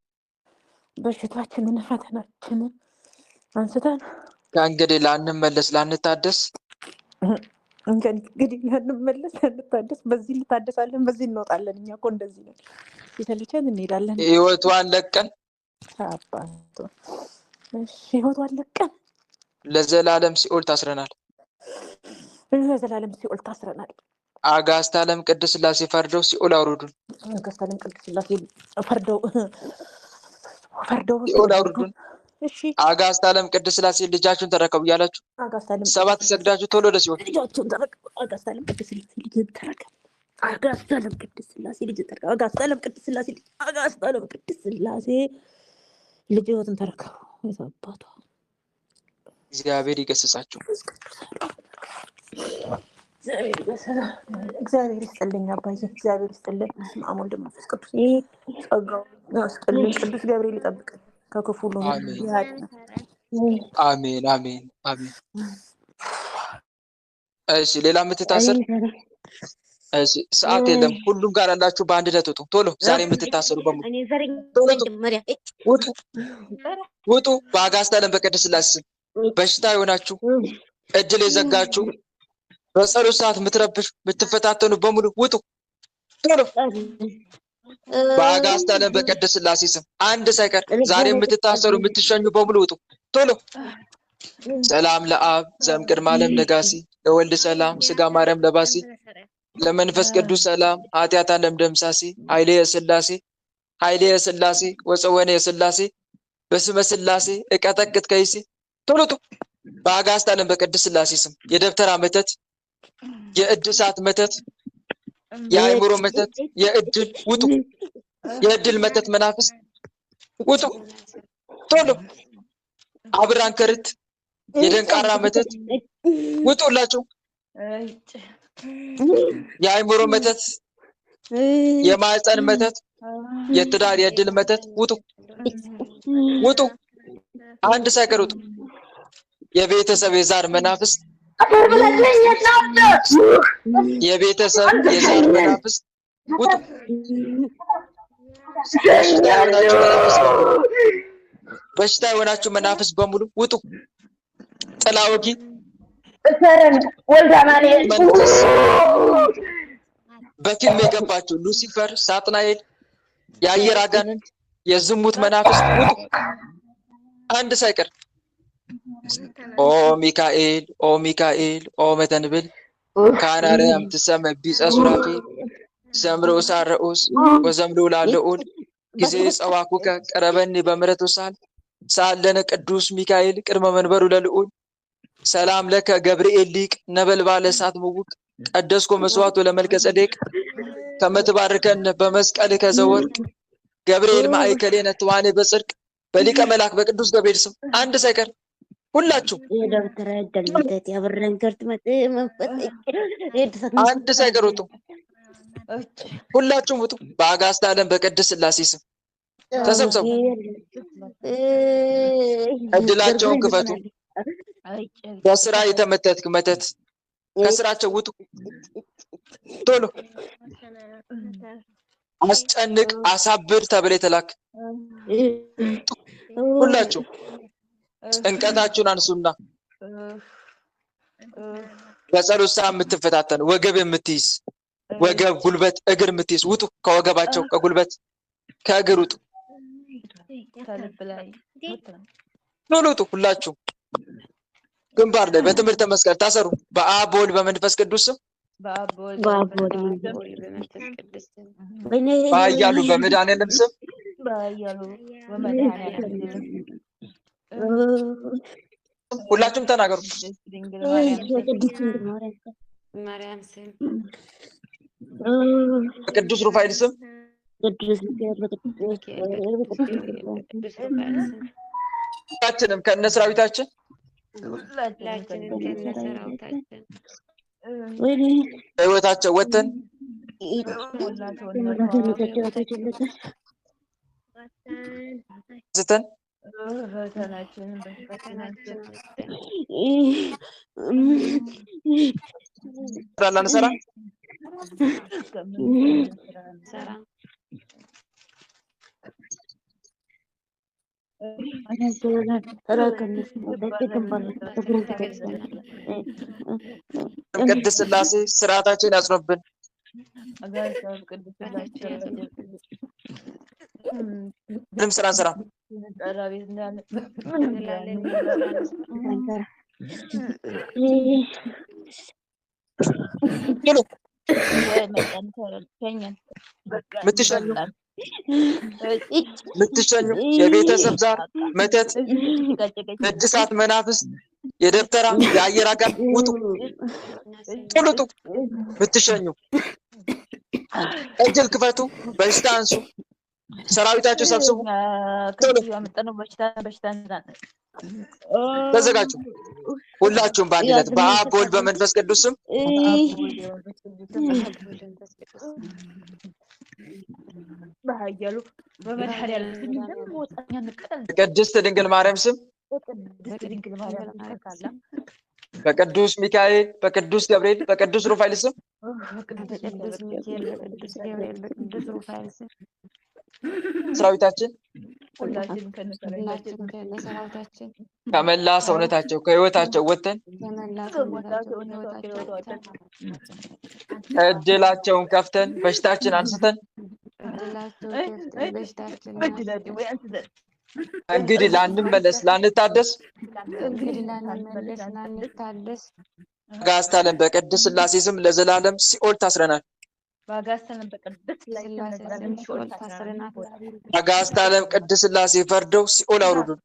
ከእንግዲህ ላንመለስ ላንታደስ በዚህ እንታደሳለን፣ በዚህ እንወጣለን። እኛ እኮ እንደዚህ ነው። ሲሰለቸን እንሄዳለን። ህይወቷን ለቀን ለዘላለም ሲኦል ታስረናል። አጋዕዝተ ዓለም ቅድስት ሥላሴ ፈርደው ሲኦል አውርዱን። ሲኦል አውርዱን። አጋዕዝተ ዓለም ቅድስት ሥላሴ ልጃችሁን ተረከቡ እያላችሁ 7 ሰግዳችሁ ቶሎ ወደ ሲኦል። አጋዕዝተ ዓለም ቅድስት ሥላሴ ልጅን ተረከብ። አጋዕዝተ ዓለም ቅድስት ሥላሴ ልጅን ተረከብ። አጋዕዝተ ዓለም ቅድስት ሥላሴ ልጅ ህይወትን ተረከቡ። የዛባቷ እግዚአብሔር ይገስጻችሁ። እግዚአብሔር ይስጥልኝ አባዬ፣ እግዚአብሔር ይስጥልኝ። በስመ አብ ወወልድ ወመንፈስ ቅዱስ ጸጋውን ያስጥልኝ። ቅዱስ ገብርኤል ይጠብቅን ከክፉ ሁሉ። አሜን አሜን አሜን። እሺ ሌላ የምትታሰር? እሺ ሰዓት የለም። ሁሉም ጋር ያላችሁ በአንድነት ውጡ ቶሎ። ዛሬ የምትታሰሩ በሙሉ ውጡ። በአጋዕዝተ ዓለም በቅድስት ሥላሴ ስም በሽታ የሆናችሁ እድል የዘጋችሁ በጸሎት ሰዓት የምትረብሹ የምትፈታተኑ በሙሉ ውጡ ቶሎ። በአጋዕዝተ ዓለም በቅድስት ሥላሴ ስም አንድ ሳይቀር ዛሬ የምትታሰሩ የምትሸኙ በሙሉ ውጡ ቶሎ። ሰላም ለአብ ዘእምቅድመ ዓለም ነጋሲ ለወልድ ሰላም ስጋ ማርያም ለባሲ ለመንፈስ ቅዱስ ሰላም ኃጢአት ዓለም ደምሳሲ ኃይሌ የሥላሴ ወፀወነ የሥላሴ በስመ ሥላሴ እቀጠቅጥ ከይሲ ቶሎ ውጡ። በአጋዕዝተ ዓለም በቅድስት ሥላሴ ስም የደብተራ መተት፣ የእድሳት መተት፣ የአእምሮ መተት፣ የእድል ውጡ። የእድል መተት መናፍስት ውጡ ቶሎ። አብራን ከርት የደንቃራ መተት ውጡላቸው። የአእምሮ መተት፣ የማህፀን መተት፣ የትዳር የእድል መተት ውጡ ውጡ። አንድ ሳይቀር ውጡ። የቤተሰብ የዛር መናፍስት የቤተሰብ የዛር መናፍስት ውጡ። በሽታ የሆናችሁ መናፍስት በሙሉ ውጡ። ጥላ ወጊ መንፈስ በፊልም የገባችሁ ሉሲፈር፣ ሳጥናኤል፣ የአየር አጋንንት፣ የዝሙት መናፍስት ውጡ። አንድ ሳይቀር ኦ ሚካኤል ኦ ሚካኤል ኦ መተንብል ካናርያም ትሰመ ቢጸ ሱራፌል ዘምረው ሳረኡስ ወዘምረው ላለኡል ጊዜ ጸዋኩከ ቀረበኒ በምሕረቱ ሳለነ ቅዱስ ሚካኤል ቅድመ መንበሩ ለልዑል ሰላም ለከ ገብርኤል ሊቅ ነበልባለ እሳት ምውቅ ቀደስኮ መስዋዕቱ ለመልከ ጸዴቅ ከመትባርከን በመስቀልከ ዘወርቅ ገብርኤል ማእከሌነ ትዋኔ በጽድቅ በሊቀ መልአክ በቅዱስ ገብርኤል ስም አንድ ሳይቀር ሁላችሁ አንድ ሳይቀር ውጡ። ሁላችሁም ውጡ። በአጋዕዝተ ዓለም በቅድስት ሥላሴ ስም ተሰብሰቡ። እድላቸውን ክፈቱ። በስራ የተመተትክ መተት ከስራቸው ውጡ። ቶሎ አስጨንቅ፣ አሳብር ተብለ የተላክ ሁላችሁ ጭንቀታችሁን አንሱና በጸሎት ሰዓት የምትፈታተን ወገብ የምትይዝ ወገብ፣ ጉልበት፣ እግር የምትይዝ ውጡ። ከወገባቸው ከጉልበት ከእግር ውጡ። ቶሎ ውጡ። ሁላችሁ ግንባር ላይ በትምህርተ መስቀል ታሰሩ። በአብ በወልድ በመንፈስ ቅዱስ ስም በኃያሉ በመድኃኔዓለም ስም ሁላችሁም ተናገሩ። በቅዱስ ሩፋኤል ስም ሁላችንም ከነ ሰራዊታችን በሕይወታቸው ወተን ዝተን ላንሰራ ቅድስት ሥላሴ ስርዓታችን ያጽኑብን። ምንም ስራ እንሰራ ምትሸኙ የቤተሰብ ዛር መተት እድሳት መናፍስት የደብተራ የአየር አጋንንት ውጡ። ቶሎ ውጡ። ምትሸኙ እጅል ክፈቱ። በሽታ አንሱ። ሰራዊታችሁ ሰብስቡ። ቶሎ ተዘጋጁ። ሁላችሁም በአንድነት በአብ በወልድ በመንፈስ ቅዱስ ስም በቅድስት ድንግል ማርያም ስም በቅዱስ ሚካኤል በቅዱስ ገብርኤል በቅዱስ ሩፋኤል ስም ሰራዊታችን ከመላ ሰውነታቸው ከሕይወታቸው ወጥተን እድላቸውን ከፍተን በሽታችን አንስተን እንግዲህ ላንመለስ ላንታደስ አጋዕዝተ ዓለም በቅድስት ሥላሴ ስም ለዘላለም ሲኦል ታስረናል። አጋዕዝተ ዓለም ቅድስት ሥላሴ ፈርደው ሲኦል አውርዱን።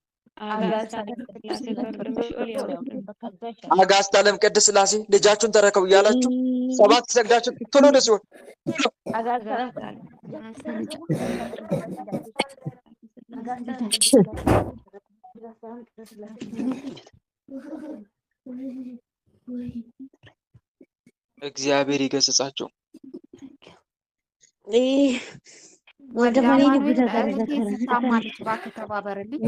አጋዕዝተ ዓለም ቅድስት ሥላሴ ልጃችሁን ተረከቡ እያላችሁ ሰባት ሰግዳችሁ ቶሎ ወደ ሲኦል እግዚአብሔር ይገስጻቸው። ወደ ማን ይብዳ ተባበረልኝ።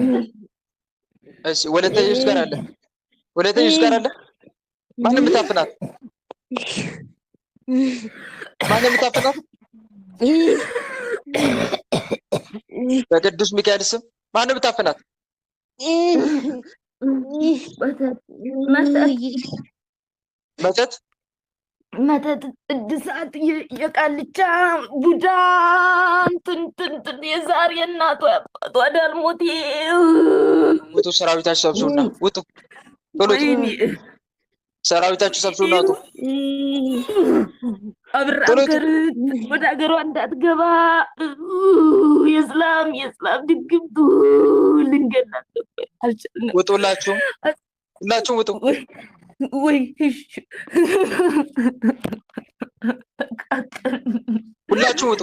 እሺ ወለተ ኢየሱስ ጋር አለ። ወለተ ኢየሱስ ጋር አለ። ማን የምታፍናት? ማን የምታፍናት? በቅዱስ ሚካኤል ስም ማን የምታፍናት? መተት መተት እድሳት የቃልቻ ቡዳ እንትን የዛሬ እናቷ አባቷ ዳልሞቴ ውጡ። ሰራዊታችሁ ሰብስቡና ውጡ። ቶሎ ሰራዊታችሁ ሰብስቡና ውጡ። አብራከር ወደ ሀገሯ እንዳትገባ የእስላም ድግምቱ ልንገላት ነበር። አልቻልንም። ውጡ። ሁላችሁም ውጡ። ወይ ሁላችሁም ውጡ።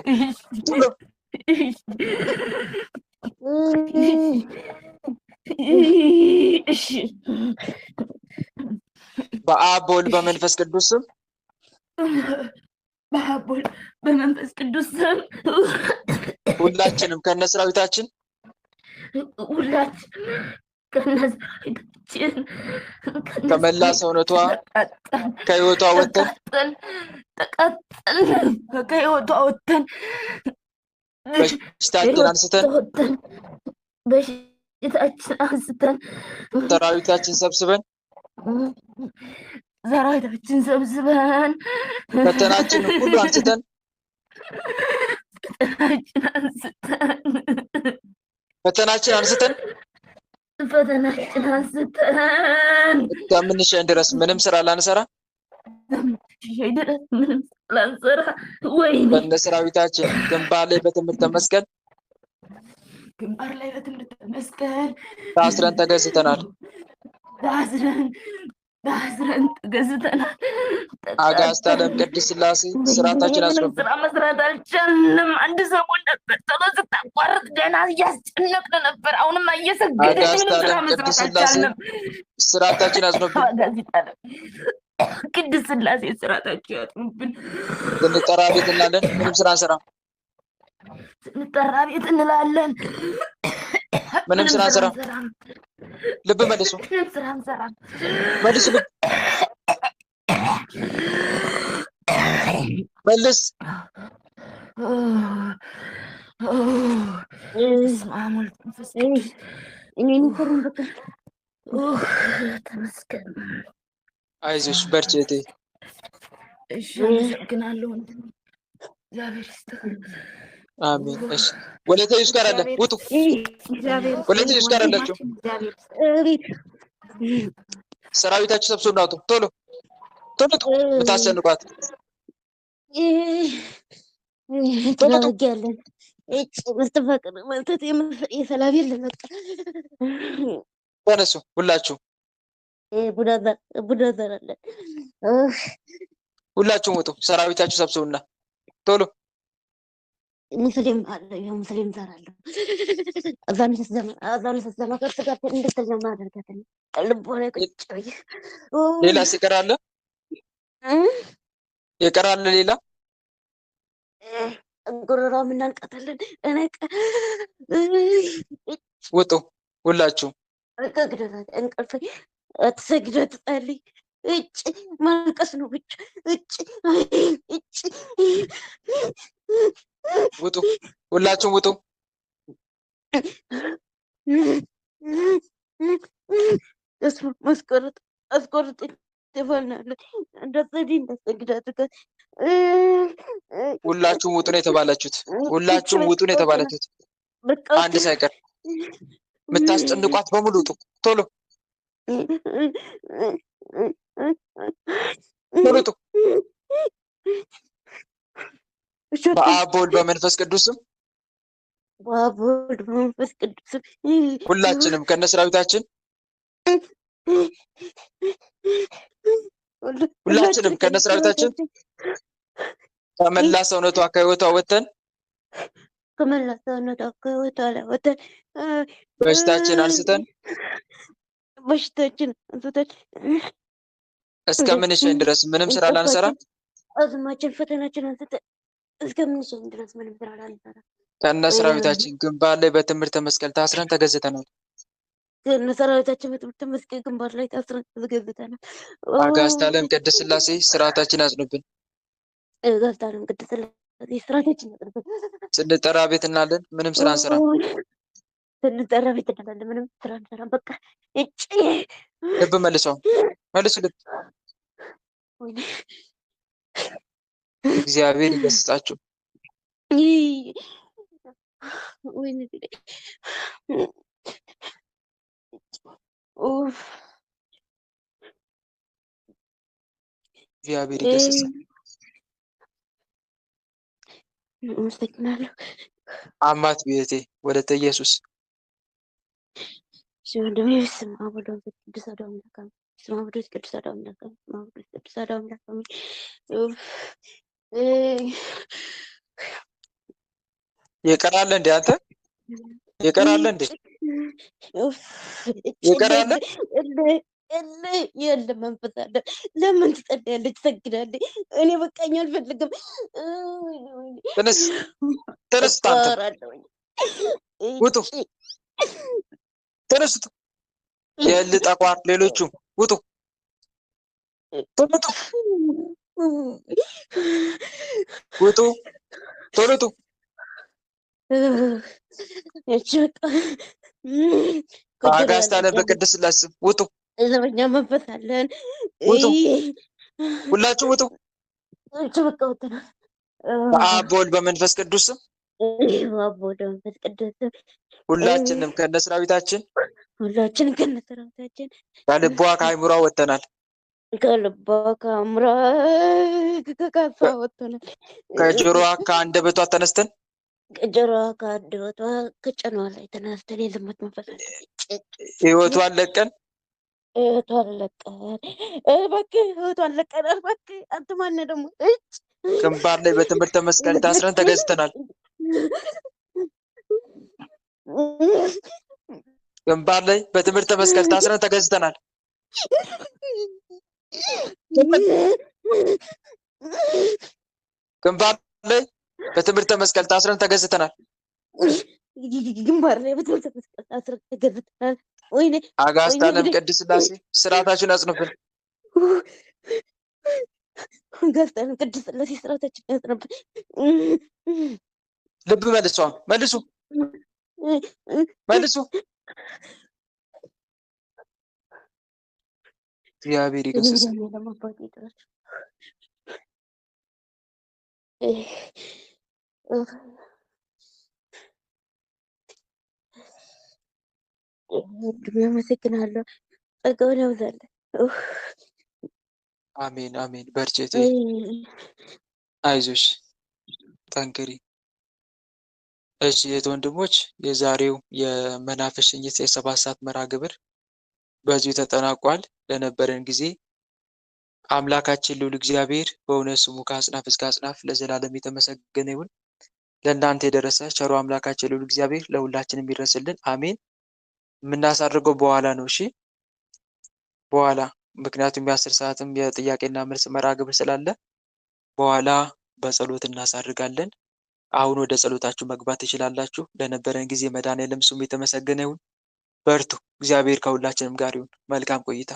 በአብ በወልድ በመንፈስ ቅዱስ ስም በአብ በወልድ በመንፈስ ቅዱስ ስም ሁላችንም ከነሰራዊታችን ከመላ ሰውነቷ ከህይወቷ ወጥተን ከህይወቷ ወጥተን በሽታችን አንስተን ሰራዊታችን ሰብስበን ፈተናችን ሁሉ አንስተን ፈተናችን አንስተን እስከምንሸኝ ድረስ ምንም ስራ ላንሰራ በነሰራዊታችን ግንባር ላይ በትምህርተ መስቀል ታስረን ተገዝተናል። አጋዕዝተ ዓለም ቅድስት ሥላሴ ስርዓታችን አስረብን። ስራ መስራት አልቻልንም። አንድ ሰሞን ነበር ቶሎ ስታቋርጥ ገና እያስጨነቅን ነበር። አሁንም እየሰገድን አጋዕዝተ ዓለም ቅድስት ሥላሴ ስርዓታችን አስረብን። ቅድስት ሥላሴ ስርዓታችን ያጥኑብን። ስንጠራ ቤት እንላለን፣ ምንም ስራ አንሰራም። ስንጠራ ቤት እንላለን፣ ምንም ስራ አንሰራም። ልብ መልሱ፣ ምንም ስራ አንሰራም። መልሱ፣ ልብ መልስ። አይዞሽ በርቺ እህቴ። እሺ አመሰግናለሁ። እግዚአብሔር ይስጥህ። አሜን። እሺ ወለተ ኢየሱስ ጋር አለ። ውጡ። ወለተ ኢየሱስ ጋር አላችሁ። ሰራዊታችሁ ሰብስቡና ውጡ። ቶሎ የምታስጨንቋት ተናገያለን። መስተፋቅር መተት የሰላም የለም። ተነሱ ሁላችሁ። ቡዳ ዘራለን። ሁላችሁም ውጡ። ሰራዊታችሁ ሰብስቡና ቶሎ። ሙስሊም አለ። ሙስሊም ዘራለሁ። አዛን ተሰማ ከርተጋት እንድትሰማ አደርጋታለሁ። ልቦና ቁጭ ብዬ ሌላ ሲቀራለ የቀራለ ሌላ ጉሮሮ ምናንቀታለን። ውጡ ሁላችሁ። እንቅልፍ አትሰግደት ጸልይ። ማልቀስ ነው ብቻ። ውጡ ሁላችሁም ውጡ። ተስፋ አስቆርጥ ይሆናል። እንዳሰግድ አድርጋት። ሁላችሁም ውጡ ነው የተባላችሁት። ሁላችሁም ውጡ ነው የተባላችሁት። አንድ ሳይቀር የምታስጨንቋት በሙሉ ውጡ። ቶሎ ውጡ። በአብ በወልድ በመንፈስ ቅዱስም ሁላችንም ከነሰራዊታችን ከመላ ሰውነቷ ከህይወቷ ወጥተን በሽታችን አንስተን እስከምንሸኝ ድረስ ምንም ስራ ላንሰራ አዝማችን ፈተናችን አንስተን እስከምንሸኝ ድረስ ምንም ስራ ላንሰራ ከነሰራዊታችን ግንባር ላይ በትምህርተ መስቀል ታስረን ተገዝተናል። ከነ ሰራዊታችን በትምህርት መስቀል ግንባር ላይ ታስረን ተገዝተናል። አጋዕዝተ ዓለም ቅድስት ሥላሴ ስርዓታችን ያጽኑብን። አጋዕዝተ ዓለም ቅድስት ሥላሴ ስርዓታችን ያጽኑብን። ስንጠራ ቤት እናለን፣ ምንም ስራ አንሰራም። ስንጠራ ቤት እናለን፣ ምንም ስራ አንሰራም። በቃ እጭ ልብ መልሰው መልሱ ልብ። እግዚአብሔር ይገስጻችሁ። ወይኔ እግዚአብሔር ይገስጻችሁ። አመሰግናለሁ። አማት ቤቴ ወለተ ኢየሱስ ወንድሜ በስመ አብ ወወልድ ወመንፈስ ቅዱስ አሐዱ አምላክ አሜን። በስመ አብ ወወልድ ቅዱስ አሐዱ አምላክ አሜን። በስመ አብ ወወልድ ቅዱስ አሐዱ አምላክ አሜን። ይቀራል እንዴ አንተ? ይቀራል እንዴ? ይቀራል የለም መንፈስ አለ። ለምን ትጸልያለች? ትሰግዳለች። እኔ በቃኝ አልፈልግም። ተነስ ተነስ፣ ውጡ ተነሱት። የል ጠቋር ሌሎቹ ውጡ ውጡ ውጡ ቶሎ ውጡ። አጋዕዝተ ዓለም በቅድስት ሥላሴ ውጡ። ዘበኛ መንፈስ አለን። ውጡ ሁላችሁ ውጡ። በቃ ወጥተናል። በአብ በወልድ በመንፈስ ቅዱስ ስም በአብ በወልድ በመንፈስ ቅዱስ ስም ሁላችንም ከነሰራዊታችን ከልቧ ከአእምሯ ወጥተናል። ከልቧ ከአእምሯ ከካሷ ወጥተናል። ከጆሮዋ ከአንደበቷ ተነስተን ከጆሮዋ ከአንደበቷ ከጭኗ ላይ ተነስተን የዝሙት መንፈስ ሕይወቷን ለቀን እህቷን ለቀን እባክህ እህቷን ለቀናል። እባክህ አንተ ማነህ ደግሞ? ግንባር ላይ በትምህርተ መስቀል ታስረን ተገዝተናል። ግንባር ላይ በትምህርተ መስቀል ታስረን ተገዝተናል። ግንባር ላይ በትምህርተ መስቀል ታስረን ተገዝተናል። ግንባር ላይ በትምህርተ መስቀል ታስረን ተገዝተናል። ወይኔ አጋዕዝተ ዓለም ቅድስት ሥላሴ ስርዓታችን ያጽኑብን። አጋዕዝተ ዓለም ቅድስት ሥላሴ ስርዓታችን ያጽኑብን። ልብ መልሱ፣ መልሱ መልሱ። እግዚአብሔር ይገስጽ። አመሰግናለሁ። ጸጋውን ያብዛልህ። አሜን አሜን። በርቺ እህቴ፣ አይዞሽ፣ ጠንክሪ። እሺ እህት ወንድሞች፣ የዛሬው የመናፍስት ሽኝት የ7 ሰዓት መርሃ ግብር በዚሁ ተጠናቋል። ለነበረን ጊዜ አምላካችን ልዑል እግዚአብሔር በእውነት ስሙ ከአጽናፍ እስከ አጽናፍ ለዘላለም የተመሰገነ ይሁን። ለእናንተ የደረሰ ቸሩ አምላካችን ልዑል እግዚአብሔር ለሁላችንም የሚድረስልን አሜን። የምናሳርገው በኋላ ነው። እሺ በኋላ፣ ምክንያቱም የ10 ሰዓትም የጥያቄና መልስ መርሃ ግብር ስላለ በኋላ በጸሎት እናሳርጋለን። አሁን ወደ ጸሎታችሁ መግባት ትችላላችሁ። ለነበረን ጊዜ መድኃኔዓለም ስሙ የተመሰገነ ይሁን። በርቱ። እግዚአብሔር ከሁላችንም ጋር ይሁን። መልካም ቆይታ።